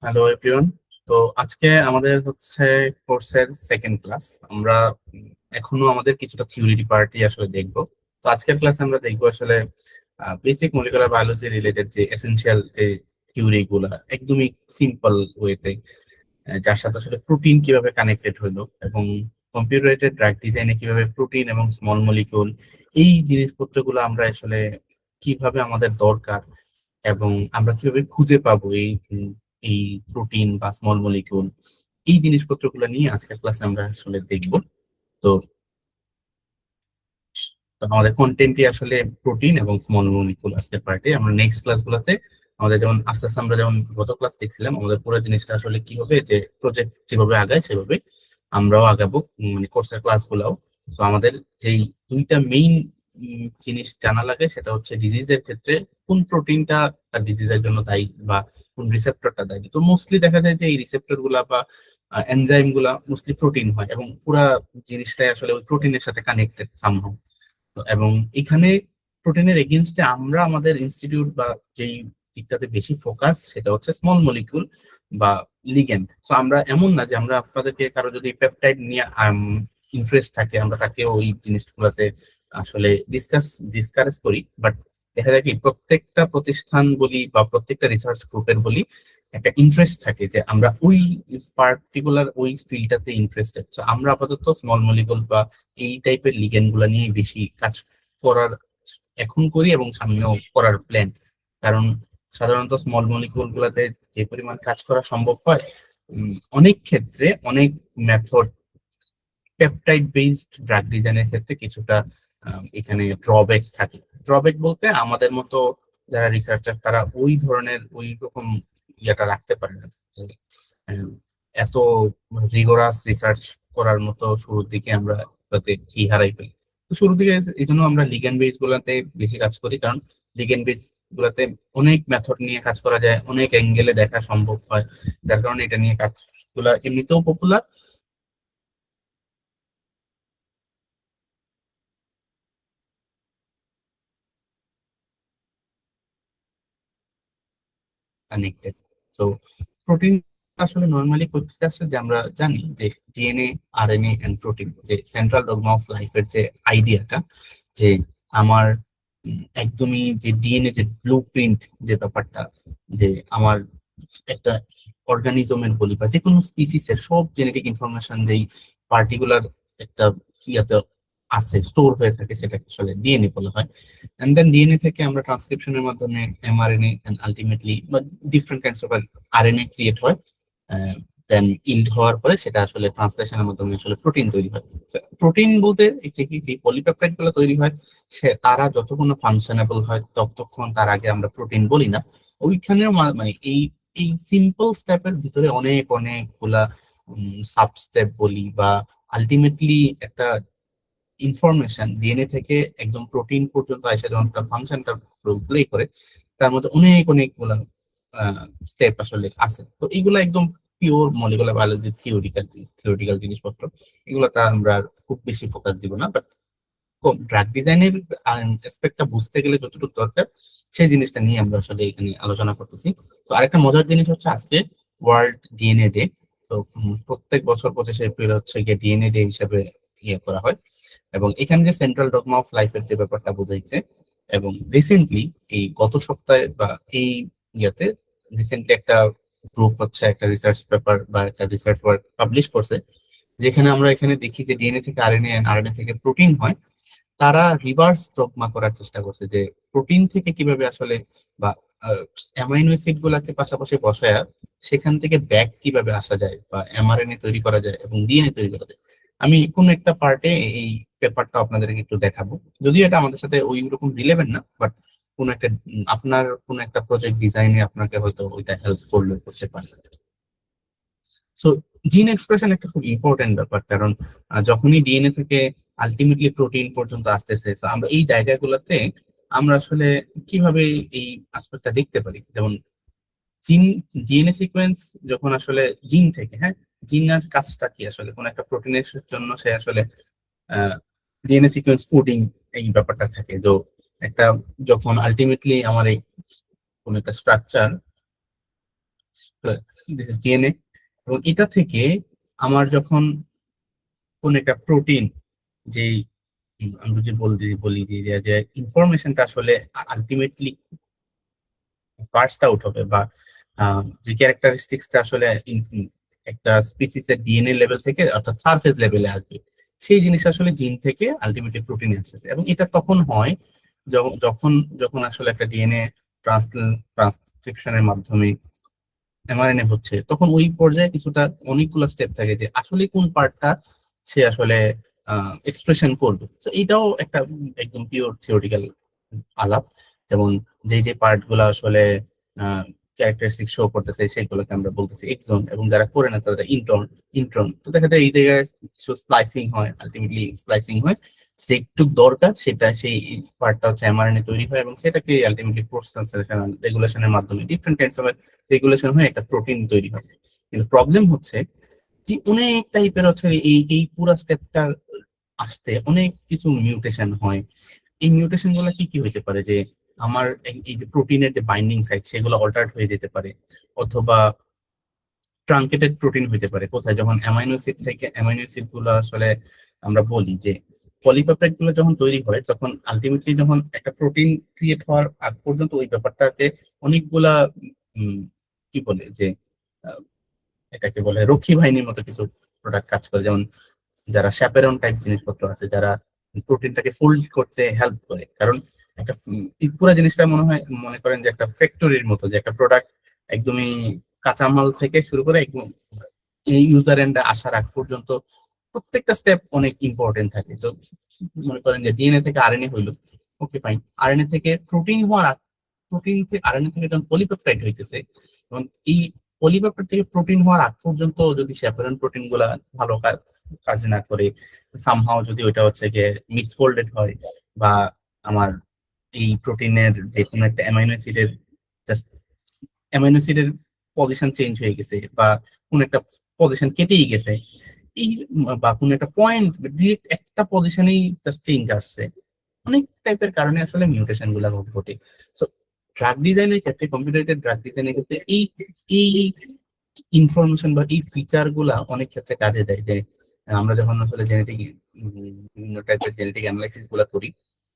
Hello everyone. তো আজকে আমাদের হচ্ছে কোর্সের সেকেন্ড ক্লাস। আমরা এখনো আমাদের কিছুটা থিওরি পার্টই আসলে দেখবো। তো আজকের ক্লাসে আমরা দেখবো আসলে বেসিক মলিকুলার বায়োলজি রিলেটেড যে এসেনশিয়াল যে থিওরি গুলা একদমই সিম্পল ওয়েতে, যার সাথে আসলে প্রোটিন কিভাবে কানেক্টেড হলো এবং কম্পিউটারেটেড ড্রাগ ডিজাইনে কিভাবে প্রোটিন এবং স্মল মলিকিউল এই জিনিসপত্রগুলো আমরা আসলে কিভাবে আমাদের দরকার এবং আমরা কিভাবে খুঁজে পাবো এই প্রোটিন বা স্মল মলিকিউল এই জিনিসপত্রগুলো নিয়ে আজকের ক্লাসে আমরা আসলে দেখব। তো তো আমাদের কন্টেন্টই আসলে প্রোটিন এবং স্মল মলিকিউল আজকের পার্টে। আমরা নেক্সট ক্লাসগুলোতে আমাদের যেমন আস্তে আস্তে আমরা যেমন গত ক্লাস দেখছিলাম, আমাদের পুরো জিনিসটা আসলে কি হবে যে প্রজেক্ট যেভাবে আগায় সেভাবে আমরাও আগাবো, মানে কোর্সের ক্লাসগুলোও। তো আমাদের যেই দুইটা মেইন জিনিস জানা লাগে সেটা হচ্ছে ডিজিজের ক্ষেত্রে কোন প্রোটিনটা তার ডিজিজের জন্য দায়ী বা কোন রিসেপ্টরটা দায়ী। তো মোস্টলি দেখা যায় যে এই রিসেপ্টর গুলা বা এনজাইম গুলা মোস্টলি প্রোটিন হয় এবং পুরা জিনিসটাই আসলে ওই প্রোটিনের সাথে কানেক্টেড সামহাউ। এবং এখানে প্রোটিনের এগেইনস্টে আমরা আমাদের ইনস্টিটিউট বা যেই দিকটাতে বেশি ফোকাস সেটা হচ্ছে স্মল মলিকিউল বা লিগ্যান্ড। তো আমরা এমন না যে আমরা আপনাদেরকে কারো যদি পেপটাইড নিয়ে ইন্টারেস্ট থাকে আমরা তাকে ওই জিনিসগুলোতে আসলে ডিসকারেজ করি, বাট দেখা যায় কি প্রত্যেকটা প্রতিষ্ঠান বলি বা প্রত্যেকটা রিসার্চ গ্রুপের বলি একটা ইন্টারেস্ট থাকে যে আমরা ওই পার্টিকুলার ওই ফিল্ডটাতে ইন্টারেস্টেড। তো আমরা আপাতত স্মল মলিকুল বা এই টাইপের লিগেন্ড গুলা নিয়ে বেশি কাজ করার এখন করি এবং সামনেও করার প্ল্যান। কারণ সাধারণত স্মল মলিকুল গুলাতে যে পরিমাণ কাজ করা সম্ভব হয়, অনেক ক্ষেত্রে অনেক মেথড পেপটাইড বেসড ড্রাগ ডিজাইনের ক্ষেত্রে কিছুটা এখানে ড্রব্যাক থাকে। ড্রব্যাক বলতে আমাদের মতো যারা রিসার্চার তারা ওই ধরনের ওই রকম ইয়েটা রাখতে পারে না, যে, আহ, এত রিগোরাস রিসার্চ করার মতো শুরুর দিকে আমরা তাতে কি হারাই ফেলি। তো শুরুর দিকে এই জন্য আমরা লিগ্যান্ড বেস গুলাতে বেশি কাজ করি, কারণ লিগ্যান্ড বেস গুলাতে অনেক মেথড নিয়ে কাজ করা যায়, অনেক অ্যাঙ্গেলে দেখা সম্ভব হয়, যার কারণে এটা নিয়ে কাজগুলা এমনিতেও পপুলার। কানেক্টেড। তো প্রোটিন আসলে নর্মালি কোথেকে আসছে যে আমরা জানি যে ডিএনএ, আরএনএ এন্ড প্রোটিন যে সেন্ট্রাল ডগমা অফ লাইফের যে আইডিয়াটা, যে আমার একদমই যে ডিএনএ যে ব্লু প্রিন্ট যে ব্যাপারটা, যে আমার একটা অর্গানিজমের বলি বা যে কোনো স্পিসিসের সব জেনেটিক ইনফরমেশন যেই পার্টিকুলার একটা ইয়াতে আছে স্টোর হয়ে থাকে সেটাকে আসলে ডিএনএ বলা হয়। এন্ড দেন ডিএনএ থেকে আমরা ট্রান্সক্রিপশনের মাধ্যমে এমআরএনএ এন্ড আলটিমেটলি বা different kinds of RNA create হয়। দেন ইল্ড হওয়ার পরে সেটা আসলে ট্রান্সলেশনের মাধ্যমে আসলে প্রোটিন তৈরি হয়। প্রোটিন বলতে এই যে কি যে পলিপেপটাইড গুলো তৈরি হয় সে তারা যতক্ষণ ফাংশনেবল হয় ততক্ষণ তার আগে আমরা প্রোটিন বলি না। ওইখানেও মানে এই এই সিম্পল স্টেপের ভিতরে অনেক অনেকগুলা সাব স্টেপ বলি বা আলটিমেটলি একটা ইনফরমেশন ডিএনএ থেকে একদম প্রোটিন পর্যন্ত এসে যখন তার ফাংশনটা প্লে করে, তার মধ্যে অনেক অনেকগুলা স্টেপ আসলে আছে। তো এইগুলা একদম পিওর মলিকুলার বায়োলজি থিওরিটিক্যাল জিনিসপত্র, এগুলো তা আমরা আর খুব বেশি ফোকাস দিব না। বাট ড্রাগ ডিজাইনের অ্যাসপেক্টটা বুঝতে গেলে যতটুকু দরকার সেই জিনিসটা নিয়ে আমরা আসলে এখানে আলোচনা করতেছি। তো আরেকটা মজার জিনিস হচ্ছে আজকে ওয়ার্ল্ড ডিএনএ ডে। তো প্রত্যেক বছর 25 এপ্রিল হচ্ছে গিয়ে ডিএনএ ডে হিসাবে ইয়ে করা হয়। এবং এখানে যে সেন্ট্রাল ডগমা অফ লাইফের যে ব্যাপারটা বোঝাইছে, এবং রিসেন্টলি এই গত সপ্তাহে বা এই ইয়াতে রিসেন্টলি একটা গ্রুপ হচ্ছে একটা রিসার্চ পেপার বা একটা রিসার্চ ওয়ার্ক পাবলিশ করছে, যেখানে আমরা এখানে দেখি যে ডিএনএ থেকে আরএনএ, আরএনএ থেকে প্রোটিন হয়। তারা রিভার্স ডগমা করার চেষ্টা করছে যে প্রোটিন থেকে কিভাবে আসলে বা অ্যামাইনো অ্যাসিড গুলাকে পাশাপাশি বসায় সেখান থেকে ব্যাক কিভাবে আসা যায় বা এমআরএনএ তৈরি করা যায় এবং ডিএনএ তৈরি করা যায়। আমি কোন একটা পার্টে এই পেপারটা আপনাদেরকে একটু দেখাবো, যদিও এটা আমাদের সাথে ওই রকম রিলেভেন্ট না, বাট কোন একটা আপনার কোন একটা প্রজেক্ট ডিজাইনে আপনাকে হয়তো ওইটা হেল্প করতে পারে। সো জিন এক্সপ্রেশন একটা খুব ইম্পর্টেন্ট ব্যাপার, কারণ যখনই ডিএনএ থেকে আলটিমেটলি প্রোটিন পর্যন্ত আসতেছে, তো আমরা এই জায়গাগুলোতে আমরা আসলে কিভাবে এই আসপেক্টটা দেখতে পারি। যেমন জিন, ডিএনএ সিকোয়েন্স যখন আসলে জিন থেকে, হ্যাঁ, জিনের কাজটা কি আসলে কোন একটা প্রোটিনের জন্য সে আসলে ডিএনএ সিকোয়েন্স কোডিং এই ব্যাপারটা থাকে। তো একটা যখন আলটিমেটলি আমার এই কোন একটা স্ট্রাকচার দিস ইজ ডিএনএ। এবং এটা থেকে আমার যখন কোন একটা প্রোটিন, যেই আমরা যে বলি যে ইনফরমেশনটা আসলে আলটিমেটলি বার্স্ট আউট হবে, বা যে ক্যারেক্টারিস্টিক্সটা আসলে একটা স্পিসিসের ডিএনএ লেভেল থেকে অর্থাৎ সারফেস লেভেলে আসবে, সেই জিনিস আসলে জিন থেকে আলটিমেটলি প্রোটিনে আসতেছে। এবং এটা তখন হয় যখন যখন আসলে একটা ডিএনএ ট্রান্সক্রিপশনের মাধ্যমে এমআরএনএ হচ্ছে, তখন ওই পর্যায়ে কিছুটা অনেকগুলো স্টেপ থাকে যে আসলে কোন পার্টটা সে আসলে এক্সপ্রেশন করবে। তো এইটাও একটা একদম পিওর থিওরিটিক্যাল আলাপ। যেমন যে যে পার্ট গুলো আসলে ক্যারেক্টারিস্টিক শো করতেছে সেগুলোকে আমরা বলতেছি এক্সন, এবং যারা করে না তাদের ইন্ট্রন। তো দেখা যায় এই জায়গায় কিছু স্প্লাইসিং হয়, আলটিমেটলি স্প্লাইসিং হয়, যে একটু দরকার সেটা সেই পার্টটা হচ্ছে এমআরএনএ তৈরি হয়, এবং সেটাকে আলটিমেটলি পোস্ট ট্রান্সলেশনাল রেগুলেশনের মাধ্যমে ডিফারেন্ট কাইন্ডস অফ রেগুলেশন হয়ে একটা প্রোটিন তৈরি হয়। কিন্তু প্রবলেম হচ্ছে যে অনেক টাইপের হচ্ছে এই এই পুরো স্টেপটা আসতে অনেক কিছু মিউটেশন হয়। এই মিউটেশন গুলো কি কি হইতে পারে, যে আমার এই যে প্রোটিনের যে বাইন্ডিং সাইট সেগুলো অল্টার্ড হয়ে যেতে পারে, অথবা ট্রাঙ্কেটেড প্রোটিন হইতে পারে। কোথায় যখন অ্যামাইনো অ্যাসিড থেকে অ্যামাইনো অ্যাসিড গুলো আসলে আমরা বলি যে পলিপেপটাইড গুলো যখন তৈরি হয়, তখন আলটিমেটলি যখন একটা প্রোটিন ক্রিয়েট হওয়ার আগ পর্যন্ত ওই ব্যাপারটাকে অনেকগুলা কি বলে যে আহ, এটাকে বলে রক্ষী বাহিনীর মতো কিছু প্রোডাক্ট কাজ করে। যেমন যারা স্যাপেরন টাইপ জিনিসপত্র আছে, যারা প্রোটিনটাকে ফোল্ড করতে হেল্প করে। কারণ একটা এই পুরো জিনিসটা মনে করেন যে একটা ফ্যাক্টরির মতো, যে একটা প্রোডাক্ট একদমই কাঁচামাল থেকে শুরু করে একদম এই ইউজার এন্ডে আসার আগ পর্যন্ত প্রত্যেকটা স্টেপ অনেক ইম্পর্টেন্ট থাকে। তো মনে করেন যে ডিএনএ থেকে আরএনএ হইলো, ওকে ফাইন, আরএনএ থেকে প্রোটিন হওয়ার প্রোটিন থেকে আরএনএ থেকে যখন পলিপেপটাইড হইতেছে, এবং এই পলিপেপটাইড থেকে প্রোটিন হওয়ার আগ পর্যন্ত যদি স্যাপারেন্ট প্রোটিন গুলা ভালো কাজ না করে, সামহাও যদি ওইটা হচ্ছে গিয়ে মিসফোল্ডেড হয়, বা আমার এই প্রোটিনের যে কোনো একটা অ্যামাইনো অ্যাসিডের জাস্ট অ্যামাইনো অ্যাসিডের পজিশন চেঞ্জ হয়ে গেছে, বা কোন একটা পজিশন কেটেই গেছে, এই বা কোন একটা পয়েন্ট ডিরেক্ট একটা পজিশনেই জাস্ট চেঞ্জ আসছে, অনেক টাইপের কারণে আসলে মিউটেশন গুলা ঘটে। তো ড্রাগ ডিজাইনের ক্ষেত্রে, কম্পিউটার ড্রাগ ডিজাইনের ক্ষেত্রে এই এই ইনফরমেশন বা এই ফিচার গুলা অনেক ক্ষেত্রে কাজে দেয়। যে আমরা যখন আসলে জেনেটিক বিভিন্ন টাইপের জেনেটিক অ্যানালাইসিস গুলা করি,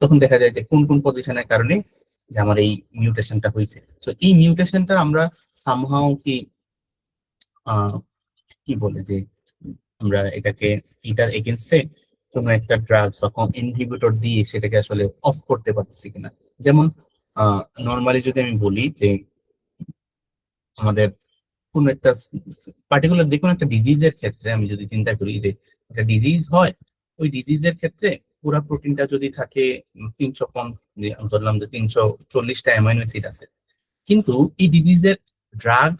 তখন দেখা যায় যে কোন কোন পজিশনের কারণে যে আমার এই মিউটেশনটা হয়েছে। তো এই মিউটেশনটা আমরা সামহাও কি কি বলে যে আমরা এটাকে এটার এগেনস্টে কোনো একটা ড্রাগ বা ইনহিবিটর দিয়ে সেটাকে আসলে অফ করতে পারতেছি কিনা। যেমন নর্মালি যদি আমি বলি যে আমাদের কোন একটা পার্টিকুলার যে কোনো একটা ডিজিজের ক্ষেত্রে আমি যদি চিন্তা করি যে একটা ডিজিজ হয়, ওই ডিজিজের ক্ষেত্রে পুরো প্রোটিনটা যদি থাকে 300 ধরলাম যে 340টা অ্যামাইনো অ্যাসিড আছে, কিন্তু এই ডিজিজের ড্রাগ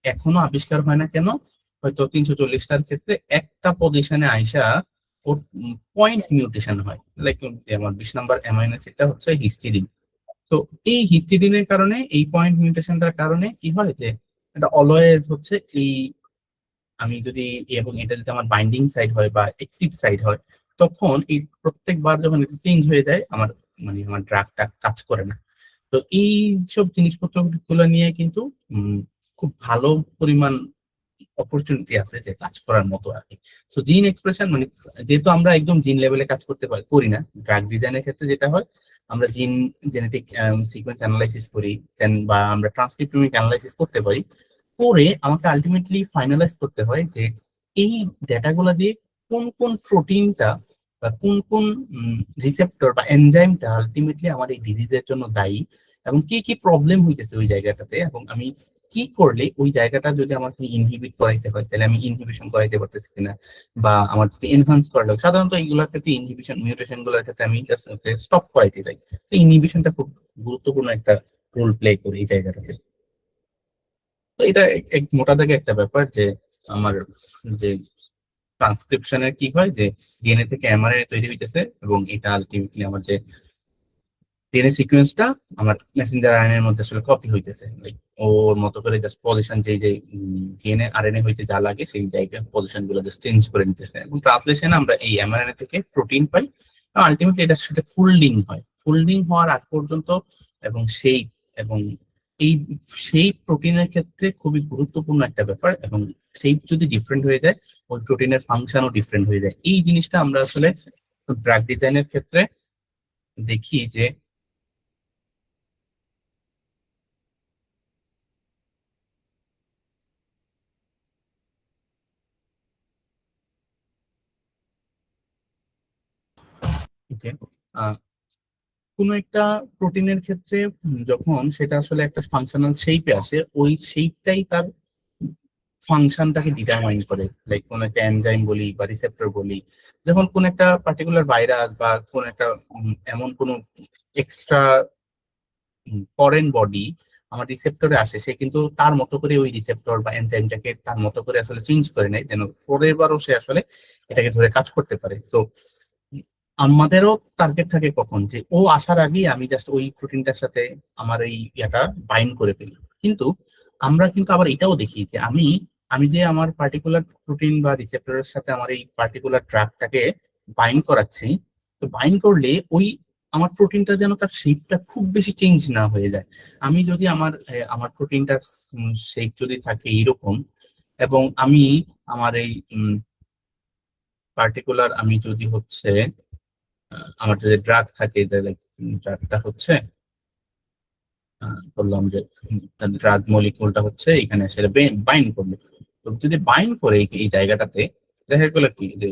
এখনো আবিষ্কার হয় না কেন? হয়তো 340টার ক্ষেত্রে একটা পজিশনে আইসা ওর পয়েন্ট মিউটেশন হয়। লাইক আমার 20 নম্বর অ্যামাইনো অ্যাসিডটা হচ্ছে হিস্টিডিন। তো এই হিস্টিডিনের কারণে, এই পয়েন্ট মিউটেশনটার কারণে কি হয় যে এটা অলওয়েজ হচ্ছে এই আমি যদি এবং এটা যদি আমার বাইন্ডিং সাইড হয় বা অ্যাক্টিভ সাইড হয়, তখন এই প্রত্যেকবার যখন এটা চেঞ্জ হয়ে যায় আমার আমার ড্রাগটা কাজ করে না। তো এই সব জিনিসপত্র গুলো নিয়ে কিন্তু খুব ভালো পরিমাণ অপরচুনিটি আছে যে কাজ করার মতো আর কি। তো জিন এক্সপ্রেশন যেহেতু আমরা একদম জিন লেভেলে কাজ করতে করি না, ড্রাগ ডিজাইনের ক্ষেত্রে যেটা হয় আমরা জেনেটিক সিকোয়েন্স অ্যানালাইসিস করি, দেন বা আমরা ট্রান্সক্রিপ্টোমিক অ্যানালাইসিস করতে পারি। করে আমাকে আলটিমেটলি ফাইনালাইজ করতে হয় যে এই ডেটাগুলো দিয়ে কোন কোন প্রোটিনটা বা কোন কোন রিসেপ্টর বা এনজাইমটা আলটিমেটলি আমার এই ডিজিজের জন্য দায়ী, এবং কি কি প্রবলেম হইতেছে ওই জায়গাটাতে, এবং আমি কি করলে ওই জায়গাটা যদি আমাকে ইনহিবিট করাইতে হয় তাহলে আমি ইনহিবিশন করাইতে পারতেছি কিনা, বা আমার যদি এনহান্স করা লাগে। সাধারণত এইগুলোর ক্ষেত্রে ইনহিবিশন মিউটেশন গুলোর ক্ষেত্রে আমি জাস্ট স্টপ করাইতে চাই। তো ইনহিবিশনটা খুব গুরুত্বপূর্ণ একটা রোল প্লে করে এই জায়গাটাতে। তো এটা এক মোটা দাগে একটা ব্যাপার যে আমার যে ট্রান্সক্রিপশনের কি হয় যে ডিএনএ থেকে এমআরএনএ তৈরি হইতেছে, এবং এটা আলটিমেটলি আমার যে ডিএনএ সিকোয়েন্সটা আমার মেসেঞ্জার আরএনএ এর মধ্যে আসলে কপি হইতেছে, লাইক ওর মতো করে জাস্ট পজিশন যে যে ডিএনএ আরএনএ হইতে যা লাগে সেই জায়গায় পজিশন গুলো জাস্ট চেঞ্জ করে নিতেছে, এবং ট্রান্সলেশনে আমরা এই এমআরএনএ থেকে প্রোটিন পাই। আলটিমেটলি এটার সাথে ফোল্ডিং হয়, ফোল্ডিং হওয়ার আগ পর্যন্ত এবং সেই এবং এই সেই প্রোটিনের ক্ষেত্রে খুবই গুরুত্বপূর্ণ একটা ব্যাপার, এবং সেই যদি ডিফারেন্ট হয়ে যায় ওই প্রোটিনের ফাংশনও ডিফারেন্ট হয়ে যায়। এই জিনিসটা আমরা আসলে ড্রাগ ডিজাইনের ক্ষেত্রে দেখি যে ওকে, কোনো একটা প্রোটিনের ক্ষেত্রে যখন সেটা আসলে একটা ফাংশনাল শেপে আসে, ওই শেপটাই তার ফাংশনটাকে ডিটারমাইন করে। লাইক কোন একটা এনজাইম বলি বা রিসেপ্টর বলি, যখন কোন একটা পার্টিকুলার ভাইরাস বা কোন একটা এমন কোন এক্সট্রা ফরেন বডি আমার রিসেপ্টরে আসে, সে কিন্তু তার মতো করে ওই রিসেপ্টর বা এনজাইমটাকে তার মতো করে আসলে চেঞ্জ করে নেয়, যেন পরের বারও সে আসলে এটাকে ধরে কাজ করতে পারে। তো আমাদেরও টার্গেট থাকে কখন, যে ও আসার আগেই আমি জাস্ট ওই প্রোটিনটার সাথে আমার এই ইয়াটা বাইন্ড করে ফেলি। কিন্তু আমরা কিন্তু আবার এটাও দেখি যে আমি আমি যে আমার পার্টিকুলার প্রোটিন বা রিসেপ্টরের সাথে আমার এই পার্টিকুলার ড্রাগটাকে বাইন্ড করাচ্ছি, তো বাইন্ড করলে ওই আমার প্রোটিনটা যেন তার শেপটা খুব বেশি চেঞ্জ না হয়ে যায়। আমি যদি আমার প্রোটিনটার শেপ যদি থাকে এরকম, এবং আমি আমার এই পার্টিকুলার আমি যদি হচ্ছে আমার যে ড্রাগ থাকে, যে ড্রাগটা হচ্ছে বললাম যে ড্রাগ মলিকুলটা হচ্ছে এখানে সেটা বাইন্ড করবে। তো যদি বাইন্ড করে এই জায়গাটাতে, দেখা গেলো কি যে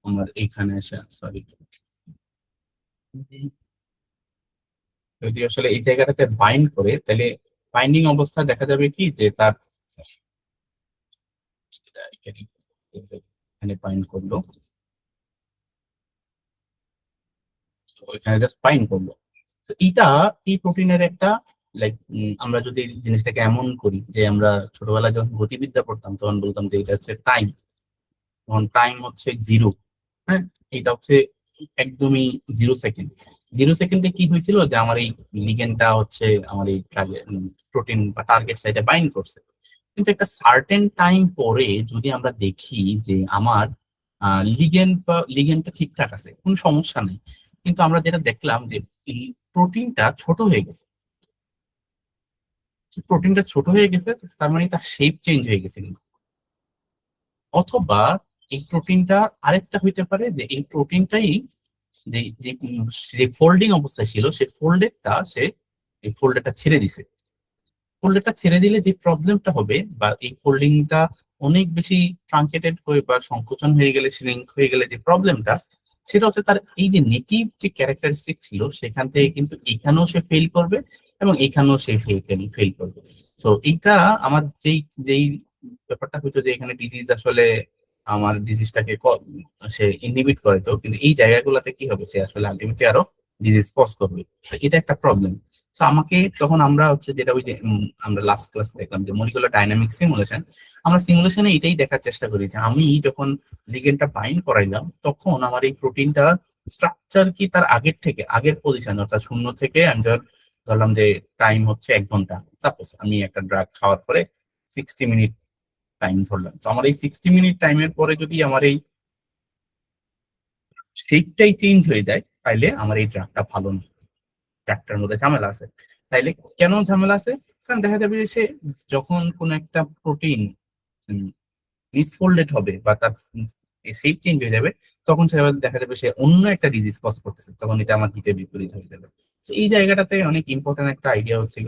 আমার এইখানে এসে, সরি, যদি আসলে এই জায়গাটাতে বাইন্ড করে, তাহলে বাইন্ডিং অবস্থা দেখা যাবে কি যে তার এখানে বাইন্ড করলো, ওইখানে জাস্ট বাইন্ড করলো। তো এইটা এই প্রোটিনের একটা লাইক, আমরা যদি জিনিসটাকে এমন করি যে আমরা ছোটবেলায় যখন গতিবিদ্যা পড়তাম তখন বলতাম যে এটা হচ্ছে টাইম, তখন টাইম হচ্ছে 0। হ্যাঁ, এটা হচ্ছে একদমই 0 সেকেন্ড। 0 সেকেন্ডে কি হয়েছিল যে আমার এই লিগেন্ডটা হচ্ছে আমার এই প্রোটিন বা টার্গেট সাইটে বাইন্ড করছে। কিন্তু একটা সার্টেন টাইম পরে যদি আমরা দেখি যে আমার লিগেন্ডটা ঠিকঠাক আছে, কোনো সমস্যা নেই, কিন্তু আমরা যেটা দেখলাম যে এই প্রোটিনটা ছোট হয়ে গেছে। প্রোটিনটা ছোট হয়ে গেছে, তার মানে তার শেপ চেঞ্জ হয়ে গেছে কিন্তু। অথবা এই প্রোটিনটা আরেকটা হইতে পারে যে এই প্রোটিনটাই যে যে যে ফোল্ডিং অবস্থায় ছিল, সে ফোল্ডেডটা সে এই ফোল্ডেডটা ছেড়ে দিছে। ফোল্ডেডটা ছেড়ে দিলে যে প্রবলেমটা হবে, বা এই ফোল্ডিংটা অনেক বেশি ট্রাঙ্কেটেড হয়ে বা সংকোচন হয়ে গেলে, শ্রিঙ্ক হয়ে গেলে যে প্রবলেমটা, সেটা হচ্ছে তার এই যে নেটিভ যে ক্যারেক্টারিস্টিক ছিল সেখান থেকে কিন্তু এখানেও সে ফেল করবে এবং এখানেও সে ফেল করবে। তো এইটা আমার যেই যেই ব্যাপারটা হচ্ছে যে এখানে ডিজিজ আসলে আমার ডিজিজটাকে সে ইনহিবিট করে, তো কিন্তু এই জায়গাগুলোতে কি হবে, সে আসলে আলটিমেটলি আরো ডিজিজ কজ করবে। তো এটা একটা প্রবলেম। তো আমাকে তখন আমরা হচ্ছে যেটা ওই যে আমরা লাস্ট ক্লাস দেখলাম যে মলিকুলার ডাইনামিক সিমুলেশন, আমরা সিমুলেশনে এটাই দেখার চেষ্টা করি যে আমি যখন লিগেন্ডটা বাইন্ড করাইলাম তখন আমার এই প্রোটিনটা স্ট্রাকচার কি তার আগের থেকে, আগের পজিশন অর্থাৎ 0 থেকে আমি ধরলাম যে টাইম হচ্ছে 1 ঘন্টা, সাপোজ আমি একটা ড্রাগ খাওয়ার পরে 60 মিনিট টাইম ধরলাম, তো আমার এই 60 মিনিট টাইমের পরে যদি আমার এই শেপটাই চেঞ্জ হয়ে যায়, তাইলে আমার এই ড্রাগটা ভালো না, ড্রাগটার মধ্যে ঝামেলা আছে। তাইলে কেন ঝামেলা আছে? কারণ দেখা যাবে যে সে যখন কোন একটা প্রোটিন মিসফোল্ডেড হবে বা তার শেপ চেঞ্জ হয়ে যাবে, তখন সে আবার দেখা যাবে সে অন্য একটা ডিজিজ কজ করতেছে, তখন এটা আমার হিতে বিপরীত হয়ে যাবে। তো এই জায়গাটাতে অনেক ইম্পর্টেন্ট একটা আইডিয়া হচ্ছে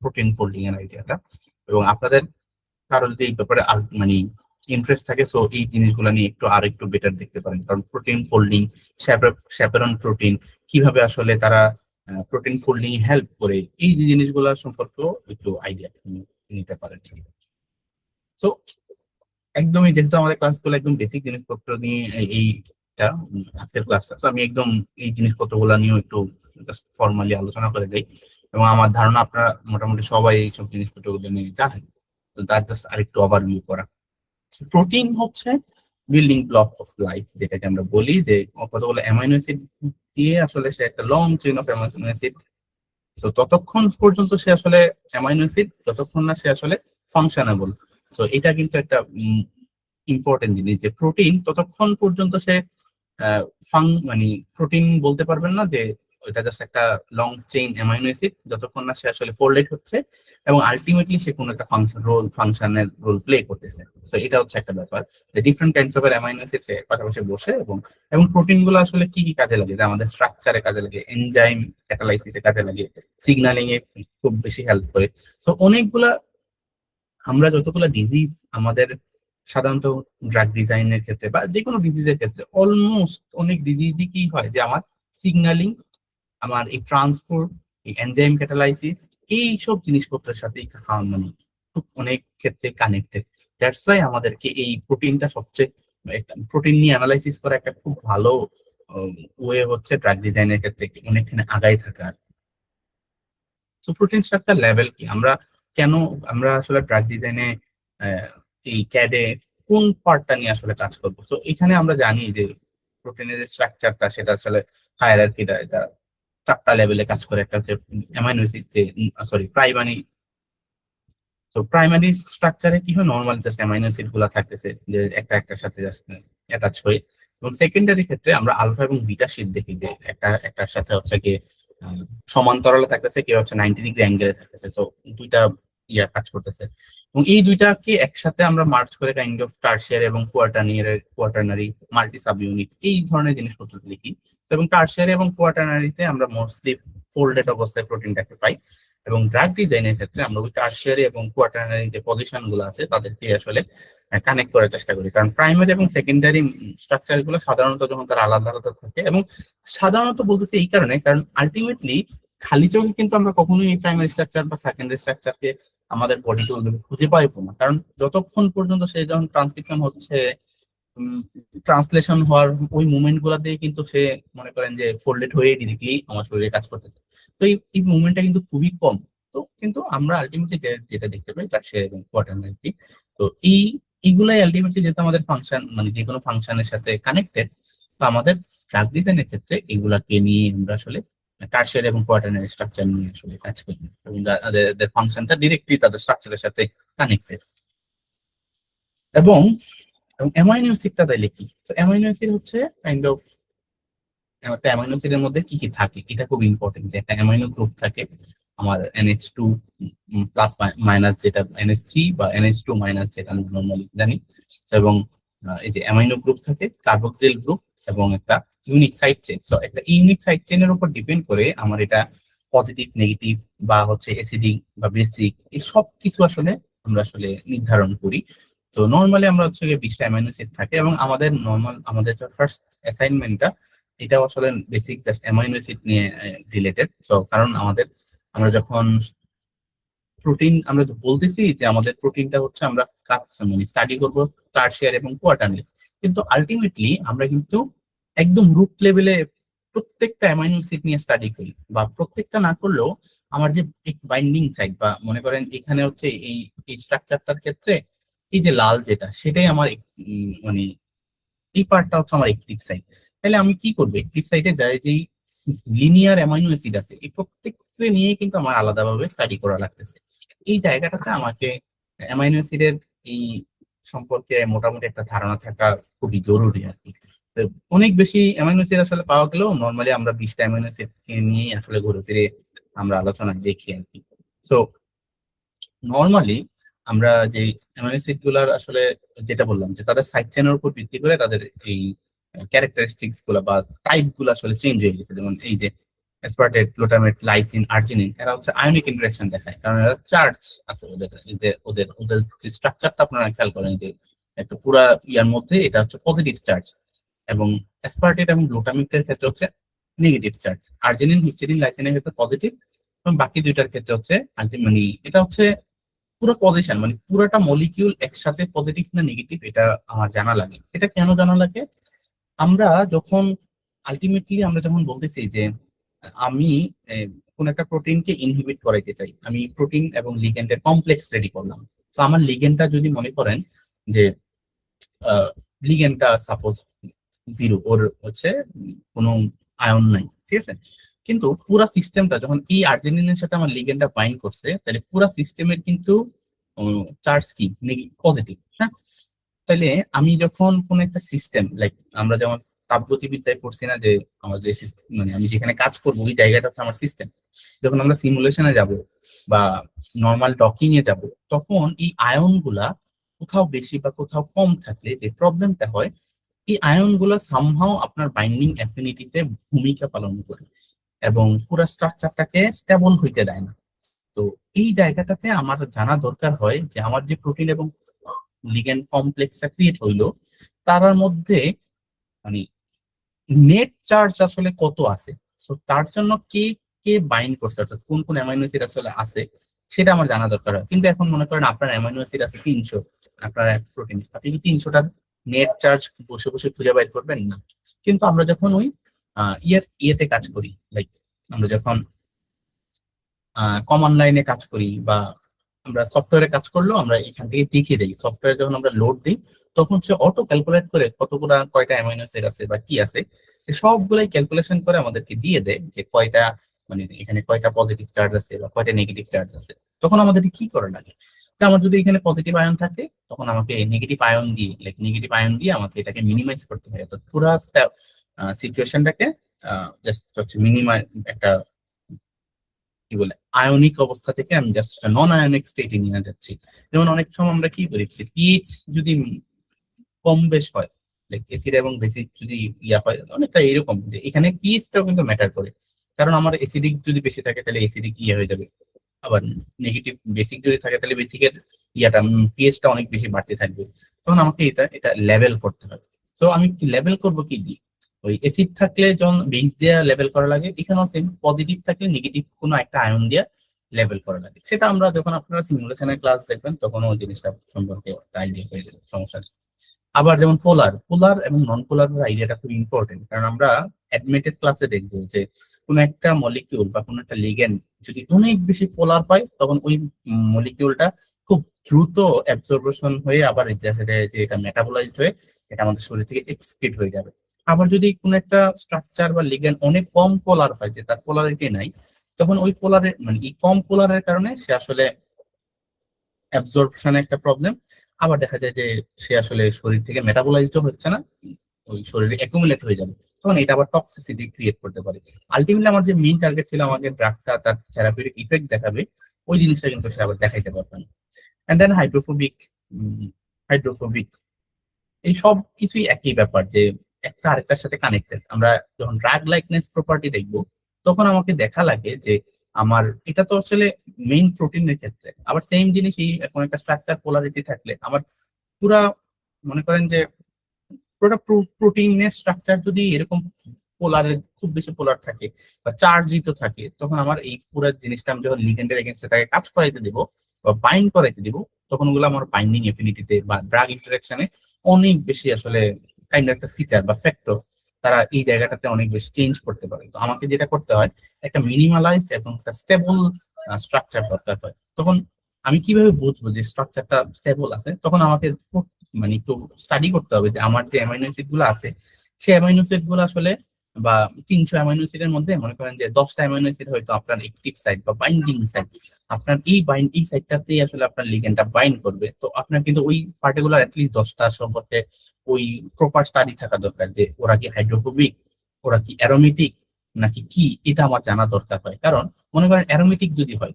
প্রোটিন ফোল্ডিং এর আইডিয়াটা। এবং আপনাদের কারো যদি এই ব্যাপারে মানে ইন্টারেস্ট থাকে, সো এই জিনিসগুলো নিয়ে একটু আর একটু বেটার দেখতে পারেন, কারণ প্রোটিন ফোল্ডিং, শ্যাপেরন প্রোটিন কিভাবে আসলে তারা প্রোটিন ফোল্ডিং হেল্প করে, এই যে জিনিসগুলো সম্পর্কেও একটু আইডিয়া নিতে পারেন। তো একদমই, যেহেতু আমাদের ক্লাসগুলো একদম বেসিক জিনিসপত্র নিয়ে এইটা আজকের ক্লাসটা, তো আমি একদম এই জিনিসপত্রগুলো নিয়েও একটু ফর্মালি আলোচনা করে যাই। এবং আমার ধারণা আপনারা মোটামুটি সবাই এইসব জিনিসপত্রগুলো নিয়ে জানেন, তো তার জাস্ট আরেকটু ওভারভিউ করা। প্রোটিন হচ্ছে বিল্ডিং ব্লক অফ লাইফ, যেটাকে আমরা বলি যে কতগুলো অ্যামাইনো অ্যাসিড দিয়ে আসলে সে একটা long chain of amino acid. তো ততক্ষণ পর্যন্ত সে আসলে অ্যামাইনো অ্যাসিড, যতক্ষণ না সে আসলে ফাংশনেবল। তো এটা কিন্তু একটা ইম্পর্টেন্ট জিনিস যে প্রোটিন ততক্ষণ পর্যন্ত সে মানে প্রোটিন বলতে পারবেন না যে ওইটা জাস্ট একটা লং চেইন অ্যামাইনো অ্যাসিড, যতক্ষণ না সে আসলে ফোল্ডেড হচ্ছে এবং আলটিমেটলি সে কোনো একটা ফাংশনের রোল প্লে করতেছে। তো এটা হচ্ছে একটা ব্যাপার যে different kinds of amino acid পাশাপাশি বসে, এবং প্রোটিন গুলো আসলে কি কি কাজে লাগে, যে আমাদের স্ট্রাকচারে কাজে লাগে, এনজাইম ক্যাটালাইসিসে কাজে লাগে, সিগন্যালিং এ খুব বেশি হেল্প করে। তো অনেকগুলা, আমরা যতগুলো ডিজিজ আমাদের সাধারণত ড্রাগ ডিজাইনের ক্ষেত্রে বা যে কোনো ডিজিজের ক্ষেত্রে অলমোস্ট অনেক ডিজিজই কি হয় যে আমার সিগন্যালিং, আমার এই ট্রান্সপোর্ট, এই এনজাইম ক্যাটালাইসিস, এই সব জিনিসপত্রের সাথে মানে খুব অনেক ক্ষেত্রে কানেক্টেড। দ্যাটস ওয়াই আমাদেরকে এই প্রোটিনটা সবচেয়ে, প্রোটিন নিয়ে অ্যানালাইসিস করা একটা খুব ভালো ওয়ে হচ্ছে ড্রাগ ডিজাইনের ক্ষেত্রে অনেকখানে আগাই থাকা। তো প্রোটিন স্ট্রাকচার লেভেল কি, আমরা কেন, আমরা আসলে ড্রাগ ডিজাইনে এই ক্যাডে কোন পার্টটা নিয়ে আসলে কাজ করবো? তো এখানে আমরা জানি যে প্রোটিনের যে স্ট্রাকচারটা সেটা আসলে হায়ারার্কিটা, এটা 4টা লেভেলে কাজ করে। একটা হচ্ছে অ্যামাইনো অ্যাসিড, যে সরি প্রাইমারি। তো প্রাইমারি স্ট্রাকচারে কি হয়, নর্মাল জাস্ট অ্যামাইনো অ্যাসিড গুলা থাকতেছে যে একটা একটার সাথে জাস্ট অ্যাটাচ হয়ে। এবং সেকেন্ডারি ক্ষেত্রে আমরা আলফা এবং বিটা শীট দেখি যে একটা একটার সাথে হচ্ছে কি সমান্তরালে থাকতেছে, কেউ হচ্ছে 90 ডিগ্রি অ্যাঙ্গেলে থাকতেছে। তো দুইটা ইয়া কাজ করতেছে, এবং এই দুইটাকে একসাথে আমরা মার্চ করে কাইন্ড অফ টার্সিয়ারি এবং কোয়াটারনারি মাল্টি সাব ইউনিট এই ধরনের জিনিসপত্র লিখি। এবং টার্সিয়ারি এবং কোয়াটারনারিতে আমরা মোস্টলি ফোল্ডেড অবস্থায় প্রোটিনটাকে পাই, এবং ড্রাগ ডিজাইনের ক্ষেত্রে আমরা ওই টার্সিয়ারি এবং কোয়াটারনারি যে পজিশন গুলো আছে তাদেরকে আসলে কানেক্ট করার চেষ্টা করি। কারণ প্রাইমারি এবং সেকেন্ডারি স্ট্রাকচার গুলো সাধারণত যখন তারা আলাদা আলাদা থাকে, এবং সাধারণত বলতেছি এই কারণে কারণ আলটিমেটলি খালি চোখে কিন্তু আমরা কখনোই এই প্রাইমারি স্ট্রাকচার বা সেকেন্ডারি স্ট্রাকচারকে আমাদের বডিতে খুঁজে পাইবো না। কারণ যতক্ষণ পর্যন্ত সে যখন ট্রান্সক্রিপশন হচ্ছে, ট্রান্সলেশন হওয়ার ওই মুভমেন্ট গুলা দিয়ে কিন্তু সে মনে করেন যে ফোল্ডেড হয়ে ডিরেক্টলি আমার শরীরে কাজ করতেছে। তো এই মুভমেন্টটা কিন্তু খুবই কম। তো কিন্তু আমরা আলটিমেটলি যেটা দেখতে পাই টার্সিয়ারি এবং কোয়াটারনারি। তো এইগুলাই আলটিমেটলি যেহেতু আমাদের ফাংশন, মানে যে কোনো ফাংশনের সাথে কানেক্টেড, তো আমাদের ড্রাগ ডিজাইনের ক্ষেত্রে এগুলাকে নিয়ে আমরা আসলে টার্সিয়ারি এবং কোয়াটারনারি স্ট্রাকচার নিয়ে আসলে কাজ করি, এবং তাদের ফাংশনটা ডিরেক্টলি তাদের স্ট্রাকচারের সাথে কানেক্টেড। এবং অ্যামাইনো অ্যাসিডটা তাইলে কি? তো অ্যামাইনো অ্যাসিড হচ্ছে কাইন্ড অফ, একটা অ্যামাইনো অ্যাসিডের মধ্যে কি কি থাকে এটা খুব ইম্পর্টেন্ট। যে একটা অ্যামাইনো গ্রুপ থাকে আমার NH2 প্লাস মাইনাস, যেটা NH3 বা NH2 মাইনাস যেটা আমরা নর্মালি জানি। এবং এই যে অ্যামাইনো গ্রুপ থাকে, কার্বক্সিল গ্রুপ, এবং একটা ইউনিক সাইড চেইন। তো একটা ইউনিক সাইড চেইনের উপর ডিপেন্ড করে আমার এটা পজিটিভ, নেগেটিভ বা হচ্ছে অ্যাসিডিক বা বেসিক, এই সব কিছু আসলে আমরা আসলে নির্ধারণ করি। তো নর্মালি আমরা হচ্ছে 20টা অ্যামাইনো অ্যাসিড থাকে, এবং আমাদের ফার্স্ট অ্যাসাইনমেন্টটা এটাও আসলে বেসিক জাস্ট অ্যামাইনো অ্যাসিড নিয়ে রিলেটেড। সো কারণ আমরা যখন প্রোটিন আমরা বলতেছি যে আমাদের প্রোটিনটা হচ্ছে আমরা মানে স্টাডি করবো টার্সিয়ারি এবং কোয়াটারনারি, কিন্তু আলটিমেটলি আমরা কিন্তু একদম রুট লেভেলে প্রত্যেকটা অ্যামাইনো অ্যাসিড নিয়ে স্টাডি করি, বা প্রত্যেকটা না করলেও আমার যে বাইন্ডিং সাইট, বা মনে করেন এখানে হচ্ছে এই স্ট্রাকচারটার ক্ষেত্রে এই যে লাল যেটা, সেটাই আমার মানে এই পার্টটা হচ্ছে আমার অ্যাক্টিভ সাইট। তাহলে আমি কি করবো, অ্যাক্টিভ সাইটে যাই যেই লিনিয়ার অ্যামাইনো অ্যাসিড আছে এই প্রত্যেকটা নিয়ে কিন্তু আমার আলাদাভাবে স্টাডি করা লাগতেছে। এই জায়গাটাতে আমাকে অ্যামাইনো অ্যাসিডের এই সম্পর্কে মোটামুটি একটা ধারণা থাকা খুবই জরুরি আর কি। তো অনেক বেশি অ্যামাইনো অ্যাসিড আসলে পাওয়া গেলেও নর্মালি আমরা 20টা অ্যামাইনো অ্যাসিড নিয়েই আসলে ঘুরে ফিরে আমরা আলোচনা দেখি আর কি। তো নর্মালি আমরা যে অ্যামাইনো অ্যাসিড গুলার আসলে যেটা বললাম যে তাদের সাইড চেনের উপর ভিত্তি করে তাদের এই ক্যারেক্টারিস্টিক্স গুলা বা টাইপ গুলো আসলে চেঞ্জ হয়ে গেছে। যেমন এই যে অ্যাসপার্টেট, গ্লুটামেট, লাইসিন, আর্জিনিন, এরা হচ্ছে আয়নিক ইন্টারেকশন দেখায়, কারণ এরা চার্জ আছে ওদের। ওদের ওদের যে স্ট্রাকচারটা আপনারা খেয়াল করেন যে একটা পুরা ইয়ার মধ্যে এটা হচ্ছে পজিটিভ চার্জ, এবং অ্যাসপার্টেট এবং গ্লুটামেটের ক্ষেত্রে হচ্ছে নেগেটিভ চার্জ। আর্জিনিন, হিস্টিডিন, লাইসিনের ক্ষেত্রে পজিটিভ, এবং বাকি দুইটার ক্ষেত্রে হচ্ছে মানে এটা হচ্ছে পুরো পজিশন, মানে পুরোটা মলিকিউল একসাথে পজিটিভ না নেগেটিভ এটা আমার জানা লাগে। এটা কেন জানা লাগে, আমরা যখন আলটিমেটলি আমরা যখন বলতেছি যে আমি কোন একটা প্রোটিনকে ইনহিবিট করাইতে চাই, আমি প্রোটিন এবং লিগ্যান্ডের কমপ্লেক্স রেডি করলাম। তো আমার লিগ্যান্ডটা যদি মনে করেন যে লিগ্যান্ডটা সাপোজ 0, ওর হচ্ছে কোনো আয়ন নাই, ঠিক আছে, কিন্তু পুরা সিস্টেমটা যখন এই আর্জিনিনের সাথে আমার লিগ্যান্ডটা বাইন্ড করছে, তাহলে পুরা সিস্টেমের কিন্তু চার্জ কি পজিটিভ। হ্যাঁ, তাহলে আমি যখন কোন একটা সিস্টেম লাইক আমরা যেমন তাপগতিবিদ্যায় পড়ছি না যে আমাদের মানে আমি যেখানে কাজ করবো ওই জায়গাটা হচ্ছে আমার সিস্টেম। যখন আমরা সিমুলেশনে যাব বা নর্মাল ডকিং এ যাব, তখন এই আয়ন গুলা কোথাও বেশি বা কোথাও কম থাকলে যে প্রবলেমটা হয়, এই আয়ন গুলা সামহাও আপনার বাইন্ডিং অ্যাফিনিটিতে ভূমিকা পালন করে এবং পুরো স্ট্রাকচারটাকে স্টেবল হইতে দেয় না। তো এই জায়গাটাতে আমার জানা দরকার হয় যে আমার যে প্রোটিন এবং লিগ্যান্ড কমপ্লেক্সটা ক্রিয়েট হইলো তার মধ্যে মানে নেট চার্জ আসলে কত আছে। তো তার জন্য কে কে বাইন্ড করছে, অর্থাৎ কোন কোন অ্যামাইনো অ্যাসিড আসলে আছে সেটা আমার জানা দরকার হয়। কিন্তু এখন মনে করেন আপনার অ্যামাইনো অ্যাসিড আছে 300, আপনার প্রোটিন, আপনি কি 300টার নেট চার্জ বসে বসে খুঁজে বাইর করবেন না। কিন্তু আমরা যখন ওই ইয়েতে কাজ করি, লাইক আমরা যখন কমান্ড লাইনে কাজ করি বা আমরা সফটওয়্যারে কাজ করলেও আমরা এখান থেকে দেখিয়ে দিই, সফটওয়্যারে যখন আমরা লোড দিই তখন সে অটো ক্যালকুলেট করে কতগুলা কয়টা অ্যামাইনো অ্যাসিড আছে বা কি আছে সবগুলাই ক্যালকুলেশন করে আমাদেরকে দিয়ে দেয় যে কয়টা মানে এখানে কয়টা পজিটিভ চার্জ আছে বা কয়টা নেগেটিভ চার্জ আছে। তখন আমাদেরকে কি করা লাগে, তো আমার যদি এখানে পজিটিভ আয়ন থাকে তখন আমাকে নেগেটিভ আয়ন দিয়ে নেগেটিভ আয়ন দিয়ে আমাকে এটাকে মিনিমাইজ করতে হয়, অর্থাৎ পুরো সিচুয়েশনটাকে জাস্ট হচ্ছে মিনিমাইজ একটা কি বলে আয়নিক অবস্থা থেকে আমি জাস্ট নন আয়নিক স্টেটে নিয়ে যাচ্ছি। যেমন অনেক সময় আমরা কি করি, পিএইচ যদি কম বেশ হয়, লাইক এসিড এবং বেসিক যদি ইয়া হয়, অনেকটা এরকম যে এখানে পিএইচটাও কিন্তু ম্যাটার করে। কারণ আমার এসিডিক যদি বেশি থাকে তাহলে এসিডিক ইয়ে হয়ে যাবে, আবার নেগেটিভ বেসিক যদি থাকে তাহলে বেসিকের ইয়াটা পিএইচটা অনেক বেশি বাড়তে থাকবে। তখন আমাকে এটা এটা লেভেল করতে হবে। তো আমি কি লেভেল করব কি দিয়ে, ওই অ্যাসিড থাকলে যখন বেস দিয়ে লেভেল করা লাগে, এখানেও সেম পজিটিভ থাকলে নেগেটিভ কোনো একটা আয়ন দিয়ে লেভেল করা লাগে। সেটা আমরা যখন আপনারা সিমুলেশনের ক্লাস দেখবেন তখন ওই জিনিসটা সম্পর্কে আইডিয়া হয়ে যাবে, সমস্যা নেই। আবার যেমন পোলার পোলার এবং নন পোলার আইডিয়াটা খুব ইম্পর্টেন্ট, কারণ আমরা অ্যাডমিটেড ক্লাসে দেখবো যে কোনো একটা মলিকিউল বা কোনো একটা লিগ্যান্ড যদি অনেক বেশি পোলার হয় তখন ওই মলিকিউলটা খুব দ্রুত অ্যাবজর্বেশন হয়ে আবার যে এটা মেটাবোলাইজড হয়ে এটা আমাদের শরীর থেকে এক্সক্রিট হয়ে যাবে। আবার যদি কোনো একটা স্ট্রাকচার বা লিগ্যান্ড অনেক কম পোলার হয়, যে তার পোলারিটি নাই, তখন ওই পোলারের মানে এই কম পোলারের কারণে সে আসলে অ্যাবজর্পশনে একটা প্রবলেম। আবার দেখা যায় যে সে আসলে শরীর থেকে মেটাবোলাইজড হচ্ছে না, ওই শরীরে অ্যাকুমুলেট হয়ে যাবে, তখন এটা আবার টক্সিসিটি ক্রিয়েট করতে পারে। আলটিমেটলি আমার যে মেইন টার্গেট ছিল আমাকে ড্রাগটা তার থেরাপিউটিক ইফেক্ট দেখাবে, ওই জিনিসটা কিন্তু সে আবার দেখাইতে পারবে না। এন্ড দেন হাইড্রোফোবিক এই সব কিছুই একই ব্যাপার যে একটা আরেকটার সাথে কানেক্টেড। আমরা যখন ড্রাগ লাইকনেস প্রপার্টি দেখবো তখন আমাকে দেখা লাগে যে আমার এটা তো আসলে মেইন প্রোটিনের ক্ষেত্রে, আবার সেম জিনিস এই এখন একটা স্ট্রাকচার পোলারিটি থাকলে আমার পুরা মনে করেন যে পুরোটা প্রোটিনের স্ট্রাকচার যদি এরকম পোলারের খুব বেশি পোলার থাকে বা চার্জিত থাকে, তখন আমার এই পুরো জিনিসটা আমি যখন লিগেন্ডের এগেইনস্টে তাকে কাজ করাইতে দেবো বা বাইন্ড করাইতে দিব, তখন ওগুলো আমার বাইন্ডিং এফিনিটিতে বা ড্রাগ ইন্টারাকশনে অনেক বেশি আসলে কাইন্ড একটা ফিচার বা ফ্যাক্টর তারা এই জায়গাটাতে অনেক বেশি চেঞ্জ করতে পারে। তো আমাকে যেটা করতে হয়, একটা মিনিমালাইজড এবং একটা স্টেবল স্ট্রাকচার দরকার হয়। তখন আমি কিভাবে বুঝবো যে স্ট্রাকচারটা স্টেবল আছে, তখন আমাকে মানে একটু স্টাডি করতে হবে যে আমার যে অ্যামাইনো অ্যাসিড গুলো আছে সেই অ্যামাইনো অ্যাসিড গুলো আসলে বা 300 অ্যামাইনো অ্যাসিডের মধ্যে মনে করেন যে 10টা অ্যামাইনো অ্যাসিড হয়তো আপনার অ্যাক্টিভ সাইট বা বাইন্ডিং সাইট, আপনার এই সাইটটাতেই আসলে আপনার লিগ্যান্ডটা বাইন্ড করবে। তো আপনার কিন্তু ওই পার্টিকুলার অ্যাটলিস্ট 10টা সম্পর্কে ওই প্রপার স্টাডি থাকা দরকার যে ওরা কি হাইড্রোফোবিক, ওরা কি অ্যারোমেটিক নাকি কি, এটা আমার জানা দরকার হয়। কারণ মনে করেন অ্যারোমেটিক যদি হয়,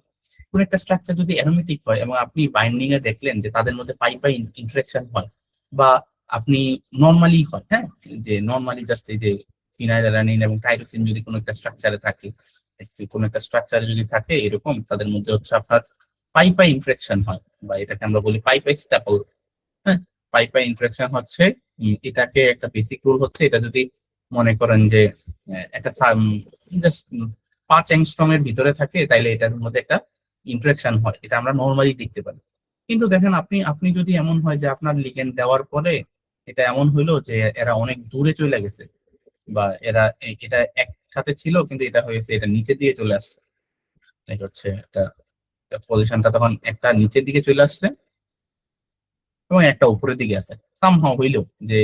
কোন একটা স্ট্রাকচার যদি অ্যারোমেটিক হয় এবং আপনি বাইন্ডিং এ দেখলেন যে তাদের মধ্যে পাই ইন্টারেকশন হয় বা আপনি নর্মালি হয়, হ্যাঁ, যে নর্মালি জাস্ট এই যে ফিনাইলঅ্যালানিন এবং টাইরোসিন যদি কোনো একটা স্ট্রাকচারে থাকে, কোনো একটা স্ট্রাকচারে যদি থাকে এরকম তাদের মধ্যে হচ্ছে আপনার পাই ইন্টারেকশন হয়, বা এটাকে আমরা বলি পাই স্ট্যাপল। হ্যাঁ, পাই ইন্টারেকশন হচ্ছে এটাকে একটা বেসিক রুল হচ্ছে, এটা যদি মনে করেন যে একটা জাস্ট 5 অ্যাংস্ট্রম এর ভিতরে থাকে তাইলে এটার মধ্যে একটা ইন্টারেকশন হয়, এটা আমরা নর্মালি দেখতে পারি। কিন্তু দেখেন আপনি আপনি যদি এমন হয় যে আপনার লিগেন্ড দেওয়ার পরে এটা এমন হইলো যে এরা অনেক দূরে চলে গেছে বা এরা এটা একসাথে ছিল কিন্তু এটা হয়েছে এটা নিচের দিকে চলে আসছে, এটা হচ্ছে একটা পজিশনটা তখন একটা নিচের দিকে চলে আসছে এবং একটা উপরের দিকে আছে সামহাও হইলেও, যে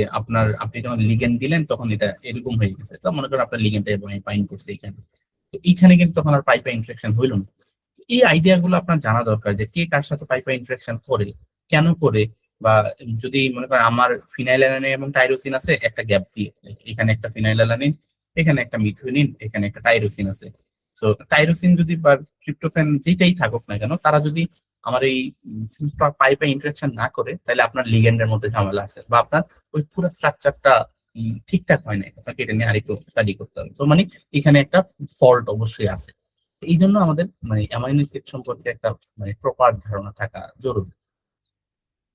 আপনি যখন লিগেন্ড দিলেন তখন এটা এরকম হয়ে গেছে। তো মনে করেন আপনার লিগেন্ডটা বাইন্ড করছে এখানে, তো এইখানে কিন্তু তখন আর পাই ইন্টারেকশন হইলো না। এই আইডিয়া গুলো আপনার জানা দরকার যে কে কার সাথে পাই ইন্টারেকশন করে, কেন করে, বা যদি মনে করেন আমার ফিনাইলঅ্যালানিন এবং টাইরোসিন আছে একটা গ্যাপ দিয়ে, এখানে একটা ফিনাইলঅ্যালানিন, এখানে একটা মিথিওনিন, এখানে একটা টাইরোসিন আছে। তো টাইরোসিন যদি বা ট্রিপ্টোফ্যান যেটাই থাকুক না কেন, তারা যদি আমার এই পাইপে ইন্টারাকশন না করে, তাহলে আপনার লিগ্যান্ডের মধ্যে ঝামেলা আছে, বা আপনার ওই পুরো স্ট্রাকচারটা ঠিকঠাক হয় না, আপনাকে এটা নিয়ে আরেকটু স্টাডি করতে হবে। তো মানে এখানে একটা ফল্ট অবশ্যই আছে। এই জন্য আমাদের মানে অ্যামাইনো অ্যাসিড সম্পর্কে একটা মানে প্রপার ধারণা থাকা জরুরি।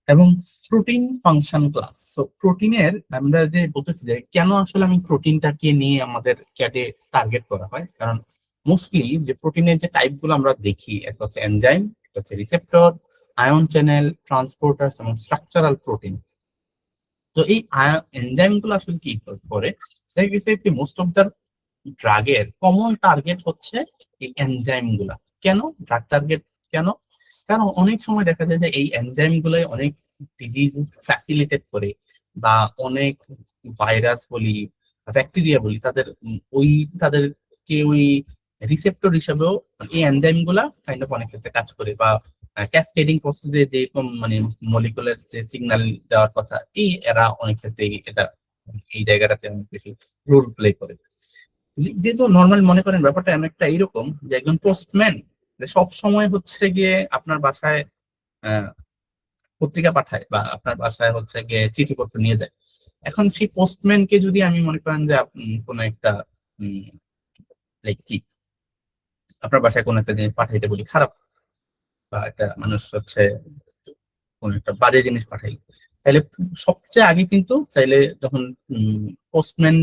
এবং প্রোটিন ফাংশন ক্লাস, তো প্রোটিনের আমরা যে বলতেছি যে কেন আসলে আমি প্রোটিনটাকে নিয়ে আমাদের ক্যাটে টার্গেট করা হয়, কারণ মোস্টলি যে প্রোটিনের যে টাইপ গুলো আমরা দেখি, একটা হচ্ছে এনজাইম, একটা হচ্ছে রিসেপ্টর, আয়ন চ্যানেল, ট্রান্সপোর্টার এবং স্ট্রাকচারাল প্রোটিন। তো এই এনজাইম গুলো আসলে কি করে, দেখা গেছে কি মোস্ট অফ দ্য ড্রাগের কমন টার্গেট হচ্ছে এই এনজাইম গুলা। কেন ড্রাগ টার্গেট? কেন? কারণ অনেক সময় দেখা যায় যে এই এনজাইম গুলাই অনেক ডিজিজ ফ্যাসিলিটেট করে, বা অনেক ভাইরাস বলি, ব্যাকটেরিয়া বলি, তাদের ওই তাদেরকে ওই রিসেপ্টর হিসাবেও এই এনজাইম গুলা কাইন্ড অফ অনেক ক্ষেত্রে কাজ করে, বা ক্যাসকেডিং প্রসেসে যেরকম মানে মলিকুলার যে সিগন্যাল দেওয়ার কথা, এই এরা অনেক ক্ষেত্রে এটা এই জায়গাটাতে অনেক বেশি রোল প্লে করে। যেহেতু নর্মাল মনে করেন ব্যাপারটা অনেকটা এইরকম যে একজন পোস্টম্যান সব সময় হচ্ছে গিয়ে আপনার বাসায় আহ, পত্রিকা পাঠায়, বা আপনার বাসায় হচ্ছে গিয়ে চিঠিপত্র নিয়ে যায়। এখন সেই পোস্টম্যানকে যদি আমি মনে করেন যে কোনো একটা লাইক কি আপনার বাসায় কোনো একটা জিনিস পাঠাইতে বলি খারাপ, বা একটা মানুষ হচ্ছে কোনো একটা বাজে জিনিস পাঠাই, তাহলে সবচেয়ে আগে কিন্তু তাইলে যখন পোস্টম্যান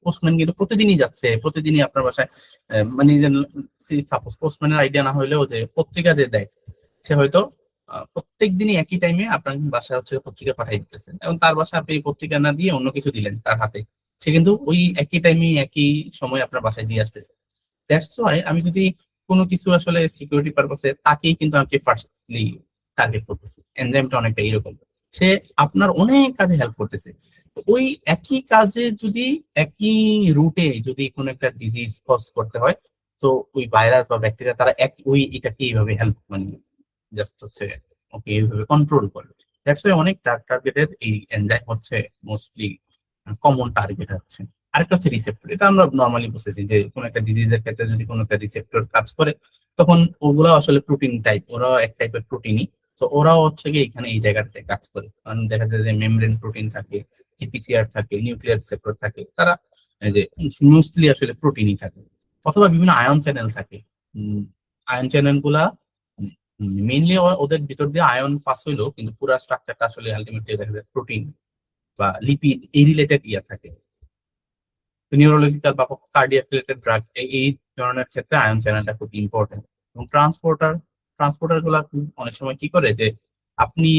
পোস্টম্যান কিন্তু প্রতিদিনই যাচ্ছে, প্রতিদিনই আপনার বাসায় মানে সাপোজ পোস্টম্যানের আইডিয়া না হইলেও যে পত্রিকা যে দেয়, সে হয়তো প্রত্যেক দিনই একই টাইমে আপনার বাসায় হচ্ছে পত্রিকা পাঠাই দিতেছেন, এবং তার বাসায় আপনি পত্রিকা না দিয়ে অন্য কিছু দিলেন তার হাতে, সে কিন্তু ওই একই টাইমে একই সময় আপনার বাসায় দিয়ে আসতেছে। দ্যাটস ওয়াই আমি যদি কোনো কিছু আসলে সিকিউরিটি পারপাসে তাকেই কিন্তু আমাকে ফার্স্টলি টার্গেট করতেছি। এনজাইমটা অনেকটা এরকম, সে আপনার অনেক কাজে হেল্প করতেছে। তো ওই একই কাজে যদি একই রুটে যদি কোনো একটা ডিজিজ কজ করতে হয়, তো ওই ভাইরাস বা ব্যাকটেরিয়া তারা এক ওই এটাকে এইভাবে হেল্প মানে জাস্ট হচ্ছে ওকে এইভাবে কন্ট্রোল করে। দ্যাটস ওয়াই অনেক টার্গেটের এই এনজাইম হচ্ছে মোস্টলি কমন টার্গেট হচ্ছে। আরেকটা হচ্ছে রিসেপ্টর, এটা আমরা নর্মালি বুঝতেছি যে কোনো একটা ডিজিজের ক্ষেত্রে যদি কোনো একটা রিসেপ্টর কাজ করে, তখন ওগুলো আসলে প্রোটিন টাইপ, ওরাও এক টাইপের প্রোটিনই। তো ওরাও হচ্ছে গিয়ে এখানে এই জায়গাটাতে কাজ করে, কারণ দেখা যায় যে মেমব্রেন প্রোটিন থাকে, জিপিসিআর থাকে, নিউক্লিয়ার রিসেপ্টর থাকে, তারা এই যে মোস্টলি আসলে প্রোটিনই থাকে। অথবা বিভিন্ন আয়ন চ্যানেল থাকে। আয়ন চ্যানেল গুলা মেইনলি ওদের ভিতর দিয়ে আয়ন পাস হইলো, কিন্তু পুরো স্ট্রাকচারটা আসলে আলটিমেটলি দেখা যায় প্রোটিন বা লিপিড এই রিলেটেড ইয়া থাকে। নিউরোলজিক্যাল বা কার্ডিয়াক রিলেটেড ড্রাগ এই ধরনের ক্ষেত্রে আয়ন চ্যানেলটা খুব ইম্পর্টেন্ট। এবং ট্রান্সপোর্টার গুলা অনেক সময় কি করে যে আপনি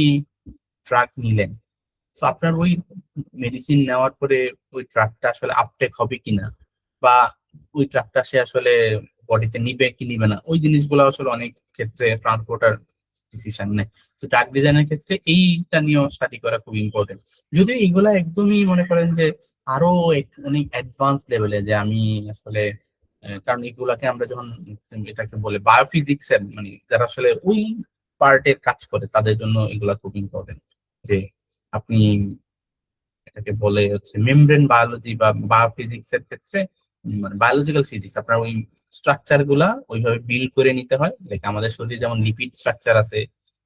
ড্রাগ নিলেন, তো আপনার ওই মেডিসিন নেওয়ার পরে ওই ড্রাগটা আসলে আপটেক হবে কিনা, বা ওই ড্রাগটা সে আসলে বডিতে নিবে কি নিবে না, ওই জিনিসগুলো আসলে অনেক ক্ষেত্রে ট্রান্সপোর্টার ডিসিশন নেয়। তো ড্রাগ ডিজাইনের ক্ষেত্রে এইটা নিয়েও স্টাডি করা খুব ইম্পর্টেন্ট। যদিও এইগুলা একদমই মনে করেন যে আরো অনেক অ্যাডভান্স লেভেলে, যে আমি আসলে কারণ এগুলাকে আমরা যখন এটাকে বলে বায়োফিজিক্স এর মানে যারা আসলে ওই পার্টের কাজ করে, তাদের জন্য এগুলা খুব ইম্পর্টেন্ট। যে আপনি এটাকে বলে হচ্ছে মেমব্রেন বায়োলজি বা বায়োফিজিক্স এর ক্ষেত্রে মানে বায়োলজিক্যাল ফিজিক্স, আপনার ওই স্ট্রাকচার গুলা ওইভাবে বিল্ড করে নিতে হয়। লাইক আমাদের শরীরে যেমন লিপিড স্ট্রাকচার আছে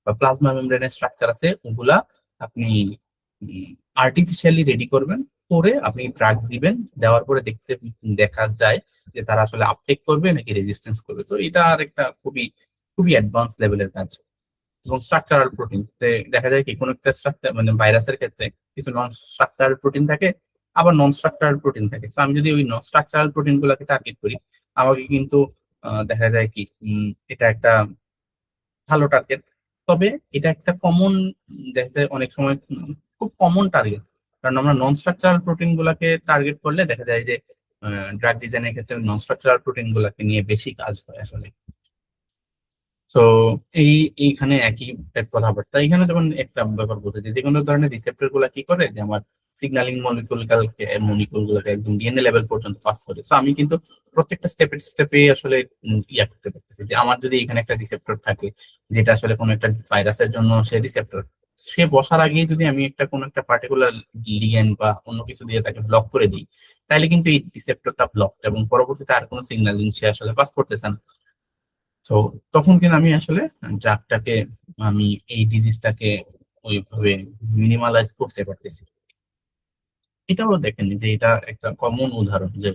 বা প্লাজমা মেমব্রেনের স্ট্রাকচার আছে, ওগুলা আপনি আর্টিফিশিয়ালি রেডি করবেন, করে আপনি ড্রাগ দিবেন, দেওয়ার পরে দেখা যায় যে তারা আসলে আপটেক করবে নাকি রেজিস্ট্যান্স করবে। তো এটা আর একটা খুবই খুবই অ্যাডভান্স লেভেলের কাজ। এবং স্ট্রাকচারাল প্রোটিন দেখা যায় কি কোনো একটা স্ট্রাকচার মানে ভাইরাসের ক্ষেত্রে কিছু নন স্ট্রাকচারাল প্রোটিন থাকে, আবার নন স্ট্রাকচারাল প্রোটিন থাকে। তো আমি যদি ওই নন স্ট্রাকচারাল প্রোটিন গুলাকে টার্গেট করি, আমাকে কিন্তু দেখা যায় কি এটা একটা ভালো টার্গেট। তবে এটা একটা কমন দেখা যায় অনেক সময় খুব কমন টার্গেট, কারণ আমরা নন স্ট্রাকচারাল প্রোটিন গুলাকে টার্গেট করলে দেখা যায় যে ড্রাগ ডিজাইনের ক্ষেত্রে নন স্ট্রাকচারাল প্রোটিন গুলাকে নিয়ে বেশি কাজ হয় আসলে। তো এইখানে একই এক কথাবার্তা, এখানে যেমন একটা ব্যাপার বলতে যে কোনো ধরনের রিসেপ্টর গুলা কি করে যে আমার সিগন্যালিং মলিকুল গুলোকে একদম ডিএনএ লেভেল পর্যন্ত পাস করে। তো আমি কিন্তু প্রত্যেকটা স্টেপে স্টেপে আসলে ইয়া করতে পারতেছি যে আমার যদি এখানে একটা রিসেপ্টর থাকে, যেটা আসলে কোনো একটা ভাইরাসের জন্য সে রিসেপ্টর, সে বসার আগেই যদি আমি একটা কোনো একটা পার্টিকুলার লিগেন্ড বা অন্য কিছু দিয়ে তাকে ব্লক করে দিই, তাহলে কিন্তু এই রিসেপ্টরটা ব্লক এবং পরবর্তীতে আর কোনো সিগন্যাল সে আসলে পাস করতেছে না। তো তখন কিন্তু আমি আসলে ড্রাগটাকে, আমি এই ডিজিজটাকে ওইভাবে মিনিমালাইজ করতে পারতেছি। এটাও দেখেন যে এটা একটা কমন উদাহরণ যে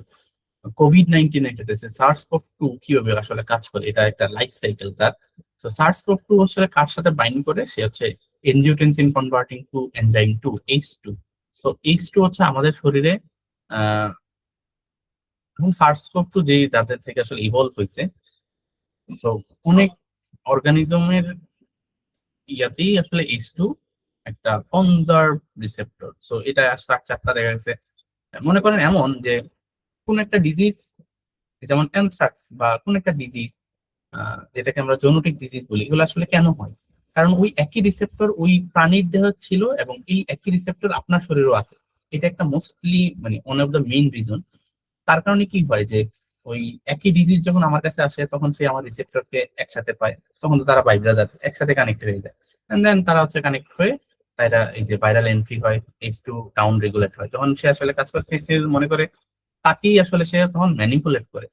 কোভিড-19 ক্ষেত্রে সার্স-CoV-2 কিভাবে আসলে কাজ করে, এটা একটা লাইফ সাইকেল তার। তো সার্স-CoV-2 আসলে কার সাথে বাইন্ড করে, সে হচ্ছে angiotensin converting to enzyme 2 H2। So H2 হচ্ছে আমাদের শরীরে আহ এবং সার্স-CoV-2 যেই তাদের থেকে আসলে ইভলভ হয়েছে। তো অনেক অর্গানিজমের ইয়াতেই আসলে H2 একটা কনজার্ভ রিসেপ্টর। সো এটা স্ট্রাকচারটা দেখা গেছে, মনে করেন এমন যে কোন একটা ডিজিজ, যেমন অ্যানথ্রাক্স বা কোন একটা ডিজিজ, যেটাকে আমরা জোনোটিক ডিজিজ বলি, এগুলো আসলে কেন হয়? কারণ ওই একই রিসেপ্টর ওই প্রাণীর দেহ ছিল এবং এই একই রিসেপ্টর আপনার শরীরেও আছে। এটা একটা মোস্টলি মানে one of the main reason. তার কারণে কি হয় যে ওই একই ডিজিজ যখন আমার কাছে আসে তখন সে আমার রিসেপ্টরকে একসাথে পায়, তখন তো তারা বাই ব্রাদার একসাথে কানেক্ট হয়ে যায়। এন্ড দেন তারা হচ্ছে কানেক্ট হয়ে তারা এই যে ভাইরাল এন্ট্রি হয়, H2 ডাউন রেগুলেট হয়। যখন সে আসলে কাজ করছে, সে মনে করে তাকেই আসলে সে তখন ম্যানিপুলেট করে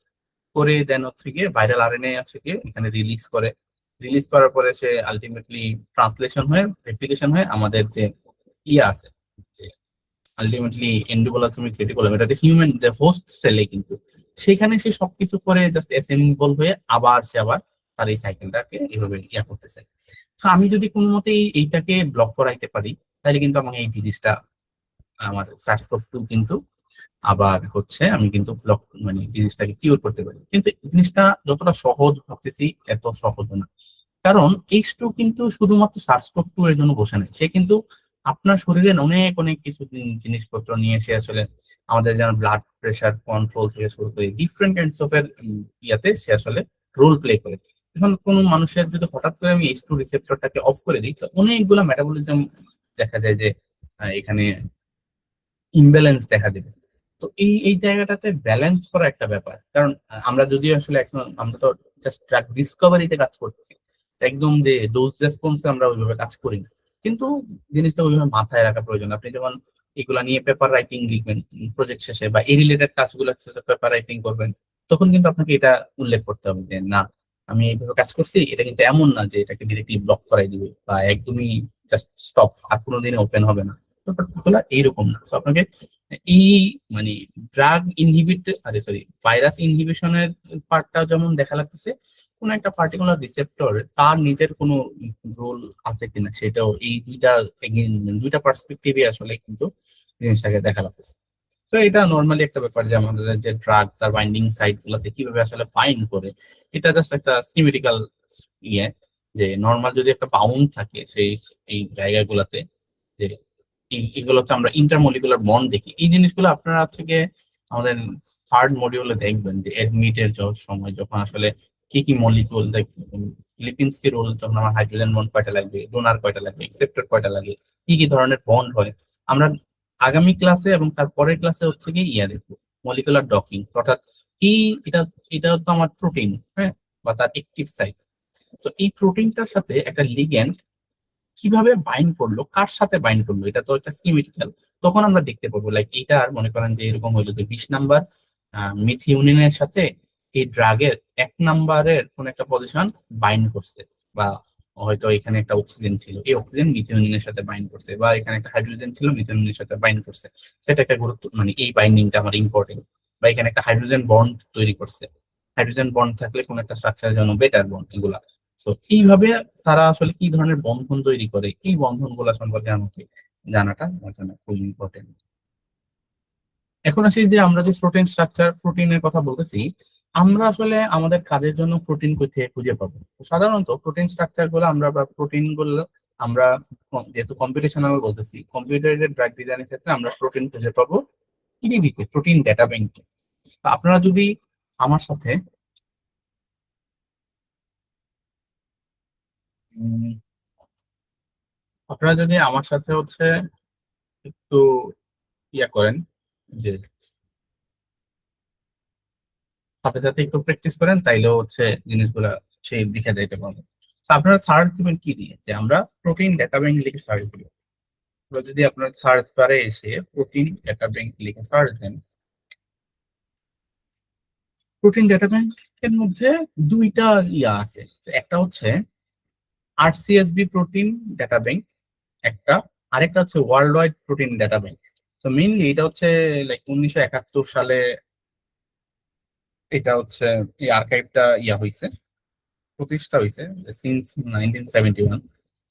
করে দেন হচ্ছে গিয়ে ভাইরাল আরএনএ আছে গিয়ে এখানে রিলিজ করে। রিলিজ করার পরে সে আলটিমেটলি ট্রান্সলেশন হয়ে রেপ্লিকেশন হয়ে আমাদের যে ইয়ে আছে, আলটিমেটলি এন্ডোপ্লাজমিক রেটিকুলাম, এটাতে হিউম্যান যে হোস্ট সেলে কিন্তু সেখানে সে সবকিছু করে জাস্ট অ্যাসেম্বল হয়ে আবার সে আবার তার এই সাইকেলটাকে এইভাবে ইয়া করতেছে। তো আমি যদি কোনো মতে এইটাকে ব্লক করাইতে পারি, তাহলে কিন্তু আমাকে এই ডিজিজটা, আমার সার্স-CoV-2 কিন্তু আবার হচ্ছে আমি কিন্তু ব্লক মানে ডিজিজটাকে কিউর করতে পারি। কিন্তু এই জিনিসটা যতটা সহজ ভাবতেছি এত সহজ না। কারণ H2 কিন্তু শুধুমাত্র সার্স-CoV-2 এর জন্য বসে নাই, সে কিন্তু আপনার শরীরে অনেক অনেক কিছু জিনিসপত্র নিয়ে এসে আসলে আমাদের যেমন ব্লাড প্রেশার কন্ট্রোল থেকে শুরু করে ডিফারেন্ট কাইন্ডস অফ এর ইয়াতে সে আসলে রোল প্লে করে। এখন কোনো মানুষের যদি হঠাৎ করে আমি H2 রিসেপ্টরটাকে অফ করে দিই, তো অনেকগুলো মেটাবলিজম দেখা যায় যে এখানে ইমব্যালেন্স দেখা দেবে। তো এই এই জায়গাটাতে ব্যালেন্স করা একটা ব্যাপার। কারণ আমরা যদি আসলে এখন আমরা তো জাস্ট ড্রাগ ডিসকভারিতে কাজ করতেছি, একদম যে ডোজ রেসপন্সে আমরা ওইভাবে কাজ করি না। কিন্তু জিনিসটা ওইভাবে মাথায় রাখা প্রয়োজন। আপনি যখন এগুলা নিয়ে পেপার রাইটিং লিখবেন প্রজেক্ট শেষে, বা এই রিলেটেড কাজগুলো পেপার রাইটিং করবেন, তখন কিন্তু আপনাকে এটা উল্লেখ করতে হবে যে না, আমি এইভাবে কাজ করছি, এটা কিন্তু এমন না যে এটাকে ডিরেক্টলি ব্লক করাই দিবে বা একদমই জাস্ট স্টপ আর কোনোদিনই ওপেন হবে না। ব্যাপারগুলো এইরকম না। তো আপনাকে এই মানে ড্রাগ ইনহিবিট, আরে সরি, ভাইরাস ইনহিবিশনের পার্টটা যেমন দেখা লাগতেছে, কোন একটা পার্টিকুলার রিসেপ্টর তার নিজের কোনো রোল আছে কিনা, সেটাও এই দুইটা দুইটা পার্সপেক্টিভে আসলে কিন্তু জিনিসটাকে দেখা লাগতেছে। তো এটা নর্মালি একটা ব্যাপার যে আমাদের যে ড্রাগ তার বাইন্ডিং সাইট গুলাতে কিভাবে আসলে বাইন্ড করে, এটা জাস্ট একটা স্কিমেটিক্যাল ইয়ে, যে নর্মাল যদি একটা বাউন্ড থাকে সেই এই জায়গাগুলোতে, যে এগুলো হচ্ছে আমরা ইন্টারমলিকুলার বন্ড দেখি। এই জিনিসগুলো আপনারা থেকে আমাদের থার্ড মডিউলে দেখবেন যে অ্যাডমিটের সময় যখন আসলে কি কি মলিকুল, লিপিনস্কি রোল, যখন আমার হাইড্রোজেন বন্ড কয়টা লাগবে, ডোনার কয়টা লাগবে, অ্যাকসেপ্টর কয়টা লাগে, কি কি ধরনের বন্ড হয়, আমরা আগামী ক্লাসে এবং তার পরের ক্লাসে হচ্ছে কি ইয়া দেখবো, মলিকুলার ডকিং। অর্থাৎ এই এটা এটা তো আমার প্রোটিন, হ্যাঁ, বা তার একটিভ সাইট। তো এই প্রোটিনটার সাথে একটা লিগ্যান্ড কিভাবে বাইন্ড করলো, কার সাথে বাইন্ড করলো, এটা তো একটা স্কিমেটিক্যাল। তখন আমরা দেখতে পাবো লাইক এইটা আর মনে করেন যে এরকম হইলো যে 20 নাম্বার মিথিওনিনের সাথে এই ড্রাগের 1 নাম্বারের কোন একটা পজিশন বাইন্ড করছে, বা হয়তো এখানে একটা অক্সিজেন ছিল, এই অক্সিজেন মিথিওনিনের সাথে বাইন্ড করছে, বা এখানে একটা হাইড্রোজেন ছিল মিথিওনিনের সাথে বাইন্ড করছে। সেটা একটা গুরুত্ব, মানে এই বাইন্ডিংটা আমার ইম্পর্টেন্ট। বা এখানে একটা হাইড্রোজেন বন্ড তৈরি করছে, হাইড্রোজেন বন্ড থাকলে কোন একটা স্ট্রাকচারের জন্য বেটার বন্ড, এগুলা। তো এইভাবে তারা আসলে কি ধরনের বন্ধন তৈরি করে, এই বন্ধন গুলা সম্পর্কে আমাকে জানাটা আমার জন্য খুব ইম্পর্টেন্ট। এখন আসি যে আমরা যে প্রোটিন স্ট্রাকচার, প্রোটিনের কথা বলতেছি, আমরা আসলে আমাদের কাজের জন্য প্রোটিন কোথায় খুঁজে পাবো? তো সাধারণত প্রোটিন স্ট্রাকচার গুলো আমরা বা প্রোটিন গুলো আমরা যেহেতু কম্পিউটেশনাল বলতেছি, কম্পিউটারের ড্রাগ ডিজাইনের ক্ষেত্রে আমরা প্রোটিন খুঁজে পাবো পিডিবিতে, প্রোটিন ডেটা ব্যাংকে। আপনারা যদি আমার সাথে উম, আপনারা যদি আমার সাথে হচ্ছে একটু ইয়া করেন, যে সাথে সাথে একটু প্র্যাকটিস করেন, তাইলেও হচ্ছে জিনিসগুলা সেই দিকে যাইতে পারবে। আপনারা সার্চ দিবেন কি দিয়ে, যে আমরা প্রোটিন ডাটা ব্যাংক লিখে সার্চ দিব। যদি আপনার সার্চ বারে এসে প্রোটিন ডাটা ব্যাংক লিখে সার্চ দেন, প্রোটিন ডাটা ব্যাংকের মধ্যে দুইটা ইয়া আছে। একটা হচ্ছে আরসিএসবি প্রোটিন ডাটা ব্যাংক একটা, আরেকটা হচ্ছে world wide protein data bank. তো মেইনলি এটা হচ্ছে লাইক 1971 সালে এটা হচ্ছে এই আর্কাইভটা ইয়া হয়েছে, প্রতিষ্ঠা হয়েছে সিন্স 1971।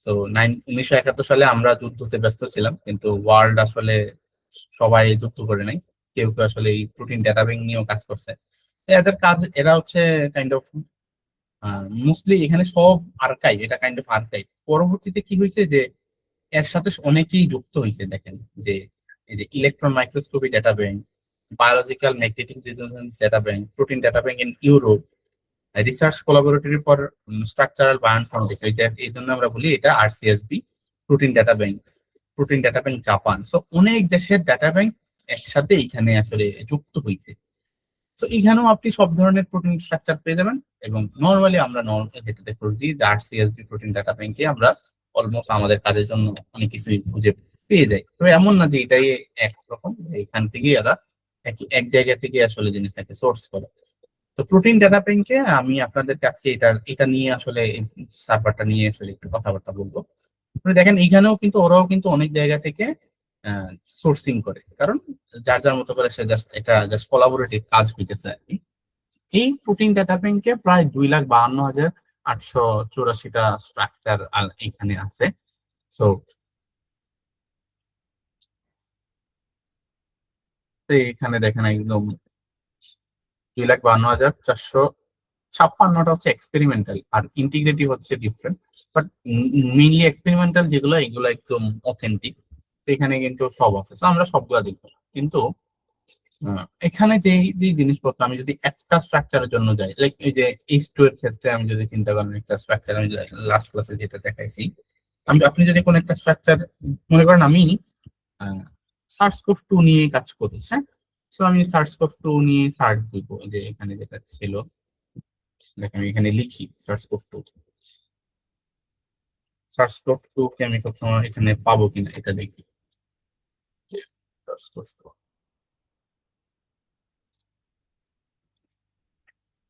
তো 1971 সালে আমরা যুদ্ধতে ব্যস্ত ছিলাম, কিন্তু ওয়ার্ল্ড আসলে সবাই যুদ্ধ করে নাই, কেউ কেউ আসলে এই প্রোটিন ডাটা ব্যাংক নিয়েও কাজ করছে। তো এদের কাজ, এরা হচ্ছে কাইন্ড অফ মোস্টলি এখানে সব আর্কাইভ, এটা কাইন্ড অফ আর্কাইভ। পরবর্তীতে কি হয়েছে যে এর সাথে অনেকেই যুক্ত হয়েছে, দেখেন যে এই যে electron microscopy data bank, biological magnetic resonance data bank, protein data bank in Europe, research collaboratory for structural bioinformatics, এই জন্য আমরা বলি এটা RCSB protein data bank. Protein data bank Japan, so অনেক দেশের ডাটা ব্যাংক একসাথে এখানে আসলে যুক্ত হয়েছে। তো এখানেও আপনি সব ধরনের প্রোটিন স্ট্রাকচার পেয়ে যাবেন। এবং নর্মালি আমরা যেটাতে করি যে আরসিএসবি প্রোটিন ডাটা ব্যাংকে আমরা অলমোস্ট আমাদের কাজের জন্য অনেক কিছুই খুঁজে পেয়ে যাই। তবে এমন না যে এটাই একরকম, এখান থেকে এরা এক জায়গা থেকে আসলে জিনিসটাকে সোর্স করে। তো প্রোটিন ডাটা ব্যাংকে আমি আপনাদের কাছে এটা নিয়ে আসলে সার্ভারটা নিয়ে আসলে একটু কথাবার্তা বলবো। আপনি দেখেন এখানেও কিন্তু ওরাও কিন্তু অনেক জায়গা থেকে সোর্সিং করে, কারণ যার যার মতো করে সে জাস্ট এটা জাস্ট কোলাবোরেটিভ কাজ হইতেছে আর কি। এই প্রোটিন ডাটা ব্যাংকে প্রায় 2,52,884টা স্ট্রাকচার এখানে আছে। সো এখানে দেখেন একদম 2,52,456টা হচ্ছে এক্সপেরিমেন্টাল, আর ইন্টিগ্রেটিভ হচ্ছে ডিফারেন্ট। বাট মেইনলি এক্সপেরিমেন্টাল যেগুলো, এগুলো একদম অথেন্টিক। এখানে কিন্তু সব আছে, তো আমরা সবগুলা দেখবো। কিন্তু এখানে যে যে জিনিসপত্র, আমি যদি একটা স্ট্রাকচারের জন্য যাই, লাইক এই যে H2 এর ক্ষেত্রে আমি যদি চিন্তা করেন একটা স্ট্রাকচার, আমি লাস্ট ক্লাসে যেটা দেখাইছি, আপনি যদি কোন একটা স্ট্রাকচার মনে করেন, আমি SARS-CoV-2 নিয়ে কাজ করি, হ্যাঁ। তো আমি SARS-CoV-2 নিয়ে সার্চ দিব, যে এখানে যেটা ছিল, দেখেন আমি এখানে লিখি SARS-CoV-2। SARS-CoV-2 কে আমি সবসময় এখানে পাবো কিনা এটা দেখি। SARS-CoV-2,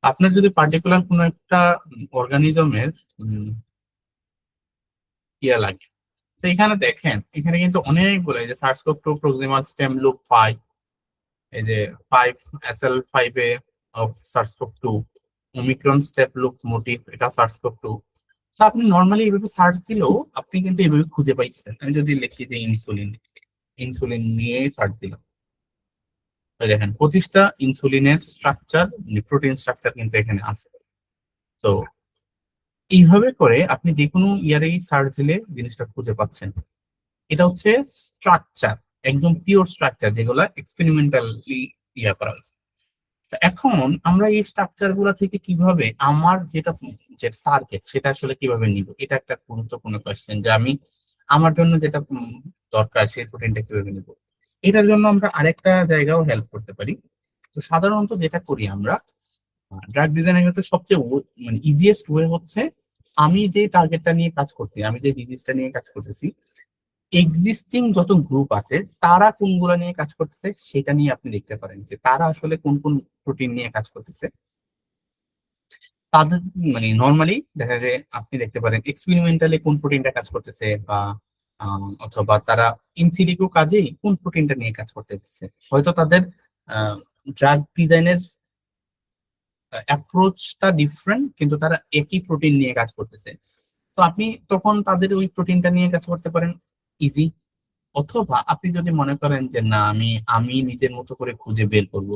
আপনার যদি পার্টিকুলার কোনো একটা অর্গানিজমের ইয়া লাগে, তো এখানে দেখেন এখানে কিন্তু অনেকগুলো, এই যে SARS-CoV-2 প্রক্সিমাল স্টেম লুপ 5, এই যে 5 SL5 এ of SARS-CoV-2, Omicron stem loop motif, এটা SARS-CoV-2। তো আপনি নর্মালি এইভাবে সার্চ দিলেও আপনি কিন্তু এইভাবে খুঁজে পাইছেন। আমি যদি লিখি যে ইনসুলিন, ইনসুলিন নিয়ে সার্চ দিলাম, তো দেখেন 25টা ইনসুলিনের স্ট্রাকচার, প্রোটিন স্ট্রাকচার কিন্তু এখানে আছে। তো এইভাবে করে আপনি যে কোনো ইয়ারেই সার্চ দিলে জিনিসটা খুঁজে পাচ্ছেন। এটা হচ্ছে স্ট্রাকচার, একদম পিওর স্ট্রাকচার, যেগুলো এক্সপেরিমেন্টালি ইয়া করা হয়েছে। তো এখন আমরা এই স্ট্রাকচার গুলা থেকে কিভাবে আমার যেটা যেটা টার্গেট সেটা আসলে কিভাবে নিব, এটা একটা গুরুত্বপূর্ণ কোয়েশ্চেন, যে আমি আমার জন্য যেটা দরকার সেই প্রোটিনটা কিভাবে নিব। এটার জন্য আমরা আরেকটা জায়গাও হেল্প করতে পারি। তো সাধারণত যেটা করি আমরা ড্রাগ ডিজাইনের ক্ষেত্রে সবচেয়ে মানে ইজিয়েস্ট ওয়ে হচ্ছে, আমি যে টার্গেটটা নিয়ে কাজ করছি, আমি যে ডিজিজটা নিয়ে কাজ করতেছি, এক্সিস্টিং যত গ্রুপ আছে তারা কোনগুলা নিয়ে কাজ করতেছে সেটা নিয়ে আপনি দেখতে পারেন, যে তারা আসলে কোন কোন প্রোটিন নিয়ে কাজ করতেছে। তাদের মানে নর্মালি দেখা যায় আপনি দেখতে পারেন এক্সপেরিমেন্টালি কোন প্রোটিনটা কাজ করতেছে, বা অথবা তারা ইনসিলিকো কাজেই কোন প্রোটিনটা নিয়ে কাজ করতেছে। হয়তো তাদের ড্রাগ ডিজাইনের অ্যাপ্রোচটা ডিফারেন্ট, কিন্তু তারা একই প্রোটিন নিয়ে কাজ করতেছে। তো আপনি তখন তাদের ওই প্রোটিনটা নিয়ে কাজ করতে পারেন ইজি। অথবা আপনি যদি মনে করেন যে না, আমি আমি নিজের মতো করে খুঁজে বের করব,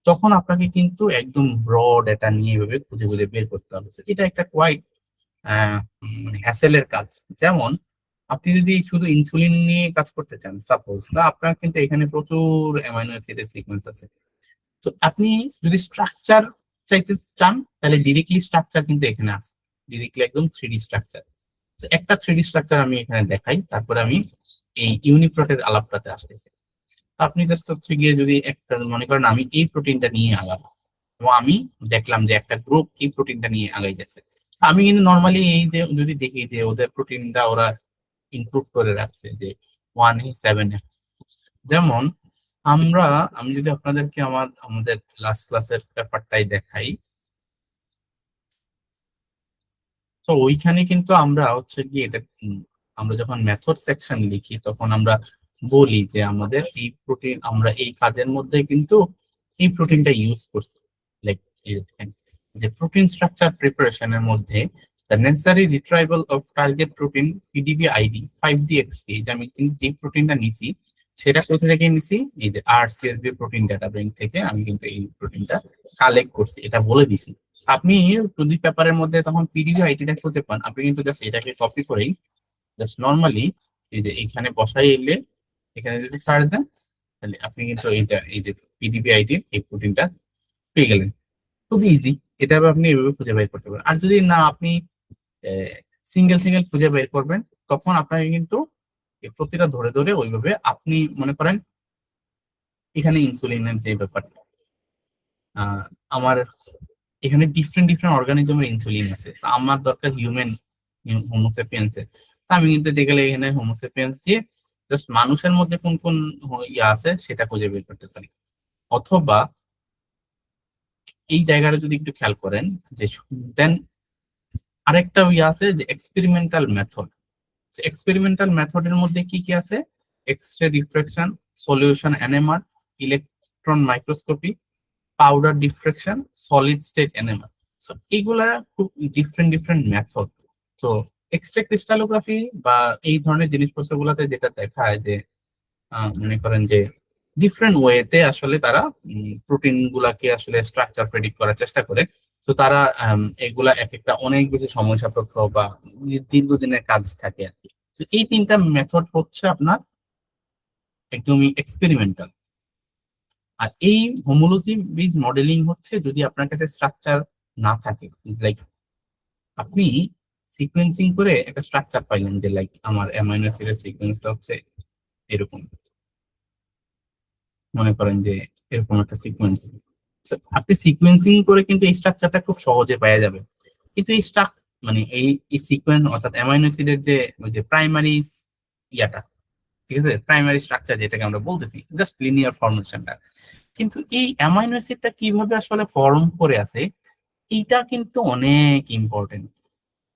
তখন আপনাকে কিন্তু একদম ব্রড এটা নিয়ে এভাবে খুঁজে খুঁজে বের করতে হবে। So, এটা একটা কোয়াইট মানে হ্যাসেলের কাজ। যেমন আপনি যদি শুধু ইনসুলিন নিয়ে কাজ করতে চান সাপোজ, বা আপনার কিন্তু এখানে প্রচুর অ্যামাইনো অ্যাসিডের সিকোয়েন্স আছে। তো আপনি যদি স্ট্রাকচার চাইতে চান, তাহলে ডিরেক্টলি স্ট্রাকচার কিন্তু এখানে আছে, ডিরেক্টলি একদম 3D স্ট্রাকচার। একটা 3D স্ট্রাকচার আমি এখানে দেখাই, তারপরে আমি এই ইউনিপ্রোটের আলাপটাতে আসতেছি। আপনি জাস্ট হচ্ছে গিয়ে যদি একটা মনে করেন আমি এই প্রোটিনটা নিয়ে আগাবো, এবং আমি দেখলাম যে একটা গ্রুপ এই প্রোটিনটা নিয়ে আগাইতেছে, আমি কিন্তু নর্মালি এই যে যদি দেখি যে ওদের প্রোটিনটা ওরা ইনক্লুড করে রাখছে যে 1A7F, যেমন আমরা, আমি যদি আপনাদেরকে আমাদের লাস্ট ক্লাসের ব্যাপারটাই দেখাই, তো ওইখানে কিন্তু আমরা হচ্ছে কি এটা আমরা যখন মেথড সেকশন লিখি তখন আমরা বলি যে আমাদের এই প্রোটিন, আমরা এই কাজের মধ্যে কিন্তু এই প্রোটিনটা ইউজ করছি। লাইক যে প্রোটিন স্ট্রাকচার প্রিপারেশনের মধ্যে the necessary retrieval of target protein PDB ID 5DXT, যে আমি কিন্তু যে প্রোটিনটা নিছি সেটা কোথা থেকে নিছি, এই যে RCSB প্রোটিন ডাটা ব্যাংক থেকে আমি কিন্তু এই প্রোটিনটা কালেক্ট করছি, এটা বলে দিছি। আপনি যদি পেপারের মধ্যে তখন পিডিবি আইডিটা খুঁজে পান, আপনি কিন্তু জাস্ট এটাকে কপি করেই জাস্ট নর্মালি এই যে এখানে বসাই এলে এখানে যদি সার্চ দেন তাহলে আপনি কিন্তু এইটা এই যে পিডিবি আইডির এই প্রোটিনটা পেয়ে গেলেন। খুবই ইজি, এটা আপনি এভাবে খুঁজে বের করতে পারেন। আর যদি না আপনি সিঙ্গেল সিঙ্গেল খুঁজে বের করবেন, তখন আপনাকে কিন্তু এই প্রতিটা ধরে ধরে ওইভাবে আপনি মনে করেন এখানে ইনসুলিনের যে ব্যাপারটা, আহ, আমার এখানে ডিফারেন্ট ডিফারেন্ট অর্গানিজমের ইনসুলিন আছে, তো আমার দরকার হিউম্যান হোমোসেপিয়েন্সের, আমি কিন্তু দেখলে এখানে হোমোসেপিয়েন্স দিয়ে জাস্ট মানুষের মধ্যে কোন কোন ইয়ে আছে সেটা খুঁজে বের করতে পারি। অথবা এই জায়গাটা যদি একটু খেয়াল করেন যে দেন আরেকটা ইয়ে আছে যে এক্সপেরিমেন্টাল মেথড। এক্সপেরিমেন্টাল মেথডের মধ্যে কি কি আছে, X ray diffraction, solution NMR, electron microscopy, powder diffraction, solid state NMR. So এইগুলা খুব ডিফারেন্ট ডিফারেন্ট মেথড। তো এক্সরে ক্রিস্টালোগ্রাফি বা এই ধরনের জিনিসপত্রগুলোতে যেটা দেখায় যে মনে করেন যে ডিফারেন্ট ওয়েতে আসলে তারা প্রোটিন গুলাকে আসলে স্ট্রাকচার প্রেডিক্ট করার চেষ্টা করে। তো তারা এগুলা এক একটা অনেক বেশি সময় সাপেক্ষ বা দীর্ঘদিনের কাজ থাকে আর কি। তো এই তিনটা মেথড হচ্ছে আপনার একদমই এক্সপেরিমেন্টাল। আর এই হোমোলজি বেজ মডেলিং হচ্ছে যদি আপনার কাছে স্ট্রাকচার না থাকে, লাইক আপনি সিকোয়েন্সিং করে একটা স্ট্রাকচার পাইলেন যে লাইক আমার অ্যামাইনো অ্যাসিডের সিকোয়েন্সটা হচ্ছে এরকম, মনে করেন যে এরকম একটা সিকোয়েন্স, আপনি সিকোয়েন্সিং করে কিন্তু এই স্ট্রাকচারটা খুব সহজে পাওয়া যাবে। কিন্তু এই মানে এই সিকোয়েন্স অর্থাৎ অ্যামাইনো অ্যাসিডের যে ওই যে প্রাইমারি ইয়াটা, ঠিক আছে, প্রাইমারি স্ট্রাকচার যেটাকে আমরা বলতেছি জাস্ট লিনিয়ার ফরমেশনটা, কিন্তু এই অ্যামাইনো অ্যাসিডটা কিভাবে আসলে ফর্ম করে আছে এইটা কিন্তু অনেক ইম্পর্টেন্ট।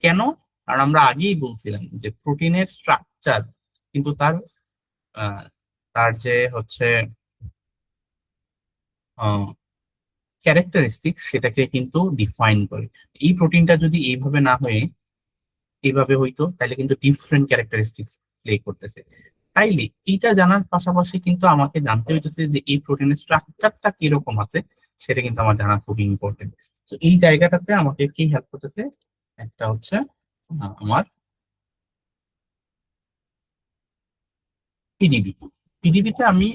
কেন? কারণ আমরা আগেই বলছিলাম যে প্রোটিনের স্ট্রাকচার কিন্তু তার আহ, তার যে হচ্ছে ক্যারেক্টারিস্টিক সেটাকে কিন্তু ডিফাইন করে। এই প্রোটিনটা যদি এইভাবে না হয়ে এইভাবে হইতো তাহলে কিন্তু ডিফারেন্ট ক্যারেক্টারিস্টিক্স প্লে করতেছে। তাইলে এইটা জানার পাশাপাশি কিন্তু আমাকে জানতে হইতেছে যে এই প্রোটিনের স্ট্রাকচারটা কিরকম আছে, সেটা কিন্তু আমার জানা খুবই ইম্পর্টেন্ট। তো এই জায়গাটাতে আমাকে কি হেল্প করতেছে, একটা হচ্ছে আমার পিডিবি। পিডিবিতে আমি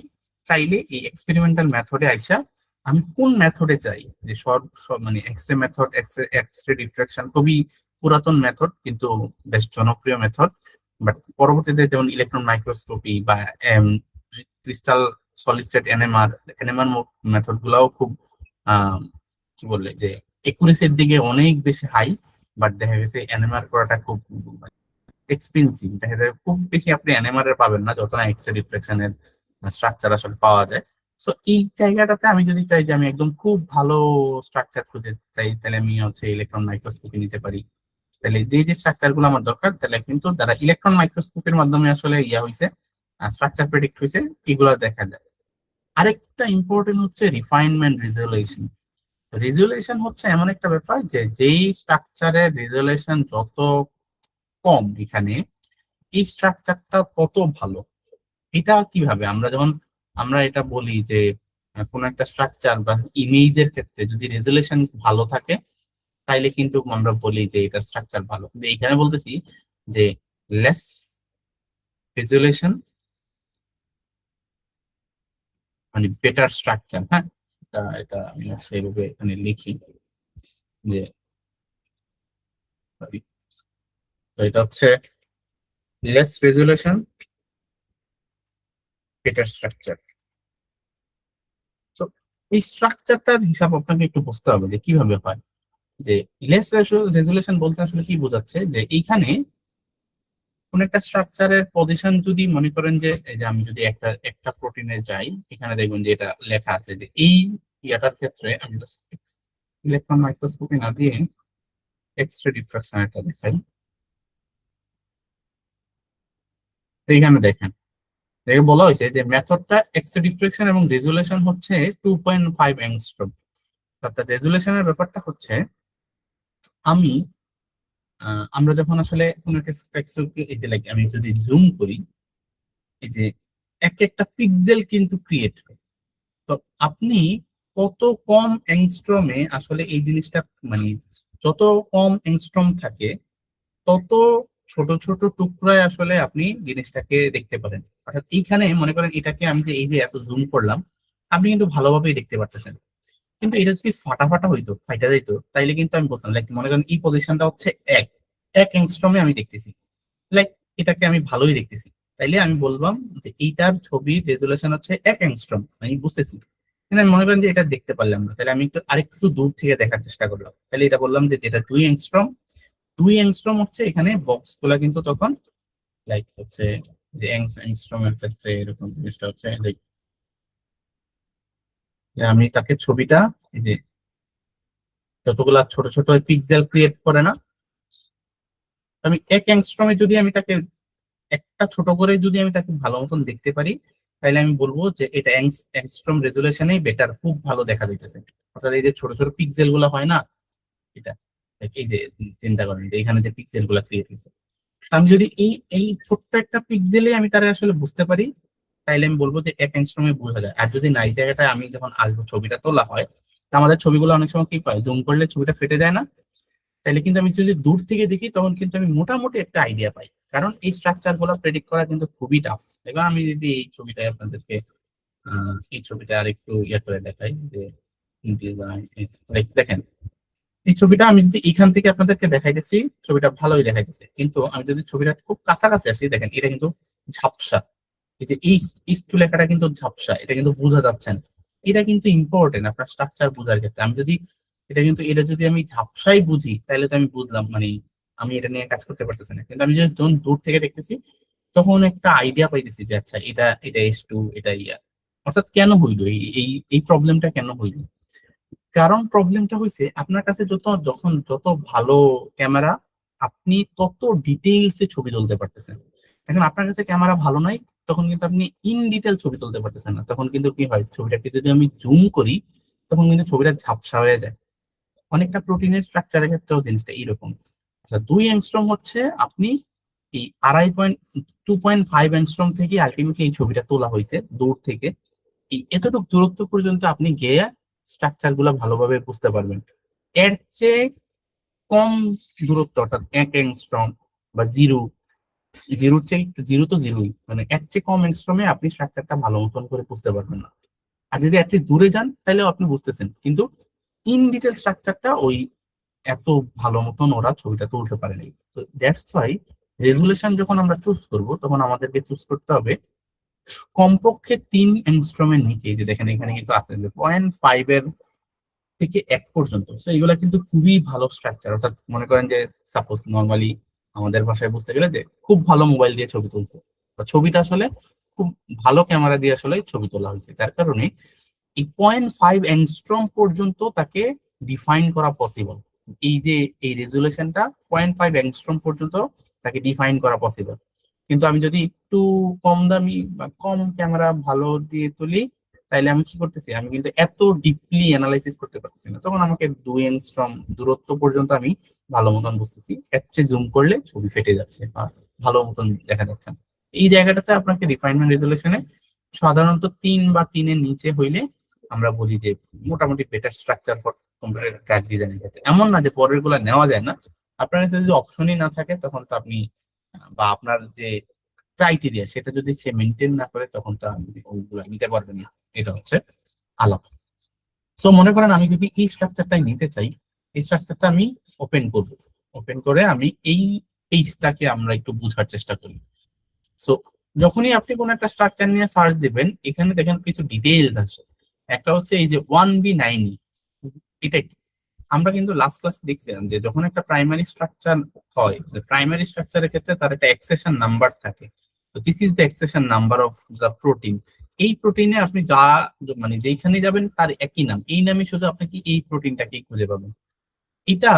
চাইলে এই এক্সপেরিমেন্টাল মেথডে আইসা আমি কোন মেথডে চাই, যে সব সব মানে এক্সরে মেথড, এক্সরে ডিফ্রাকশন খুবই পুরাতন মেথড কিন্তু বেশ জনপ্রিয় মেথড, বাট পরবর্তীতে যেমন ইলেকট্রন মাইক্রোস্কোপি বা crystal solid state NMR NMR method গুলাও খুব আহ, কি বললে যে একুরেসির দিকে অনেক বেশি হাই, বাট দেখা গেছে এনএমআর করাটা খুব এক্সপেন্সিভ। দেখা যায় খুব বেশি আপনি এনএমআর এর পাবেন না যত না এক্সরে ডিফ্রাকশনের স্ট্রাকচার আসলে পাওয়া যায়। তো এই জায়গাটাতে আমি যদি চাই যে আমি একদম খুব ভালো স্ট্রাকচার খুঁজে চাই, তাহলে আমি হচ্ছে ইলেকট্রন মাইক্রোস্কোপি নিতে পারি। তাহলে যে যে স্ট্রাকচার গুলো আমার দরকার তাহলে কিন্তু তারা ইলেকট্রন মাইক্রোস্কোপির মাধ্যমে আসলে ইয়া হয়েছে, স্ট্রাকচার প্রেডিক্ট হয়েছে, এগুলো দেখা যায়। আরেকটা ইম্পর্টেন্ট হচ্ছে রিফাইনমেন্ট রিজলিউশন। রিজলিউশন হচ্ছে এমন একটা ব্যাপার যে যেই স্ট্রাকচারের রিজলিউশন যত কম এখানে, এই স্ট্রাকচারটা কত ভালো। এটা কিভাবে আমরা যখন আমরা এটা বলি যে কোন একটা স্ট্রাকচার বা ইমেজের ক্ষেত্রে যদি রেজুলেশন ভালো থাকে তাইলে কিন্তু আমরা বলি যে এটা স্ট্রাকচার ভালো, কিন্তু এইখানে বলতেছি যে লেস রেজুলেশন মানে বেটার স্ট্রাকচার। হ্যাঁ, এটা আমি সেইভাবে এখানে লিখি যে sorry, তো এটা হচ্ছে লেস রেজুলেশন বেটার স্ট্রাকচার। তো এই স্ট্রাকচারটার হিসাব আপনাকে একটু বুঝতে হবে যে কিভাবে হয়। যে লেস রেজুলেশন বলতে আসলে কি বোঝাচ্ছে, যে এইখানে কোন একটা স্ট্রাকচারের পজিশন যদি মনে করেন যে এই যে আমি যদি একটা একটা প্রোটিনে যাই, এখানে দেখবেন যে এটা লেখা আছে যে এই ইয়াটার ক্ষেত্রে আমি ইলেকট্রন মাইক্রোস্কোপি না দিয়ে এক্স রে ডিফ্রাকশন এটা দেখাই। তো এইখানে দেখেন এটাকে বলা হয়েছে যে মেথডটা এক্স রে ডিফ্রাকশন এবং রেজুলেশন হচ্ছে 2.5 অ্যাংস্ট্রম। অর্থাৎ রেজুলেশনের ব্যাপারটা হচ্ছে আমি আমরা যখন আসলে কোনো একটা স্ট্রাকচারকে এই যে লাইক আমি যদি জুম করি, এই যে এক একটা পিক্সেল কিন্তু ক্রিয়েট হয়। তো আপনি কত কম অ্যাংস্ট্রমে আসলে এই জিনিসটা মানে যত কম অ্যাংস্ট্রম থাকে তত ছোট ছোট টুকরায় আসলে আপনি জিনিসটাকে দেখতে পারেন। অর্থাৎ এইখানে মনে করেন এটাকে আমি যে এই যে এত জুম করলাম, আপনি কিন্তু ভালোভাবেই দেখতে পারতেছেন। কিন্তু এটা যদি ফাটা ফাটা হইতো, ফাইটা যাইতো, তাইলে কিন্তু আমি বলতাম লাইক মনে করেন এই পজিশনটা হচ্ছে এক এক অ্যাংস্ট্রমে আমি দেখতেছি, লাইক এটাকে আমি ভালোই দেখতেছি, তাইলে আমি বললাম যে এইটার ছবির রেজুলেশন হচ্ছে 1 অ্যাংস্ট্রম, আমি বুঝতেছি। কিন্তু আমি মনে করেন যে এটা দেখতে পারলাম না, তাহলে আমি একটু আরেকটু দূর থেকে দেখার চেষ্টা করলাম, তাহলে এটা বললাম যে এটা 2 অ্যাংস্ট্রম। 2 অ্যাংস্ট্রম হচ্ছে এখানে বক্স গুলা কিন্তু তখন লাইক হচ্ছে যে অ্যাংস্ট্রমের ক্ষেত্রে এরকম জিনিসটা হচ্ছে লাইক আমি তাকে ছবিটা এই যে যতগুলা ছোট ছোট পিক্সেল ক্রিয়েট করে না, আমি 1 অ্যাংস্ট্রমে যদি আমি তাকে একটা ছোট করে যদি আমি তাকে ভালো মতন দেখতে পারি, তাহলে আমি বলবো যে এটা অ্যাংস্ট্রম রেজুলেশনেই বেটার, খুব ভালো দেখা যাইতেছে। অর্থাৎ এই যে ছোট ছোট পিক্সেল গুলা হয় না, এটা এই যে চিন্তা করেন যে এখানে যে পিক্সেল গুলা ক্রিয়েট হয়েছে, আমি যদি এই এই ছোট্ট একটা পিক্সেলে আমি তারা আসলে বুঝতে পারি, তাইলে আমি বলবো যে 1 অ্যাংস্ট্রমে বোঝা যায়। আর যদি না এই জায়গাটায় আমি যখন আসবো ছবিটা তোলা হয়, তা আমাদের ছবিগুলো অনেক সময় কি হয়, জুম করলে ছবিটা ফেটে যায় না, তাহলে কিন্তু আমি যদি দূর থেকে দেখি তখন কিন্তু আমি মোটামুটি একটা আইডিয়া পাই। কারণ এই স্ট্রাকচার গুলো প্রেডিক্ট করা কিন্তু খুবই টাফ। এবার আমি যদি এই ছবিটা আপনাদেরকে এই ছবিটা আর একটু ইয়ে করে দেখাই যে দেখেন এই ছবিটা আমি যদি এখান থেকে আপনাদেরকে দেখাইতেছি, ছবিটা ভালোই দেখাইতেছে, কিন্তু আমি যদি ছবিটা খুব কাছাকাছি আসি, দেখেন এটা কিন্তু ঝাপসা। এই যে এই ইস্টু লেখাটা কিন্তু ঝাপসা, এটা কিন্তু বোঝা যাচ্ছে না। এটা কিন্তু ইম্পর্টেন্ট আপনার স্ট্রাকচার বোঝার ক্ষেত্রে। আমি যদি এটা যদি আমি ঝাপসাই বুঝি, তাহলে তো আমি বুঝলাম মানে আমি এটা নিয়ে কাজ করতে পারতেছি না। কিন্তু আমি যদি যখন দূর থেকে দেখতেছি, তখন একটা আইডিয়া পাইতেছি যে আচ্ছা এটা এটা S2 এটা ইয়া। অর্থাৎ কেন হইলো এই এই এই প্রবলেমটা কেন হইলো? কারণ প্রবলেমটা হয়েছে আপনার কাছে যত ভালো ক্যামেরা, আপনি তত ডিটেইলসে ছবি তুলতে পারতেছেন। এখন আপনার কাছে ক্যামেরা ভালো নাই, তখন কিন্তু আপনি ইন ডিটেল ছবি তুলতে পারতেছেন না। তখন কিন্তু কি হয়, ছবিটাকে যদি আমি জুম করি, তখন কিন্তু ছবিটা ঝাপসা হয়ে যায়। অনেকটা প্রোটিনের স্ট্রাকচারের ক্ষেত্রেও জিনিসটা এইরকম। আচ্ছা 2 অ্যাংস্ট্রম হচ্ছে আপনি এই 2.5 অ্যাংস্ট্রম থেকে আলটিমেটলি এই ছবিটা তোলা হয়েছে দূর থেকে। এই এতটুকু দূরত্ব পর্যন্ত আপনি গিয়ে স্ট্রাকচার গুলা ভালোভাবে বুঝতে পারবেন। এর চেয়ে কম দূরত্ব অর্থাৎ 1 অ্যাংস্ট্রম বা জিরো, জিরোর চেয়ে জিরো তো জিরোই, মানে এর চেয়ে কম অ্যাংস্ট্রমে আপনি স্ট্রাকচারটা ভালো মতন করে বুঝতে পারবেন না। আর যদি একটু দূরে যান তাহলেও আপনি বুঝতেছেন, কিন্তু ইন ডিটেল স্ট্রাকচারটা ওই এত ভালো মতন ওরা ছবিটা তুলতে পারেনি। তো দ্যাটস ওয়াই রেজুলেশন যখন আমরা চুজ করব, তখন আমাদেরকে চুজ করতে হবে কমপক্ষে 3 অ্যাংস্ট্রমের নিচে। এই যে দেখেন এখানে কিন্তু আছে যে 0.5 এর থেকে 1 পর্যন্ত। তো এগুলা কিন্তু খুবই ভালো স্ট্রাকচার। অর্থাৎ মনে করেন যে সাপোজ নর্মালি আমাদের ভাষায় বুঝতে গেলে যে খুব ভালো মোবাইল দিয়ে ছবি তুলছে, বা ছবিটা আসলে খুব ভালো ক্যামেরা দিয়ে আসলে ছবি তোলা হয়েছে, তার কারণে এই 0.5 অ্যাংস্ট্রম পর্যন্ত তাকে ডিফাইন করা পসিবল। এই যে এই রেজুলেশনটা 0.5 অ্যাংস্ট্রম পর্যন্ত তাকে ডিফাইন করা পসিবল। কিন্তু আমি যদি একটু কম দামি বা কম ক্যামেরা ভালো দিয়ে তুলি, তাইলে আমি কি করতেছি, আমি কিন্তু এত ডিপলি অ্যানালাইসিস করতে পারতেছি না। তখন আমাকে 2 অ্যাংস্ট্রম দূরত্ব পর্যন্ত আমি ভালো মতন বুঝতেছি, এর চেয়ে জুম করলে ছবি ফেটে যাচ্ছে বা ভালো মতন দেখা যাচ্ছে না। এই জায়গাটাতে আপনাকে রিফাইনমেন্ট রেজুলেশনে সাধারণত 3 বা 3-এর নিচে হইলে আমরা বলি যে মোটামুটি better structure for computer track ডিজাইনের ক্ষেত্রে। এমন না যে পরের গুলা নেওয়া যায় না, আপনার কাছে যদি অপশনই না থাকে তখন তো আপনি বা আপনার যে ক্রাইটেরিয়া সেটা যদি সে মেনটেন না করে, তখন তো আপনি ওইগুলা নিতে পারবেন না। এটা হচ্ছে আলাপ। সো মনে করেন আমি যদি এই স্ট্রাকচারটাই নিতে চাই, এই স্ট্রাকচারটা আমি ওপেন করব। ওপেন করে আমি এই পেজটাকে আমরা একটু বোঝার চেষ্টা করি। সো যখনই আপনি কোন একটা স্ট্রাকচার নিয়ে সার্চ দিবেন, এখানে দেখেন কিছু ডিটেইলস আছে। একটা হচ্ছে এই যে 1B9E, এটা কি? আমরা কিন্তু লাস্ট ক্লাস দেখছিলাম যে যখন একটা প্রাইমারি স্ট্রাকচার হয়, প্রাইমারি স্ট্রাকচারের ক্ষেত্রে তার একটা এক্সেশন নাম্বার থাকে। তো this is the accession number of the protein. এই প্রোটিনে আপনি যা মানে যেখানে যাবেন তার একই নাম, এই নামে শুধু আপনাকে এই প্রোটিনটাকেই খুঁজে পাবেন। এটা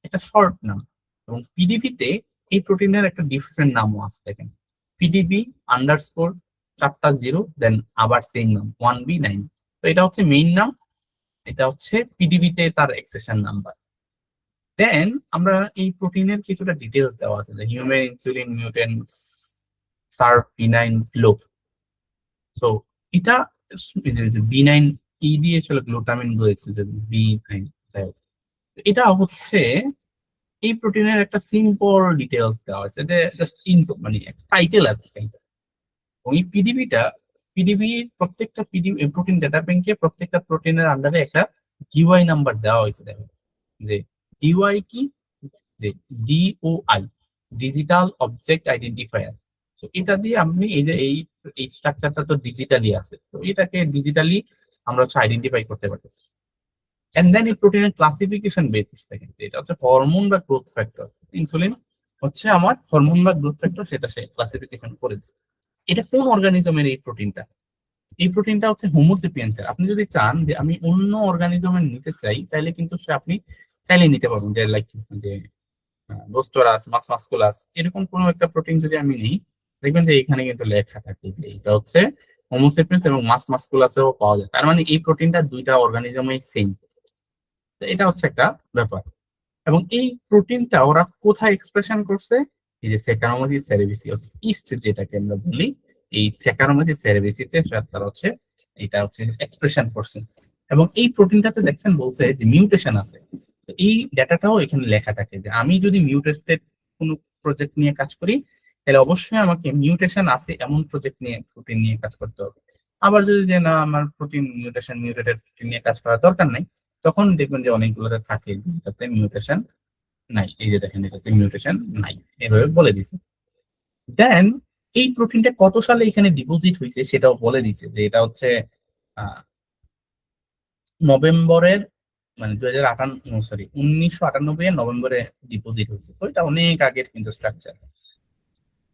একটা শর্ট নাম। এবং পিডিবিতে এই প্রোটিনের একটা ডিফারেন্ট নামও আছে, দেখেন পিডিবি আন্ডারস্কোর 4টা 0 দেন আবার সেম নাম 1B9। তো এটা হচ্ছে মেইন নাম, এটা হচ্ছে পিডিবিতে তার এক্সেশন নাম্বার। দেন আমরা এই প্রোটিনের কিছুটা ডিটেলস দেওয়া আছে, human insulin mutant serve B9 লো। সো এটা B9 ই দিয়ে আসলে গ্লুটামিন বলেছে যে B9। এটা হচ্ছে এই প্রোটিনের একটা সিম্পল ডিটেলস দেওয়া আছে, যে জাস্ট ইনফো মানে টাইটেল আর কি। এবং এই পিডিবি প্রত্যেকটা প্রোটিন ডেটা ব্যাংকে প্রত্যেকটা প্রোটিনের আন্ডারে একটা ডিওয়াই নাম্বার দেওয়া হয়েছে। দেখেন যে ডিওয়াই কি, যে ডিওআই ডিজিটাল অবজেক্ট আইডেন্টিফায়ার। তো এটা দিয়ে আপনি এই যে এই স্ট্রাকচারটা তো ডিজিটালি আছে, তো এটাকে ডিজিটালি আমরা হচ্ছে আইডেন্টিফাই করতে পারতেছি। এন্ড দেন এই প্রোটিনের ক্লাসিফিকেশন বেস থাকে, এটা হচ্ছে হরমোন বা গ্রোথ ফ্যাক্টর। ইনসুলিন হচ্ছে আমার হরমোন বা গ্রোথ ফ্যাক্টর, সেটা সে ক্লাসিফিকেশন করেছে। এটা কোন অর্গানিজমের এই প্রোটিনটা? এই প্রোটিনটা হচ্ছে হোমোসেপিয়েন্সের। আপনি যদি চান যে আমি অন্য অর্গানিজমের নিতে চাই, তাহলে কিন্তু সে আপনি চাইলে নিতে পারবেন, যে লাইক যে বোস্টোরাস মাসকুলাস এরকম কোনো একটা প্রোটিন যদি আমি নিই, দেখবেন যে এখানে কিন্তু লেখা থাকে যে এটা হচ্ছে হোমোসেপিয়েন্স, এবং মাসকুলাসেও পাওয়া যায়। তার মানে এই প্রোটিনটা দুইটা অর্গানিজমেই সেম। এটা হচ্ছে একটা ব্যাপার। এবং এই প্রোটিনটা ওরা কোথায় এক্সপ্রেশন করছে? এই যে স্যাকারোমাইসিস সেরেভিসিয়াস ইস্ট যেটাকে আমরা বলি, এই স্যাকারোমাইসিস সেরেভিসিতে তারা হচ্ছে এটা হচ্ছে এক্সপ্রেশন করছে। এবং এই প্রোটিনটাতে দেখছেন বলছে যে মিউটেশন আছে। তো এই ডেটাটাও এখানে লেখা থাকে যে আমি যদি মিউটেটেড কোনো প্রজেক্ট নিয়ে কাজ করি, তাহলে অবশ্যই আমাকে মিউটেশন আছে এমন প্রজেক্ট নিয়ে প্রোটিন নিয়ে কাজ করতে হবে। আবার যদি যে না আমার প্রোটিন মিউটেটেড প্রোটিন নিয়ে কাজ করার দরকার নেই, তখন দেখবেন যে অনেকগুলোতে থাকে যেটাতে মিউটেশন নাই। এই যে দেখেন এটাতে মিউটেশন নাই, এভাবে বলে দিছে। দেন এই প্রোটিনটা কত সালে এখানে ডিপোজিট হয়েছে সেটাও বলে দিছে, যে এটা হচ্ছে আহ, নভেম্বরের মানে 1998 এর নভেম্বরে ডিপোজিট হয়েছে। তো এটা অনেক আগের কিন্তু স্ট্রাকচার।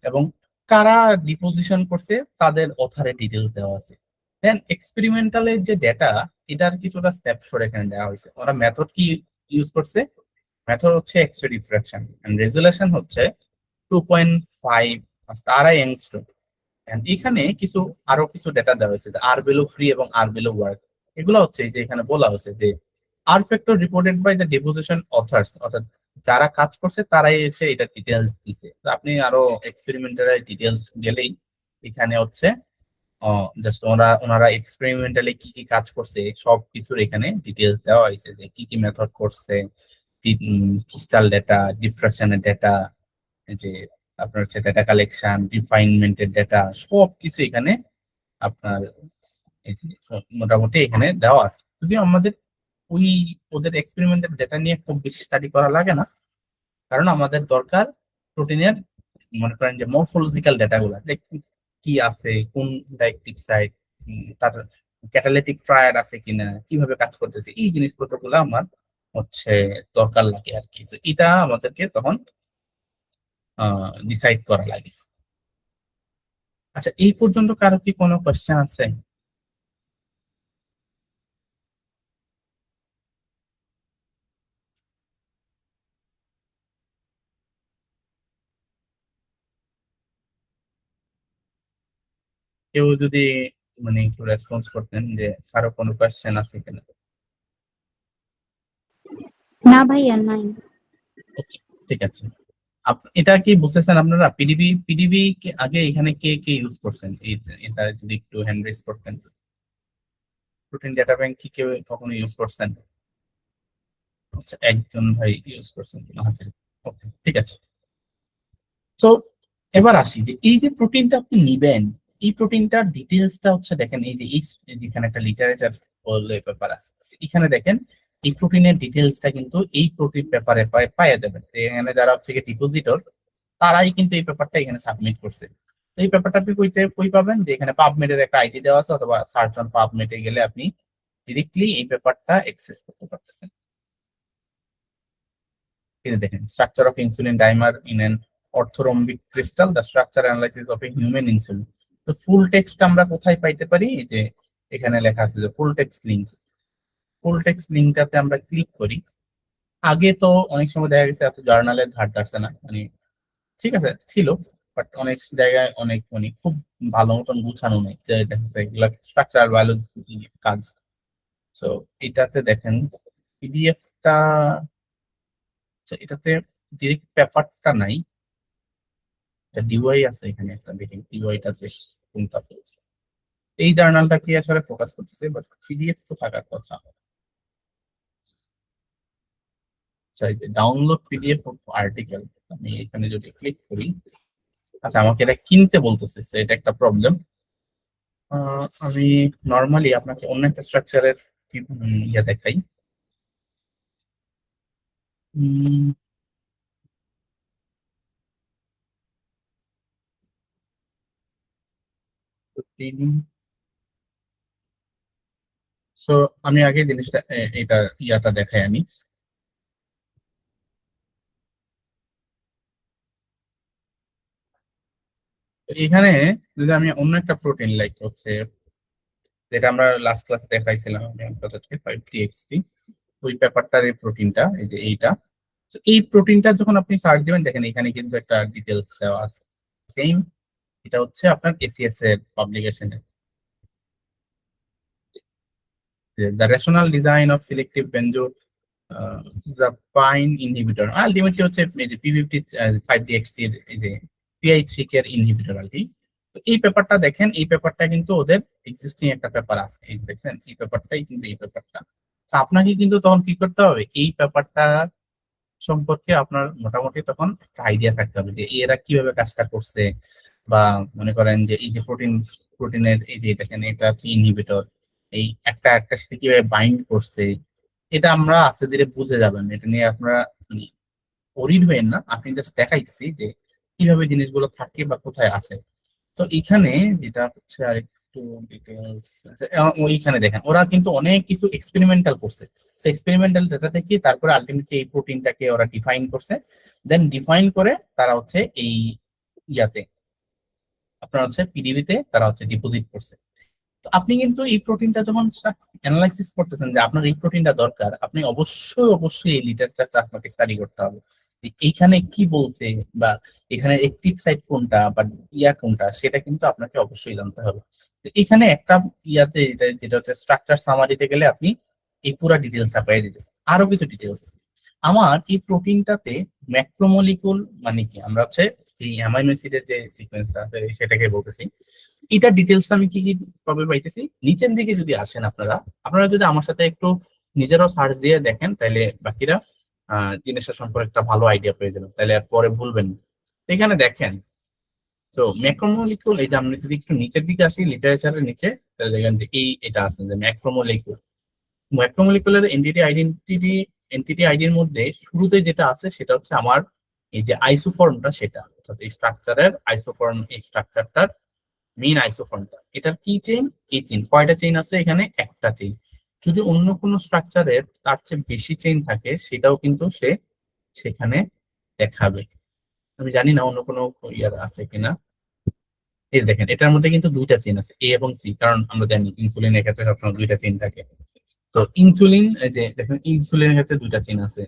এবং কারা ডিপোজিশন করছে তাদের অথারে ডিটেলস দেওয়া আছে। দেন এক্সপেরিমেন্টালের যে ডেটা, এটার কিছুটা স্ন্যাপশট এখানে দেওয়া হয়েছে। ওরা মেথড কি ইউজ করছে? মেথড হচ্ছে X ray diffraction, and resolution হচ্ছে 2.5 তারাই অ্যাংস্ট্রম। এন্ড এখানে আরো কিছু ডেটা দেওয়া হয়েছে, যে আর বেলো ফ্রি এবং আর বেলো ওয়ার্ক। এগুলো হচ্ছে এই যে এখানে বলা হয়েছে যে R factor reported by the deposition authors, অর্থাৎ যারা কাজ করছে তারাই এসে এটা ডিটেলস দিছে। তো আপনি আরো এক্সপেরিমেন্টাল ডিটেলস গেলেই এখানে হচ্ছে জাস্ট ওনারা এক্সপেরিমেন্টালি কি কি কাজ করছে সব কিছুর এখানে ডিটেলস দেওয়া হয়েছে, যে কি কি মেথড করছে, ক্রিস্টাল ডেটা, ডিফ্রাকশনের ডেটা, যে আপনার হচ্ছে ডেটা কালেকশন, রিফাইনমেন্টের ডেটা, সব কিছু এখানে আপনার এই যে মোটামুটি এখানে দেওয়া আছে। যদিও আমাদের ওই ওদের এক্সপেরিমেন্টের ডেটা নিয়ে খুব বেশি স্টাডি করা লাগে না, কারণ আমাদের দরকার প্রোটিনের মনে করেন যে মরফোলজিক্যাল ডেটা গুলা, যে কি আছে, কোন ডাইরেক্টিভ সাইট, তার ক্যাটালিটিক ট্রায়াড আছে কিনা, কিভাবে কাজ করতেছে, এই জিনিসপত্র গুলো আমার হচ্ছে দরকার লাগে আর কি। So এটা আমাদেরকে তখন ডিসাইড করা লাগে। আচ্ছা, এই পর্যন্ত কারো কি কোনো কোয়েশ্চেন আছে? কেউ যদি মানে একটু রেসপন্স করতেন যে কারো কোনো কোয়েশ্চেন আছে কিনা। না ভাইয়া নাই। ওকে, ঠিক আছে। এটা কি বুঝতেছেন আপনারা? পিডিবি আগে এখানে কে কে ইউজ করছেন, এটা যদি একটু হ্যান্ড রেজ করতেন। প্রোটিন ডেটা ব্যাংক কি কেউ কখনো ইউজ করছেন? আচ্ছা, একজন ভাই ইউজ করছেন। আচ্ছা, ওকে, ঠিক আছে। তো এবার আসি যে এই যে প্রোটিনটা আপনি নিবেন, এই প্রোটিনটার ডিটেলসটা হচ্ছে দেখেন, এই যে যেখানে একটা লিটারেচার বলে পেপার আছে, এখানে দেখেন এই প্রোটিনের ডিটেলসটা কিন্তু এই প্রোটিন পেপারে পাওয়া যাবে। এখানে যারা হচ্ছে ডিপোজিটর, তারাই কিন্তু এই পেপারটা এখানে সাবমিট করছে। তো এই পেপারটা আপনি কই পাবেন? যে এখানে পাবমেডের একটা আইডি দেওয়া আছে, অথবা সার্চ অন পাবমেডে গেলে আপনি ডিরেক্টলি এই পেপারটা অ্যাক্সেস করতে পারতেছেন। এই যে দেখেন, structure of insulin dimer in an orthorhombic crystal, the structure analysis of a human insulin. তো ফুল টেক্সট আমরা কোথায় পাইতে পারি? এই যে এখানে লেখা আছে যে ফুল টেক্সট লিঙ্ক। ফুল টেক্সট লিঙ্কটাতে আমরা ক্লিক করি। আগে তো অনেক সময় দেখা গেছে এত জার্নালের ধার ধারছে না, মানে ঠিক আছে ছিল, বাট অনেক জায়গায় অনেক মানে খুব ভালো মতন গুছানো নেই, যে দেখা যাচ্ছে এগুলা স্ট্রাকচারাল বায়োলজি কাজ। তো এটাতে দেখেন পিডিএফটা, এটাতে ডিরেক্ট পেপারটা নাই, ডিওয়াই আছে এখানে একটা, দেখেন ডিওয়াইটাতে কোনটা ফেলছে। এই জার্নালটা কি আসলে ফোকাস করতেছে, বাট পিডিএফ তো থাকার কথা। ডাউনলোড পিডিএফ অফ আর্টিকেল, আমি এখানে যদি ক্লিক করি, আচ্ছা আমাকে এটা কিনতে বলতেছে, so এটা একটা প্রবলেম। আমি নর্মালি আপনাকে অন্য একটা স্ট্রাকচারের ইয়ে দেখাই। সো আমি আগে জিনিসটা এটা ইয়াটা দেখাই আমি। তো এখানে যদি আমি অন্য একটা প্রোটিন লাইক হচ্ছে যেটা আমরা লাস্ট ক্লাসে দেখাইছিলাম, ফাইভ টিএক্সটি, ওই পেপারটার এই প্রোটিনটা, এই যে এইটা। তো এই প্রোটিনটা যখন আপনি সার্চ দিবেন, দেখেন এখানে কিন্তু একটা ডিটেলস দেওয়া আছে সেম। এটা হচ্ছে আপনার এসিএস এর পাবলিকেশনে, the rational design of selective benzodiazepine inhibitor, ultimately হচ্ছে এই যে পি50 5DXT এর এই যে PI3 এর ইনহিবিটর আর কি। তো এই পেপারটা দেখেন, এই পেপারটা কিন্তু ওদের এক্সিস্টিং একটা পেপার আছে, এই যে দেখছেন এই পেপারটাই কিন্তু এই পেপারটা। তো আপনাকে কিন্তু তখন কি করতে হবে, এই পেপারটা সম্পর্কে আপনার মোটামুটি তখন একটা আইডিয়া থাকতে হবে যে এরা কিভাবে কাজটা করছে, বা মনে করেন যে এই যে প্রোটিনের এই যে দেখেন এটা হচ্ছে ইনহিবিটর, এই একটা একটার সাথে কিভাবে বাইন্ড করছে, এটা আমরা আস্তে ধীরে বুঝে যাবেন। এটা নিয়ে আপনারা ওরিড হয়েন না, আপনি জাস্ট দেখাইতেছি যে কিভাবে জিনিসগুলো থাকে বা কোথায় আছে। তো এখানে যেটা হচ্ছে আর একটু ডিটেলস, ওইখানে দেখেন ওরা কিন্তু অনেক কিছু এক্সপেরিমেন্টাল করছে। তো এক্সপেরিমেন্টাল ডাটা থেকে তারপরে আলটিমেটলি এই প্রোটিনটাকে ওরা ডিফাইন করছে, দেন ডিফাইন করে তারা হচ্ছে এই ইয়াতে আপনার হচ্ছে পিডিবিতে তারা হচ্ছে ডিপোজিট করছে। তো আপনি কিন্তু এই প্রোটিনটা যখন অ্যানালাইসিস করতেছেন যে আপনার এই প্রোটিনটা দরকার, আপনি অবশ্যই অবশ্যই এই লিটারচারটা আপনাকে স্টাডি করতে হবে যে এইখানে কি বলছে, বা এখানে অ্যাক্টিভ সাইট কোনটা বা ইয়া কোনটা, সেটা কিন্তু আপনাকে অবশ্যই জানতে হবে। তো এখানে একটা ইয়াতে যেটা হচ্ছে স্ট্রাকচার সামারিতে গেলে আপনি এই পুরো ডিটেলসটা পেয়ে দিতে। আরো কিছু ডিটেলস আছে আমার এই প্রোটিনটাতে। ম্যাক্রোমলিকুল মানে কি, আমরা হচ্ছে এই অ্যামাইনো অ্যাসিডের যে সিকোয়েন্সটা আছে সেটাকে বলতেছি। এটা ডিটেলস আমি কি কি কবে পাইতেছি, নিচের দিকে যদি আসেন আপনারা, আপনারা যদি আমার সাথে একটু নিজেরাও সার্চ দিয়ে দেখেন, তাহলে বাকিরা জিনিসটা সম্পর্কে একটা ভালো আইডিয়া পেয়ে যাবেন, তাহলে আর পরে ভুলবেন না। এখানে দেখেন, তো ম্যাক্রোমলিকুল, এই যে আমরা যদি একটু নিচের দিকে আসি লিটারেচারের নিচে, তাহলে দেখেন যে এই এটা আছে যে ম্যাক্রোমলিকুল। ম্যাক্রোমলিকুলার এন্টিটি আইডির মধ্যে শুরুতে যেটা আছে সেটা হচ্ছে আমার এই যে আইসোফর্মটা, সেটা অর্থাৎ এই স্ট্রাকচারের আইসোফর্ম, এই স্ট্রাকচারটার মেইন আইসোফর্মটা, এটার কি চেইন, এই চেইন কয়টা চেইন আছে এখানে, একটা চেইন। যদি অন্য কোনো স্ট্রাকচারের তার চেয়ে বেশি চেইন থাকে সেটাও কিন্তু সে সেখানে দেখাবে। আমি জানি না অন্য কোনো ইয়ার আছে কিনা। এই দেখেন এটার মধ্যে কিন্তু দুইটা চেইন আছে, এ এবং সি, কারণ আমরা জানি ইনসুলিনের ক্ষেত্রে সবসময় দুইটা চেইন থাকে। তো ইনসুলিন, এই যে দেখেন ইনসুলিনের ক্ষেত্রে দুইটা চেইন আছে,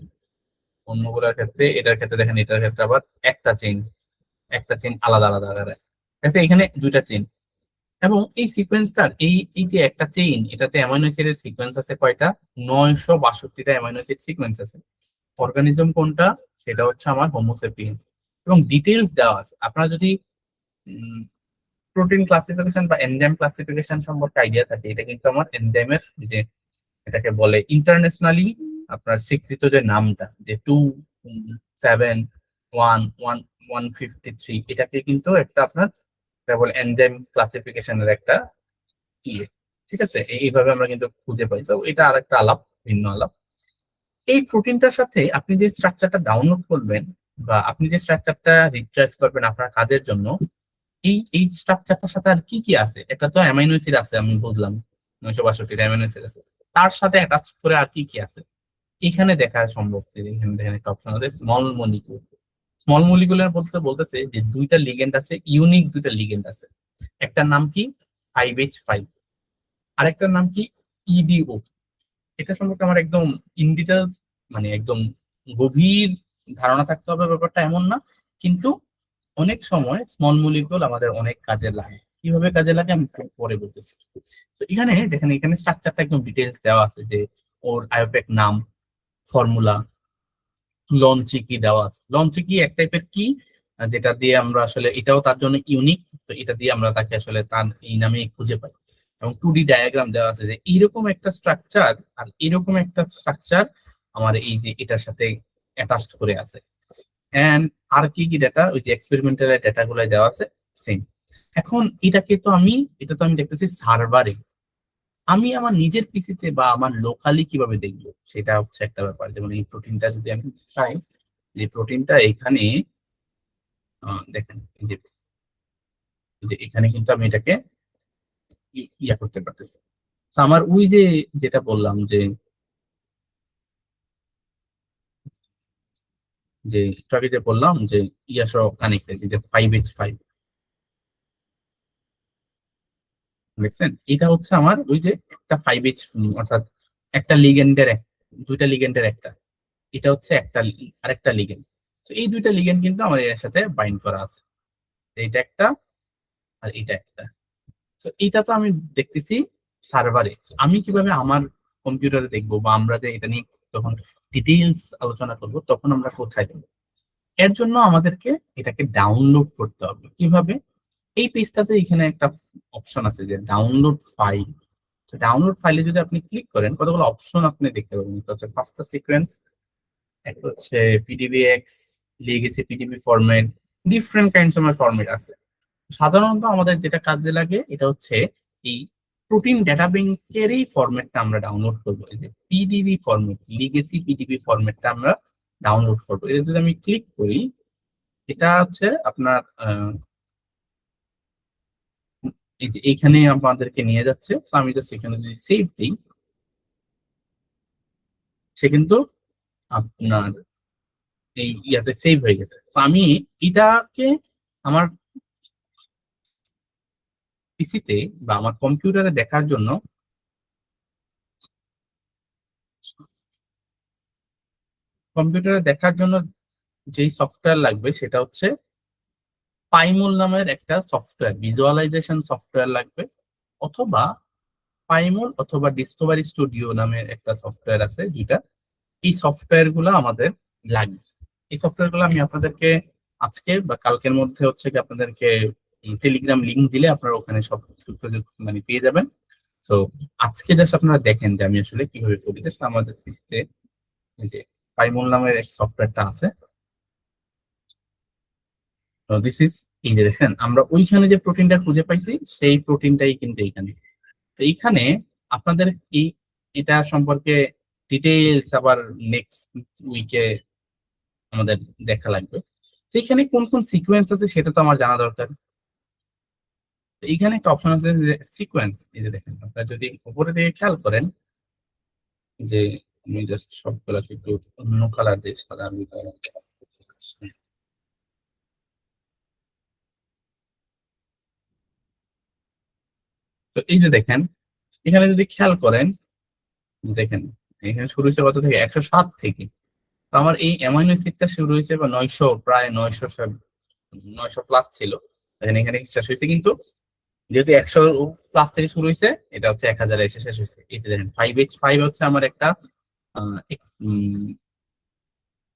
অন্যগুলোর ক্ষেত্রে, এটার ক্ষেত্রে দেখেন এটার ক্ষেত্রে আবার একটা চেইন, একটা চেইন আলাদা আলাদা আকারে আছে, এখানে দুইটা চেইন। এবং এই সিকোয়েন্সটার এই এই যে একটা চেইন, এটাতে অ্যামাইনো অ্যাসিডের সিকোয়েন্স আছে কয়টা, 962টা অ্যামাইনো অ্যাসিড সিকোয়েন্স আছে। অর্গানিজম কোনটা, সেটা হচ্ছে আমার হোমোসেপিয়েন্স। এবং ডিটেইলস দেওয়া আছে, আপনারা যদি প্রোটিন ক্লাসিফিকেশন বা এনজাইম ক্লাসিফিকেশন সম্পর্কে আইডিয়া থাকে, এটা কিন্তু আমার এনজাইমের যে এটাকে বলে ইন্টারন্যাশনালি আপনার স্বীকৃত যে নামটা, যে 2711153, এটাকে কিন্তু একটা আপনার বলে এনজাইম ক্লাসিফিকেশনের একটা ইয়ে, ঠিক আছে, এইভাবে আমরা কিন্তু খুঁজে পাই। তো এটা আরেকটা আলাপ, ভিন্ন আলাপ। এই প্রোটিনটার সাথে আপনি যে স্ট্রাকচারটা ডাউনলোড করবেন বা আপনি যে স্ট্রাকচারটা রিট্রাইভ করবেন আপনার কাজের জন্য, এই এই স্ট্রাকচারটার সাথে আর কি কি আছে, একটা তো অ্যামাইনো অ্যাসিড আছে আমি বুঝলাম, 962 অ্যামাইনো অ্যাসিড আছে, তার সাথে অ্যাটাচ করে আর কি কি আছে, এখানে দেখা সম্ভব। এখানে দেখেন একটা অপশন আছে স্মল মলিকুল। স্মল মলিকুলের বলতে বলতেছে যে দুইটা লিগেন্ড আছে, ইউনিক দুইটা লিগেন্ড আছে। একটার নাম কি 5H5, আরেকটার নাম কি ইডিও। এটা সম্পর্কে আমার একদম ইন ডিটেলস মানে একদম গভীর ধারণা থাকতে হবে ব্যাপারটা এমন না, কিন্তু অনেক সময় স্মল মলিকুল আমাদের অনেক কাজে লাগে। কিভাবে কাজে লাগে আমি একটু পরে বলতেছি। তো এখানে দেখেন, এখানে স্ট্রাকচারটা একদম ডিটেলস দেওয়া আছে যে ওর আইওপ্যাক নাম, ফর্মুলা, লঞ্চি কি দেওয়া আছে। লঞ্চি কি এক টাইপের কি, যেটা দিয়ে আমরা আসলে এটাও তার জন্য ইউনিক, তো এটা দিয়ে আমরা তাকে আসলে তার এই নামে খুঁজে পাই। এবং 2D ডায়াগ্রাম দেওয়া আছে যে এইরকম একটা স্ট্রাকচার আর এরকম একটা স্ট্রাকচার আমার এই যে এটার সাথে অ্যাটাচড করে আছে। এন্ড আর কি কি ডাটা, ওই যে এক্সপেরিমেন্টাল ডাটা গুলো দেওয়া আছে সেম। এখন এটা তো আমি দেখতেছি সার্ভারে। আমি আমার নিজের পিসিতে বা আমার লোকালি কিভাবে দেখবো সেটা হচ্ছে একটা ব্যাপার। যেমন এই প্রোটিনটা যদি আমি চাই, যে প্রোটিনটা এখানে দেখেন এই যে এখানে কিন্তু আমি এটাকে ইয়া করতে পারতেছি। তো আমার ওই যে যেটা বললাম যে একটু আগে যে বললাম যে ইয়া সহ কানেক্টেড, যে 5H5 দেখছেন, এটা হচ্ছে আমার ওই যে একটা 5H, অর্থাৎ একটা লিগেন্ডের দুইটা লিগেন্ডের একটা, এটা হচ্ছে একটা আরেকটা লিগেন্ড। তো এই দুইটা লিগেন্ড কিন্তু আমার এর সাথে বাইন্ড করা আছে। এইটা একটা আর এটা একটা। তো এটা তো আমি দেখতেছি সার্ভারে। আমি কিভাবে আমার কম্পিউটারে দেখবো, বা আমরা যে এটা নিয়ে যখন ডিটেইলস আলোচনা করব তখন আমরা কোথায় যাবো? এর জন্য আমাদেরকে এটাকে ডাউনলোড করতে হবে। কিভাবে? এই পেজটাতে এখানে একটা অপশন আছে যে ডাউনলোড ফাইল। তো ডাউনলোড ফাইলে যদি আপনি ক্লিক করেন, কতগুলো অপশন আপনি দেখতে পাবেন। এটা হচ্ছে পাঁচটা সিকোয়েন্স, একটা হচ্ছে PDBx, legacy PDB format, different kinds of format আছে। সাধারণত আমাদের যেটা কাজে লাগে এটা হচ্ছে এই প্রোটিন ডেটা ব্যাংকেরই ফরম্যাটটা আমরা ডাউনলোড করবো। এই যে পিডিবি ফরম্যাট, লিগেসি পিডিবি ফরম্যাটটা আমরা ডাউনলোড করবো। এটা যদি আমি ক্লিক করি, এটা হচ্ছে আপনার এই যে এইখানে আমাদেরকে নিয়ে যাচ্ছে। তো আমি জাস্ট এখানে যদি সেভ দিই, সে কিন্তু আপনার এই ইয়াতে সেভ হয়ে গেছে। তো আমি এটাকে আমার পিসিতে বা আমার কম্পিউটারে দেখার জন্য যেই সফটওয়্যার লাগবে সেটা হচ্ছে পাইমুল নামের একটা সফটওয়্যার, ভিজুয়ালাইজেশন সফটওয়্যার লাগবে। অথবা পাইমুল অথবা ডিসকভারি স্টুডিও নামের একটা সফটওয়্যার আছে, দুইটা। এই সফটওয়্যার গুলো আমাদের লাগবে। এই সফটওয়্যার গুলো আমি আপনাদেরকে আজকে বা কালকের মধ্যে হচ্ছে কি আপনাদেরকে টেলিগ্রাম লিংক দিলে আপনারা ওখানে সব কিছু মানে পেয়ে যাবেন। তো আজকে জাস্ট আপনারা দেখেন যে আমি আসলে কিভাবে করি। জাস্ট আমাদের পিসিতে যে পাইমুল নামের এক সফটওয়্যারটা আছে। তো দিস ইজ, এই যে দেখেন আমরা ওইখানে যে প্রোটিনটা খুঁজে পাইছি সেই প্রোটিনটাই কিন্তু এইখানে। তো এইখানে আপনাদের এই এটা সম্পর্কে ডিটেইলস আবার নেক্সট উইকে আমাদের দেখা লাগবে। তো এখানে কোন কোন সিকোয়েন্স আছে সেটা তো আমার জানা দরকার। তো এইখানে একটা অপশন আছে যে সিকোয়েন্স। এই যে দেখেন, আপনারা যদি উপরে দিকে খেয়াল করেন যে আমি জাস্ট সবগুলোকে একটু অন্য কালার দিয়ে সাদা তো এই যে দেখেন, এখানে যদি খেয়াল করেন, দেখেন এখানে শুরু হয়েছে কত থেকে, 107 থেকে। তো আমার এই অ্যামাইনো অ্যাসিডটা শুরু হয়েছে বা 900, প্রায় 900 প্লাস ছিল। এখানে এখানে শেষ হয়েছে, কিন্তু যেহেতু 100 প্লাস থেকে শুরু হয়েছে, এটা হচ্ছে 1000 এসে শেষ হয়েছে। এই যে দেখেন 5H5 হচ্ছে আমার একটা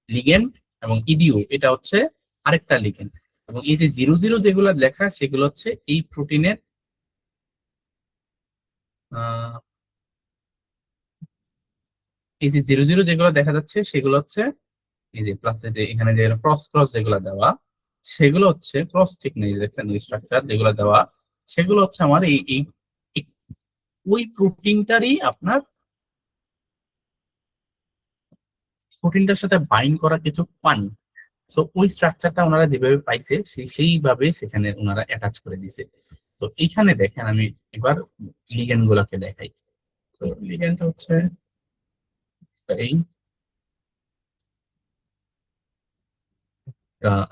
লিগেন্ড, এবং ইডিও এটা হচ্ছে আরেকটা লিগেন্ড। এবং এই যে 00 যেগুলো লেখা সেগুলো হচ্ছে এই প্রোটিনের এই যে 00 যেগুলো দেখা যাচ্ছে সেগুলো হচ্ছে এই যে প্লাস, যে এখানে যে ক্রস ক্রস যেগুলো দেওয়া, সেগুলো হচ্ছে ক্রস ঠিক নেই, দেখছেন স্ট্রাকচার যেগুলো দেওয়া, সেগুলো হচ্ছে আমার এই- ওই প্রোটিনটারই আপনার প্রোটিনটার সাথে বাইন্ড করা কিছু পান। তো ওই স্ট্রাকচারটা ওনারা যেভাবে পাইছে সেইভাবে সেখানে ওনারা অ্যাটাচ করে দিছে। তো এইখানে দেখেন আমি এবার লিগেন্ড গুলাকে দেখাই। তো লিগেন্ড হচ্ছে এই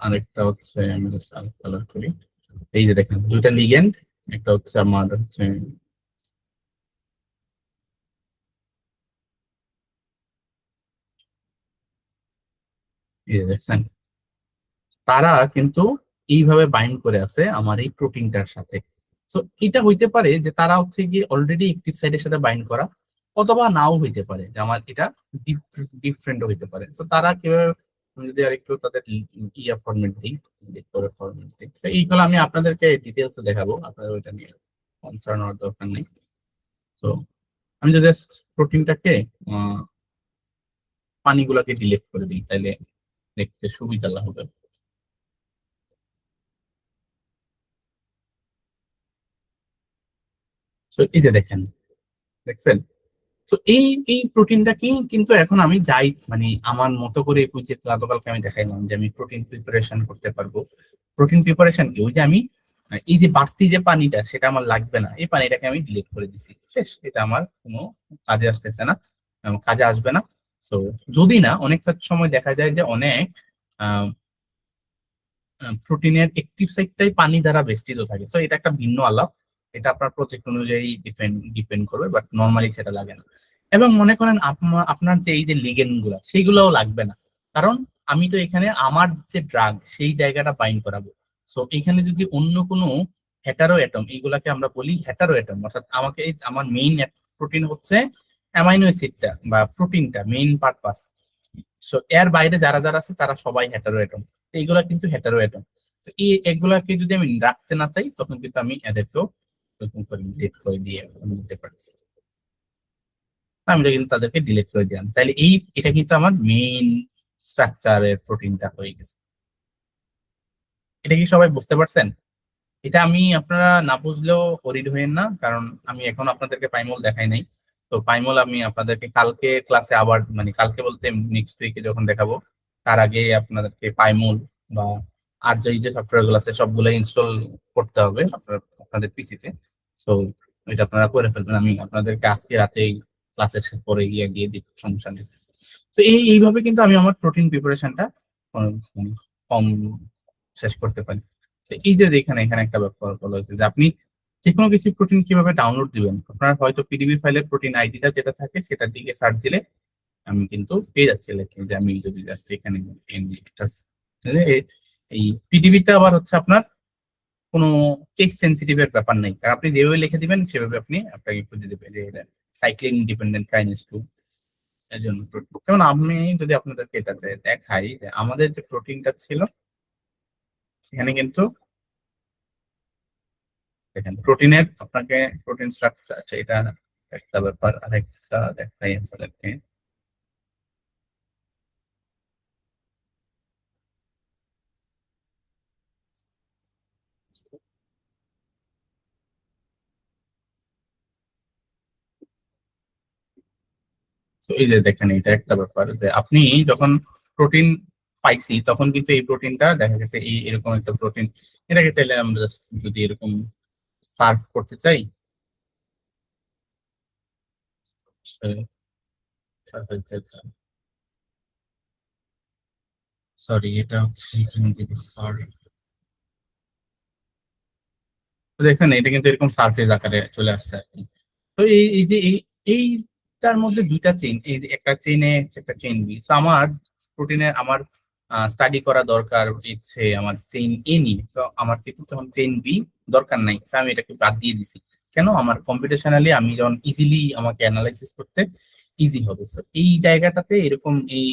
আরেকটা হচ্ছে আমি কালার করি। এই যে দেখেন দুইটা লিগেন্ড, একটা হচ্ছে আমার হচ্ছে এই যে দেখছেন, তারা কিন্তু এইভাবে বাইন্ড করে আছে আমার এই প্রোটিনটার সাথে। তো এটা হইতে পারে যে তারা হচ্ছে গিয়ে অলরেডি অ্যাক্টিভ সাইটের সাথে বাইন্ড করা, অথবা নাও হইতে পারে যে আমার এটা ডিফারেন্ট হইতে পারে। তো তারা কিভাবে, আমি যদি আরেকটু তাদের ইয়া ফরম্যাট দিই, ফরম্যাট দিই, তো এইগুলো আমি আপনাদেরকে ডিটেলসে দেখাবো, আপনাদের ওইটা নিয়ে কনসার্ন হওয়ার দরকার নেই। তো আমি যদি প্রোটিনটাকে পানিগুলাকে ডিলিট করে দিই, তাহলে দেখতে সুবিধা হবে। তো এই যে দেখেন, দেখছেন, তো এই প্রোটিনটাকে কিন্তু এখন আমি যাই মানে আমার মতো করে এই যে গতকালকে আমি দেখাইলাম যে আমি প্রোটিন প্রিপারেশন করতে পারবো। প্রোটিন প্রিপারেশন কি, ওই যে আমি এই যে বাড়তি যে পানিটা সেটা আমার লাগবে না, এই পানিটাকে আমি ডিলিট করে দিছি, শেষ। এটা আমার কোনো কাজে আসতেছে না, কাজে আসবে না। তো যদি না, অনেক সময় দেখা যায় যে অনেক প্রোটিনের অ্যাক্টিভ সাইটটাই পানি দ্বারা বেষ্টিত থাকে, তো এটা একটা ভিন্ন আলাপ। এটা আপনার প্রজেক্ট অনুযায়ী ডিপেন্ড করবে, বাট নর্মালি সেটা লাগে না। এবং মনে করেন আপনার যে এই যে লিগেন্ড গুলা সেইগুলোও লাগবে না, কারণ আমি তো এখানে আমার যে ড্রাগ সেই জায়গাটা বাইন্ড করাবো। সো এখানে যদি অন্য কোনো হেটারো অ্যাটম, এইগুলাকে আমরা বলি হেটারো অ্যাটম, অর্থাৎ আমাকে আমার মেইন প্রোটিন হচ্ছে অ্যামাইনো অ্যাসিডটা বা প্রোটিনটা মেইন পারপাস। সো এর বাইরে যারা যারা আছে তারা সবাই হেটারো অ্যাটম। তো এইগুলা কিন্তু হেটারো অ্যাটম। তো এই এগুলাকে যদি আমি রাখতে না চাই, তখন কিন্তু আমি এদেরকেও এরকম করে ডিলিট করে দিয়ে আমি দিতে পারি। আমি এটা কিন্তু তাদেরকে ডিলিট করে দিলাম, তাহলে এটা কিন্তু আমার মেইন স্ট্রাকচারের প্রোটিনটা হয়ে গেছে। এটা কি সবাই বুঝতে পারছেন? এটা আমি, আপনারা না বুঝলেও ওরিড হইেন না, কারণ আমি এখন আপনাদেরকে পাইমল দেখাই নাই। তো পাইমল আমি আপনাদেরকে কালকে ক্লাসে আবার, মানে কালকে বলতে নেক্সট উইকে যখন দেখাবো, তার আগে আপনাদেরকে পাইমল বা আর যে সফটওয়্যার গুলো আছে সবগুলো ইনস্টল করতে হবে আপনাদের পিসিতে। তো এটা আপনারা করে ফেলবেন, আমি আপনাদেরকে আজকে রাতেই ক্লাসের পরে গিয়ে দিয়ে দিব, সমস্যা নেই। তো এইভাবে কিন্তু আমি আমার প্রোটিন প্রিপারেশনটা কম শেষ করতে পারি। তো এই যে এখানে এখানে একটা ব্যাপার বলা হয়েছে যে আপনি যে কোনো কিছু প্রোটিন কিভাবে ডাউনলোড দিবেন, আপনার হয়তো পিডিবি ফাইলের প্রোটিন আইডিটা যেটা থাকে সেটার দিকে সার্চ দিলে আমি কিন্তু পেয়ে যাচ্ছি, লেখে যে আমি যদি জাস্ট এখানে এই পিডিবিতে আবার হচ্ছে আপনার কোনো কেস সেন্সিটিভ এর ব্যাপার নেই, কারণ আপনি যেভাবে লিখে দিবেন সেভাবে আপনাকে খুঁজে দেবে যে এটা সাইক্লিন ডিপেন্ডেন্ট কাইনেজ টু, এর জন্য যেমন আমি যদি আপনাদেরকে এটাতে দেখাই যে আমাদের যে প্রোটিনটা ছিল সেখানে কিন্তু দেখেন প্রোটিনের আপনাকে প্রোটিন স্ট্রাকচার আছে, এটা একটা ব্যাপার। আরেকটা দেখাই আপনাদেরকে। তো এই যে দেখেন, এটা একটা ব্যাপার যে আপনি যখন প্রোটিন পাইছি তখন কিন্তু এই প্রোটিনটা দেখা গেছে এই এরকম একটা প্রোটিন, এটাকে চাইলে আমরা just যদি এরকম সার্ভ করতে চাই, সরি এটা হচ্ছে এখানে দিব, সরি। দেখেন এটা কিন্তু এরকম সারফেস আকারে চলে আসছে আর কি। তো এই যে এইটার মধ্যে দুইটা চেইন, এই যে একটা চেইনে একটা চেইন বি, তো আমার প্রোটিনের আমার স্টাডি করা দরকার ইচ্ছে আমার চেইন এ নিয়ে, তো আমার কিন্তু তখন চেইন বি দরকার নাই, তো আমি এটাকে বাদ দিয়ে দিছি। কেন, আমার কম্পিউটেশনালি আমি যখন ইজিলি আমাকে অ্যানালাইসিস করতে ইজি হবে। তো এই জায়গাটাতে এরকম এই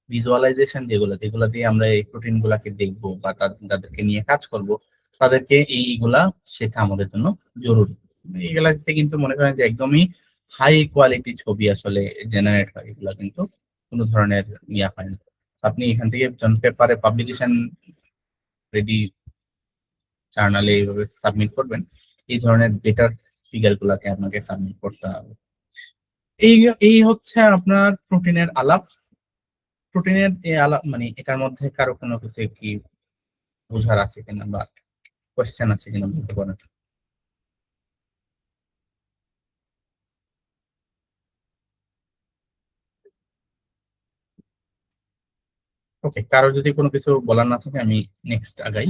ভিজুয়ালাইজেশন যেগুলো যেগুলো দিয়ে আমরা এই প্রোটিন গুলাকে দেখবো বা তাদেরকে নিয়ে কাজ করব, তাদেরকে এইগুলা শেখা আমাদের জন্য জরুরি। এগুলাতে কিন্তু মনে করেন যে একদমই হাই কোয়ালিটি ছবি আসলে জেনারেট হয়, এগুলা কিন্তু কোনো ধরনের ইয়া হয় না। আপনি এখান থেকে পেপারে পাবলিকেশন রেডি জার্নালে এইভাবে সাবমিট করবেন, এই ধরনের বেটার ফিগার গুলাকে আপনাকে সাবমিট করতে হবে। এই এই হচ্ছে আপনার প্রোটিনের আলাপ। প্রোটিনের এই আলাপ মানে এটার মধ্যে কারো কোনো কিছু কি বোঝার আছে কিনা বা কোয়েশ্চেন আছে কিনা বলতে পারেন। ওকে, কারো যদি কোনো কিছু বলার না থাকে আমি নেক্সট আগাই।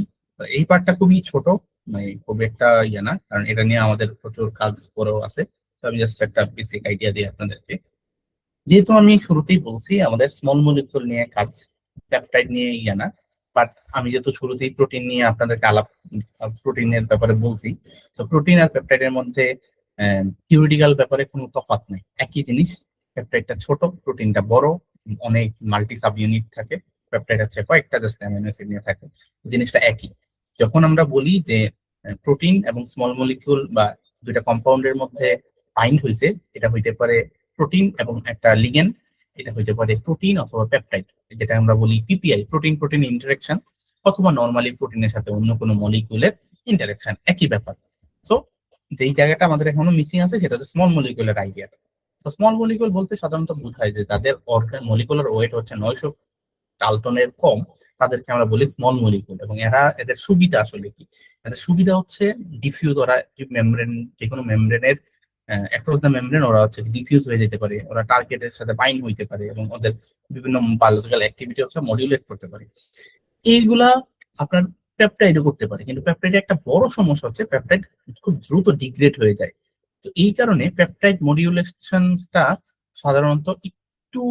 এই পার্টটা খুবই ছোট, মানে খুব একটা ইয়ে না, কারণ এটা নিয়ে আমাদের প্রচুর কাজ পরেও আছে। তো আমি জাস্ট একটা বেসিক আইডিয়া দিই আপনাদেরকে। যেহেতু আমি শুরুতেই বলছি আমাদের স্মল মলিকিউল নিয়ে কাজ, পেপটাইড নিয়ে ইয়ে না, বাট আমি যেহেতু শুরুতেই প্রোটিন নিয়ে আপনাদেরকে প্রোটিনের ব্যাপারে বলছি, তো প্রোটিন আর পেপটাইডের মধ্যে থিওরিটিক্যাল ব্যাপারে কোনো তফাৎ নেই, একই জিনিস। পেপটাইডটা ছোট, প্রোটিনটা বড়, অনেক মাল্টি সাব ইউনিট থাকে। পেপটাইড হচ্ছে কয়েকটা জাস্ট অ্যামিনো অ্যাসিড নিয়ে থাকে, জিনিসটা একই। যখন আমরা বলি যে প্রোটিন এবং স্মল মলিকিউল বা দুইটা কম্পাউন্ডের মধ্যে বাইন্ড হয়েছে, এটা হইতে পারে প্রোটিন এবং একটা লিগেন্ড, এটা হইতে পারে প্রোটিন অথবা পেপটাইড, যেটা আমরা বলি পিপিআই, প্রোটিন প্রোটিন ইন্টারাকশন, অথবা নর্মালি প্রোটিনের সাথে অন্য কোনো মলিকিউলের ইন্টারাকশন, একই ব্যাপার। তো যেই জায়গাটা আমাদের এখনো মিসিং আছে সেটা হচ্ছে স্মল মলিকিউলের আইডিয়া। তো স্মল মলিকিউল বলতে সাধারণত বোঝায় যে তাদের মলিকুলার ওয়েট হচ্ছে 900 ডাল্টনের কম, তাদেরকে আমরা বলি স্মল মলিকুল। এবং এদের সুবিধা আসলে কি? এদের সুবিধা হচ্ছে ডিফিউজ, ওরা মেমব্রেন, যে কোনো মেমব্রেনের অ্যাক্রস দ্য মেমব্রেন ওরা হচ্ছে ডিফিউজ হয়ে যেতে পারে, ওরা টার্গেটের সাথে বাইন্ড হইতে পারে, এবং ওদের বিভিন্ন বায়োলজিক্যাল অ্যাক্টিভিটি হচ্ছে মডিউলেট করতে পারে। এইগুলা আপনার পেপটাইডও করতে পারে, কিন্তু পেপটাইডের একটা বড় সমস্যা হচ্ছে পেপটাইড খুব দ্রুত ডিগ্রেড হয়ে যায়। তো এই কারণে পেপটাইড মডিউলেশনটা সাধারণত একটু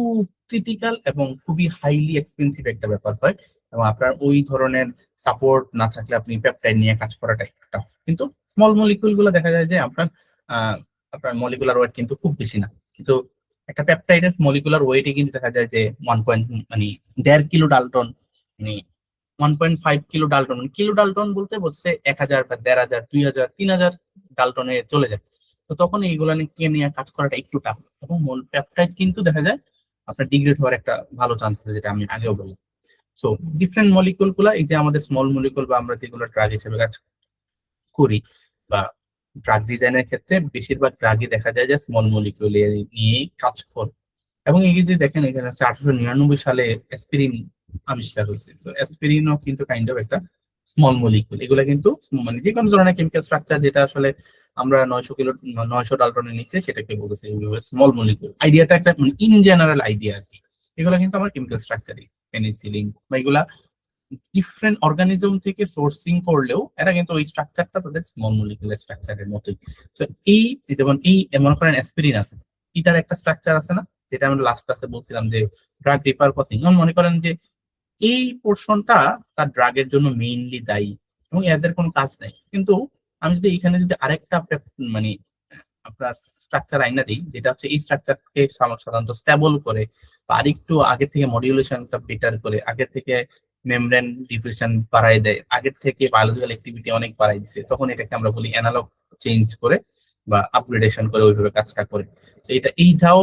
ক্রিটিক্যাল এবং খুবই হাইলি এক্সপেন্সিভ একটা ব্যাপার হয়, এবং আপনার ওই ধরনের সাপোর্ট না থাকলে আপনি পেপটাইড নিয়ে কাজ করাটা একটু টাফ। কিন্তু স্মল মলিকিউল গুলো দেখা যায় যে আহ, আপনার মলিকুলার ওয়েট কিন্তু খুব বেশি না, কিন্তু একটা পেপটাইডের মলিকুলার ওয়েটে কিন্তু দেখা যায় যে 1 মানে 1.5 কিলো ডালটন, মানে 1.5 কিলো ডালটন, মানে কিলো ডালটন বলতে বলছে 1000 বা 1500 2000 3000 ডালটনে চলে যায়। তো তখন এইগুলা নিয়ে কাজ করাটা একটু টাফ, এবং পেপটাইড কিন্তু দেখা যায় আপনার ডিগ্রেড হওয়ার একটা ভালো চান্স আছে, যেটা আমি আগেও বলি। সো ডিফারেন্ট মলিকুল গুলা, এই যে আমাদের স্মল মলিকুল বা আমরা যেগুলো ড্রাগ হিসেবে কাজ করি, বা ড্রাগ ডিজাইনের ক্ষেত্রে বেশিরভাগ ড্রাগই দেখা যায় যে স্মল মলিকিউল নিয়ে কাজ করে। এবং এই যে দেখেন এখানে হচ্ছে 1899 সালে অ্যাসপিরিন আবিষ্কার হয়েছে। তো অ্যাসপিরিনও কিন্তু কাইন্ড অফ একটা স্মল মলিকুল। এগুলা কিন্তু মানে যে কোনো ধরনের কেমিক্যাল স্ট্রাকচার যেটা আসলে আমরা 900 ডালটনের নিচে, সেটাকে বলতেছি স্মল মলিকুল। আইডিয়াটা একটা মানে ইন জেনারেল আইডিয়া আর কি। এগুলা কিন্তু আমার কেমিক্যাল স্ট্রাকচারই, পেনিসিলিন বা এগুলা ডিফারেন্ট অর্গানিজম থেকে সোর্সিং করলেও এরা কিন্তু ওই স্ট্রাকচারটা তাদের স্মল মলিকুলার স্ট্রাকচারের মতোই। তো এই যেমন এই মনে করেন অ্যাসপিরিন আছে, এটার একটা স্ট্রাকচার আছে না, যেটা আমরা লাস্ট ক্লাসে বলছিলাম যে ড্রাগ রিপারপাসিং। যেমন মনে করেন যে এই পোর্শনটা তার ড্রাগের জন্য মেইনলি দায়ী, এবং এদের কোনো কাজ নাই, কিন্তু আমি যদি এখানে যদি আরেকটা মানে আপনার স্ট্রাকচার আইনা দিই, যেটা হচ্ছে এই স্ট্রাকচারকে সাধারণত স্টেবল করে, বা আরেকটু আগে থেকে মডিউলেশনটা বেটার করে, আগে থেকে মেমব্রেন ডিফিউশন বাড়ায় দেয়, আগের থেকে বায়োলজিক্যাল অ্যাক্টিভিটি অনেক বাড়াই দিছে, তখন এটাকে আমরা বলি অ্যানালগ চেঞ্জ করে বা আপগ্রেডেশন করে ওইভাবে কাজটা করে। তো এইটাও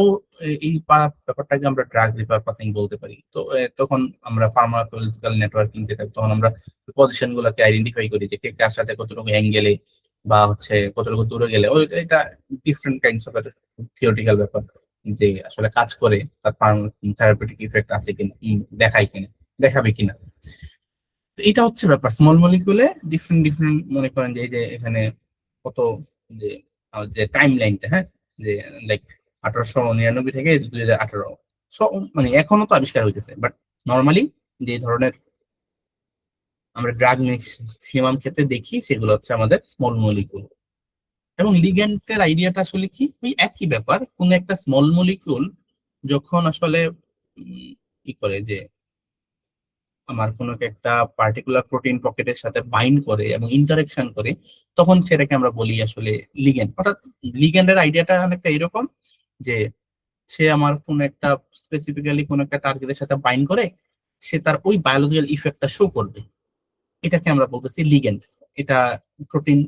ব্যাপারটাকে আমরা ড্রাগ রিপারপাসিং বলতে পারি। তো তখন আমরা ফার্মাকোলজিক্যাল নেটওয়ার্কিং যেটা, তখন আমরা পজিশন গুলোকে আইডেন্টিফাই করি যে কে কার সাথে কতটুকু অ্যাঙ্গেলে বা হচ্ছে কতটুকু দূরে গেলে, ওই এটা ডিফারেন্ট কাইন্ডস অফ থিওরিটিক্যাল ব্যাপার, যে আসলে কাজ করে তার থেরাপিউটিক ইফেক্ট আছে কিনা, দেখায় কিনা, দেখাবে কিনা। তো এটা হচ্ছে ব্যাপার স্মল মলিকুলে। ডিফারেন্ট ডিফারেন্ট মনে করেন যে এই যে এখানে কত, যে যে টাইম লাইনটা, হ্যাঁ, যে লাইক 1899 থেকে 2018, মানে এখনো তো আবিষ্কার হইতেছে, বাট নর্মালি যে ধরনের আমরা ড্রাগ ম্যাক্সিমাম ক্ষেত্রে দেখি সেগুলো হচ্ছে আমাদের স্মল মলিকুল। এবং লিগ্যান্ডের আইডিয়াটা আসলে কি, ওই একই ব্যাপার। কোন একটা স্মল মলিকিউল যখন আসলে কি করে যে আমার কোনো একটা পার্টিকুলার প্রোটিন পকেটের সাথে বাইন্ড করে এবং ইন্টারেকশন করে, তখন সেটাকে আমরা বলি আসলে লিগ্যান্ড। অর্থাৎ লিগ্যান্ডের আইডিয়াটা অনেকটা এরকম যে সে আমার কোন একটা স্পেসিফিক্যালি কোন একটা টার্গেটের সাথে বাইন্ড করে, সে তার ওই বায়োলজিক্যাল ইফেক্টটা শো করবে, এটাকে আমরা বলতেছি লিগ্যান্ড। এটা প্রোটিন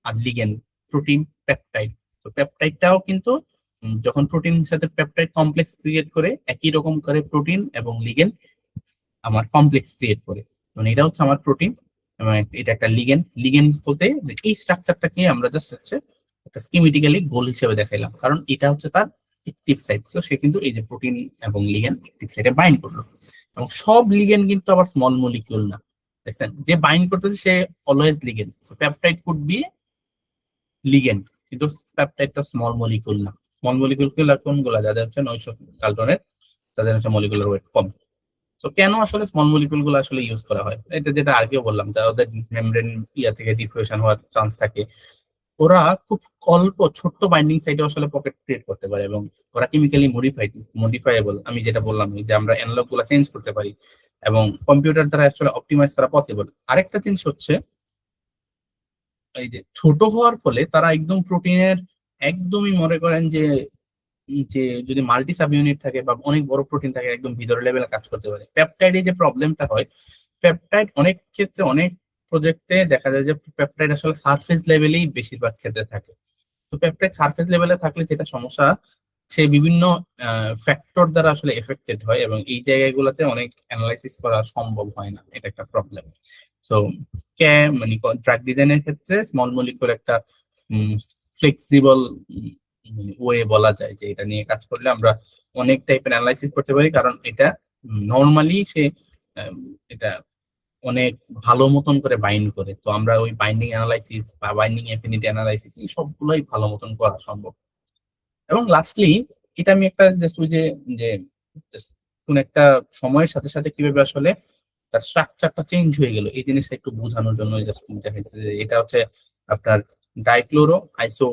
আর লিগ্যান্ড, প্রোটিন পেপটাইড। তো পেপটাইডটাও কিন্তু যখন প্রোটিনের সাথে পেপটাইড কমপ্লেক্স ক্রিয়েট করে, একই রকম করে প্রোটিন এবং লিগ্যান্ড আমার কমপ্লেক্স ক্রিয়েট করে, মানে এটা হচ্ছে আমার প্রোটিন এবং এটা একটা লিগ্যান্ড। লিগ্যান্ড বলতে এই স্ট্রাকচারটাকে আমরা জাস্ট হচ্ছে একটা স্কিমেটিক্যালি গোল হিসেবে দেখাইলাম, কারণ এটা হচ্ছে তার অ্যাক্টিভ সাইট। তো সে কিন্তু এই যে প্রোটিন এবং লিগ্যান্ড অ্যাক্টিভ সাইটে বাইন্ড করলো। এবং সব লিগ্যান্ড কিন্তু আবার স্মল মলিকিউল না, দেখছেন, যে বাইন্ড করতেছে সে always ligand. Peptide could be ligand, কিন্তু পেপটাইডটা স্মল মলিকিউল না। স্মল মলিকিউল কোনগুলা, যাদের হচ্ছে 900 ডালটনের, তাদের হচ্ছে মলিকুলার ওয়েট কম। তো কেন আসলে স্মল মলিকুল গুলো আসলে ইউজ করা হয়, এটা যেটা আগেও বললাম, যা ওদের মেমব্রেন ইয়া থেকে ডিফিউশন হওয়ার চান্স থাকে, ওরা খুব অল্প ছোট্ট বাইন্ডিং সাইটে আসলে পকেট ক্রিয়েট করতে পারে, এবং ওরা কেমিক্যালি মডিফাইয়েবল, আমি যেটা বললাম যে আমরা অ্যানালগ গুলো চেঞ্জ করতে পারি, এবং কম্পিউটার দ্বারা আসলে অপটিমাইজ করা পসিবল। আরেকটা জিনিস হচ্ছে এই যে ছোট হওয়ার ফলে তারা একদম প্রোটিনের একদমই মনে করেন যে যে যদি মাল্টি সাব ইউনিট থাকে বা অনেক বড় প্রোটিন থাকে একদম ভিতরের লেভেলে কাজ করতে পারে। পেপটাইডে যে প্রবলেমটা হয়, পেপটাইড অনেক ক্ষেত্রে অনেক প্রজেক্টে দেখা যায় যে পেপটাইড আসলে সারফেস লেভেলেই বেশিরভাগ ক্ষেত্রে থাকে। তো পেপটাইড সারফেস লেভেলে থাকলে যেটা সমস্যা, সে বিভিন্ন ফ্যাক্টর দ্বারা আসলে এফেক্টেড হয়, এবং এই জায়গাগুলোতে অনেক অ্যানালাইসিস করা সম্ভব হয় না, এটা একটা প্রবলেম। সো মানে ড্রাগ ডিজাইনের ক্ষেত্রে স্মল মলিকুল একটা ফ্লেক্সিবল ওয়ে বলা যায়, যে এটা নিয়ে কাজ করলে আমরা অনেক টাইপের অ্যানালাইসিস করতে পারি, কারণ এটা নর্মালি সে আম, এটা অনেক ভালো মতন করে বাইন্ড করে। তো আমরা ওই বাইন্ডিং অ্যানালাইসিস বা বাইন্ডিং অ্যাফিনিটি অ্যানালাইসিস এই সবগুলোই ভালো মতন করা সম্ভব। এবং লাস্টলি এটা আমি একটা জাস্ট ওই যে যে just কোন একটা সময়ের সাথে সাথে কিভাবে আসলে তার স্ট্রাকচারটা চেঞ্জ হয়ে গেল এই জিনিসটা একটু বোঝানোর জন্য জাস্ট দেখাচ্ছি যে এটা হচ্ছে আপনার ডাইক্লোরো আইসো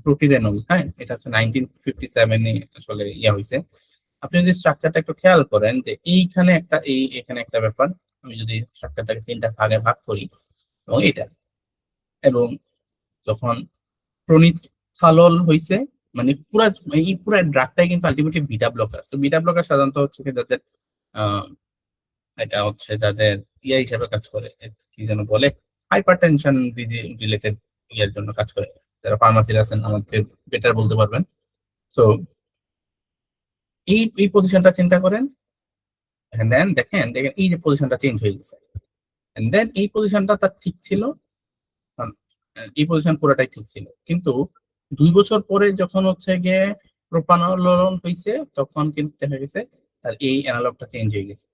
প্রোটিরেনল। হ্যাঁ, এটা হচ্ছে 1957-এ আসলে ইয়া হয়েছে। আপনি যদি স্ট্রাকচারটা একটু খেয়াল করেন যে এইখানে একটা এখানে একটা ব্যাপার, আমি যদি স্ট্রাকচারটাকে তিনটা ভাগে ভাগ করি, এবং এটা এবং যখন প্রনিথালল হইছে, মানে পুরা ড্রাগটাই কিন্তু আলটিমেটলি বিটা ব্লকার। তো বিটা ব্লকার সাধারণত হচ্ছে কি যাদের আহ, এটা হচ্ছে যাদের ইয়া হিসাবে কাজ করে, কি যেন বলে, হাইপার টেনশন রিলেটেড ইয়ার জন্য কাজ করে, যারা ফার্মাসির আছেন আমাদের বেটার বলতে পারবেন। তো এই পজিশনটা চিন্তা করেন, দেন দেখেন দেখেন এই যে পজিশনটা চেঞ্জ হয়ে গেছে, দেন এই পজিশনটা তার ঠিক ছিল, আম, এই পজিশন পুরোটাই ঠিক ছিল, কিন্তু 2 বছর পরে যখন হচ্ছে গিয়ে প্রোপানলোলন হয়েছে, তখন কিন্তু দেখা গেছে তার এই অ্যানালগটা চেঞ্জ হয়ে গেছে,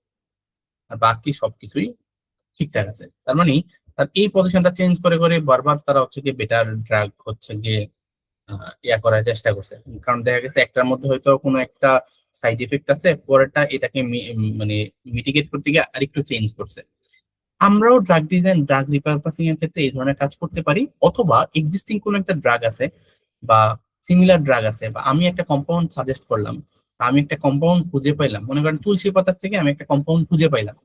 আর বাকি সবকিছুই ঠিকঠাক আছে। তার মানে তার এই পজিশনটা চেঞ্জ করে করে বারবার তারা হচ্ছে গিয়ে বেটার ড্রাগ হচ্ছে গিয়ে ইয়া করার চেষ্টা করছে, কারণ দেখা গেছে একটার মধ্যে হয়তো কোনো একটা সাইড ইফেক্ট আছে, পরেরটা এটাকে মানে মিটিগেট করতে গিয়ে আরেকটু চেঞ্জ করছে। আমরাও ড্রাগ ডিজাইন ড্রাগ রিপারপাসিং এর ক্ষেত্রে এই ধরনের কাজ করতে পারি, অথবা এক্সিস্টিং কোন একটা ড্রাগ আছে বা সিমিলার ড্রাগ আছে, বা আমি একটা কম্পাউন্ড সাজেস্ট করলাম, আমি একটা কম্পাউন্ড খুঁজে পাইলাম, মনে করেন তুলসী পাতার থেকে আমি একটা কম্পাউন্ড খুঁজে পাইলাম,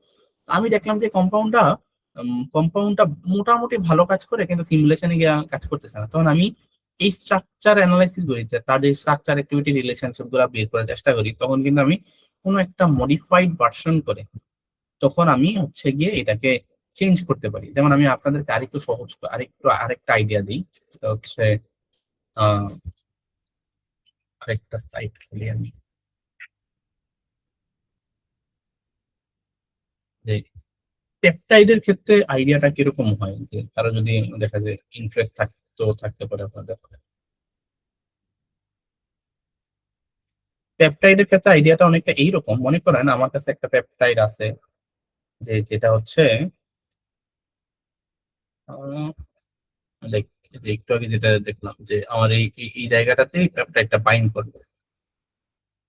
আমি দেখলাম যে কম্পাউন্ডটা মোটামুটি ভালো কাজ করে, কিন্তু সিমুলেশনে গিয়ে কাজ করতেছে না, তখন আমি এই স্ট্রাকচার অ্যানালাইসিস করি, যে তার যে স্ট্রাকচার অ্যাক্টিভিটি রিলেশনশিপ গুলো বের করার চেষ্টা করি, তখন কিন্তু আমি কোনো একটা মডিফাইড ভার্সন করে তখন আমি হচ্ছে গিয়ে এটাকে চেঞ্জ করতে পারি। যেমন আমি আপনাদেরকে আরেকটু সহজ আরেকটা আইডিয়া দিই, সেটা হচ্ছে আহ আরেকটা সাইট খুলি আমি, যে পেপটাইডের ক্ষেত্রে আইডিয়াটা কিরকম হয়, যে তারা যদি দেখা যায় ইন্টারেস্ট থাকতে পারে আপনাদের। পেপটাইডের ক্ষেত্রে আইডিয়াটা অনেকটা এইরকম, মনে করেন আমার কাছে একটা পেপটাইড আছে, যেটা হচ্ছে আহ, যে একটু আগে যেটা দেখলাম যে আমার এই জায়গাটাতে পেপটাইডটা বাইন্ড করবে।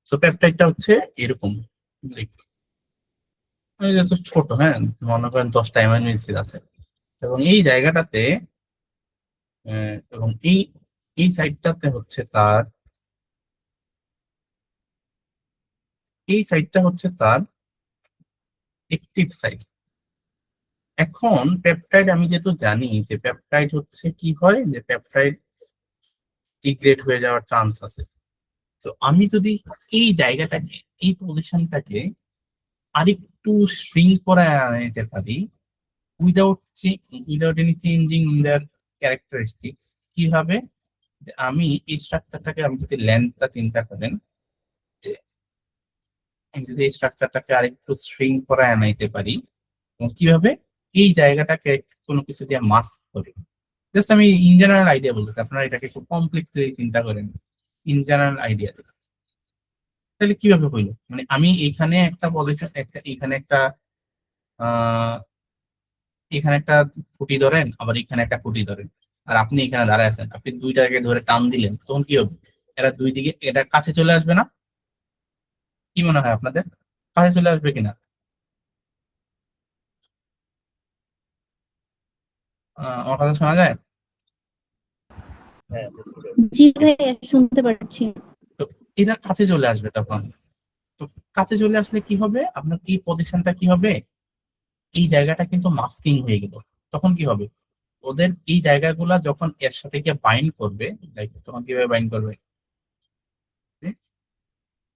তো পেপটাইডটা হচ্ছে এরকম, like, এটা তো ছোট, হ্যাঁ, মনে করেন 10টা অ্যামাইনো অ্যাসিড আছে, এবং এই জায়গাটাতে এবং এই সাইডটাতে হচ্ছে তার এই সাইডটা হচ্ছে তার অ্যাক্টিভ সাইড। এখন পেপটাইড আমি যেহেতু জানি যে পেপটাইড হচ্ছে কি হয়, যে পেপটাইড ডিগ্রেড হয়ে যাওয়ার চান্স আছে, তো আমি যদি এই জায়গাটাকে এই পজিশনটাকে আরেকটু শ্রিঙ্ক করে নিতে পারি without without any changing in their characteristics, কিভাবে, যে আমি এই স্ট্রাকচারটাকে, আমি যদি লেন্থটা চিন্তা করেন, যে আমি যদি এই স্ট্রাকচারটাকে আরেকটু শ্রিঙ্ক করে আনাইতে পারি, এবং কিভাবে এই জায়গাটাকে কোনো কিছু দিয়ে মাস্ক করি। জাস্ট আমি ইন জেনারেল আইডিয়া বলতেছি, আপনারা এটাকে খুব কমপ্লেক্স চিন্তা করেন, ইন জেনারেল আইডিয়া। তাহলে কিভাবে হইলো, মানে আমি এখানে একটা পজিশন, আহ এখানে একটা খুঁটি ধরেন, আবার এখানে একটা খুঁটি ধরেন, আর আপনি এখানে দাঁড়ায় আছেন, আপনি দুইটাকে ধরে টান দিলেন, তখন কি হবে, এরা দুই দিকে এটা কাছে চলে আসবে না? কি মনে হয় আপনাদের, কাছে চলে আসবে কিনা? আমার কথা শোনা যায়? হ্যাঁ, জি ভাইয়া, শুনতে পাচ্ছি। তো এরা কাছে চলে আসবে তখন। তো কাছে চলে আসলে কি হবে, আপনার এই পজিশনটা কি হবে, এই জায়গাটা কিন্তু মাস্কিং হয়ে গেল। তখন কি হবে, ওদের এই জায়গাগুলা যখন এর সাথে গিয়ে বাইন্ড করবে, তখন কিভাবে বাইন্ড করবে,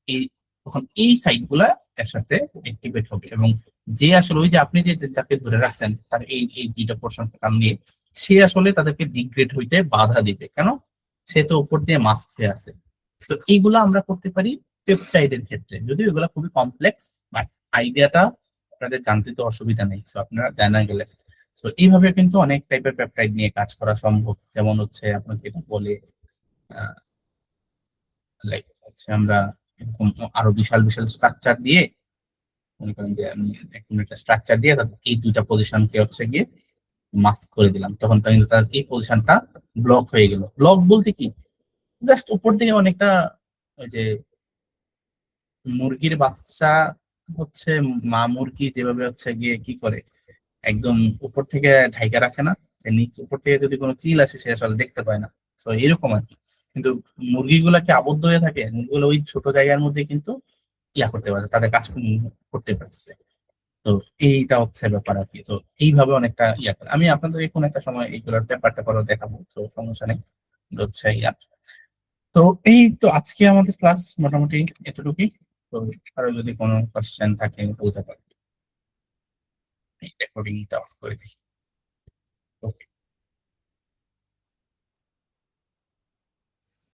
এই তখন এই সাইট গুলা এর সাথে অ্যাক্টিভেট হবে, এবং যে আসলে ওই যে আপনি যে যাকে ধরে রাখছেন তার এই এই দুইটা পোর্শন কাম নিয়ে, সে আসলে তাদেরকে ডিগ্রেড হইতে বাধা দিবে। কেন? সে তো উপর দিয়ে মাস্ক হয়ে আছে। তো এইগুলা আমরা করতে পারি পেপটাইডের ক্ষেত্রে, যদিও এগুলা খুবই কমপ্লেক্স, বাট আইডিয়াটা আপনাদের জানতে তো অসুবিধা নেই, তো আপনারা জানা গেলে। তো এইভাবে কিন্তু অনেক টাইপের পেপটাইড নিয়ে কাজ করা সম্ভব। যেমন হচ্ছে আপনাকে এটা বলে, লাইক হচ্ছে আমরা এরকম আরো বিশাল বিশাল স্ট্রাকচার দিয়ে, মনে করেন যে আমি এখন একটা স্ট্রাকচার দিয়ে তাদের এই দুইটা পজিশনকে হচ্ছে গিয়ে মাস্ক করে দিলাম, তখন কিন্তু তার এই পজিশনটা ব্লক হয়ে গেল। ব্লক বলতে কি, জাস্ট উপর থেকে অনেকটা ওই যে মুরগির বাচ্চা হচ্ছে, মা মুরগি যেভাবে হচ্ছে গিয়ে কি করে, একদম উপর থেকে ঢাইকা রাখে না, যে নিচে উপর থেকে যদি কোনো চিল আসে সে আসলে দেখতে পায় না। তো এরকম আর কি। কিন্তু মুরগিগুলা কি আবদ্ধ হয়ে থাকে? মুরগিগুলো ওই ছোট জায়গার মধ্যে কিন্তু ইয়া করতে পারছে, তাদের কাজ করতে পারতেছে। তো এইটা হচ্ছে ব্যাপার আর কি। তো এইভাবে অনেকটা ইয়া করে, আমি আপনাদের কোন একটা সময় এইগুলোর ব্যাপারটা করে দেখাবো, তো সমস্যা নেই। তো হচ্ছে ইয়া, তো এই তো আজকে আমাদের ক্লাস মোটামুটি এতটুকুই। তো আরো যদি কোনো কোশ্চেন থাকে বলতে পারি। রেকর্ডিংটা অফ করে দিই। ওকে।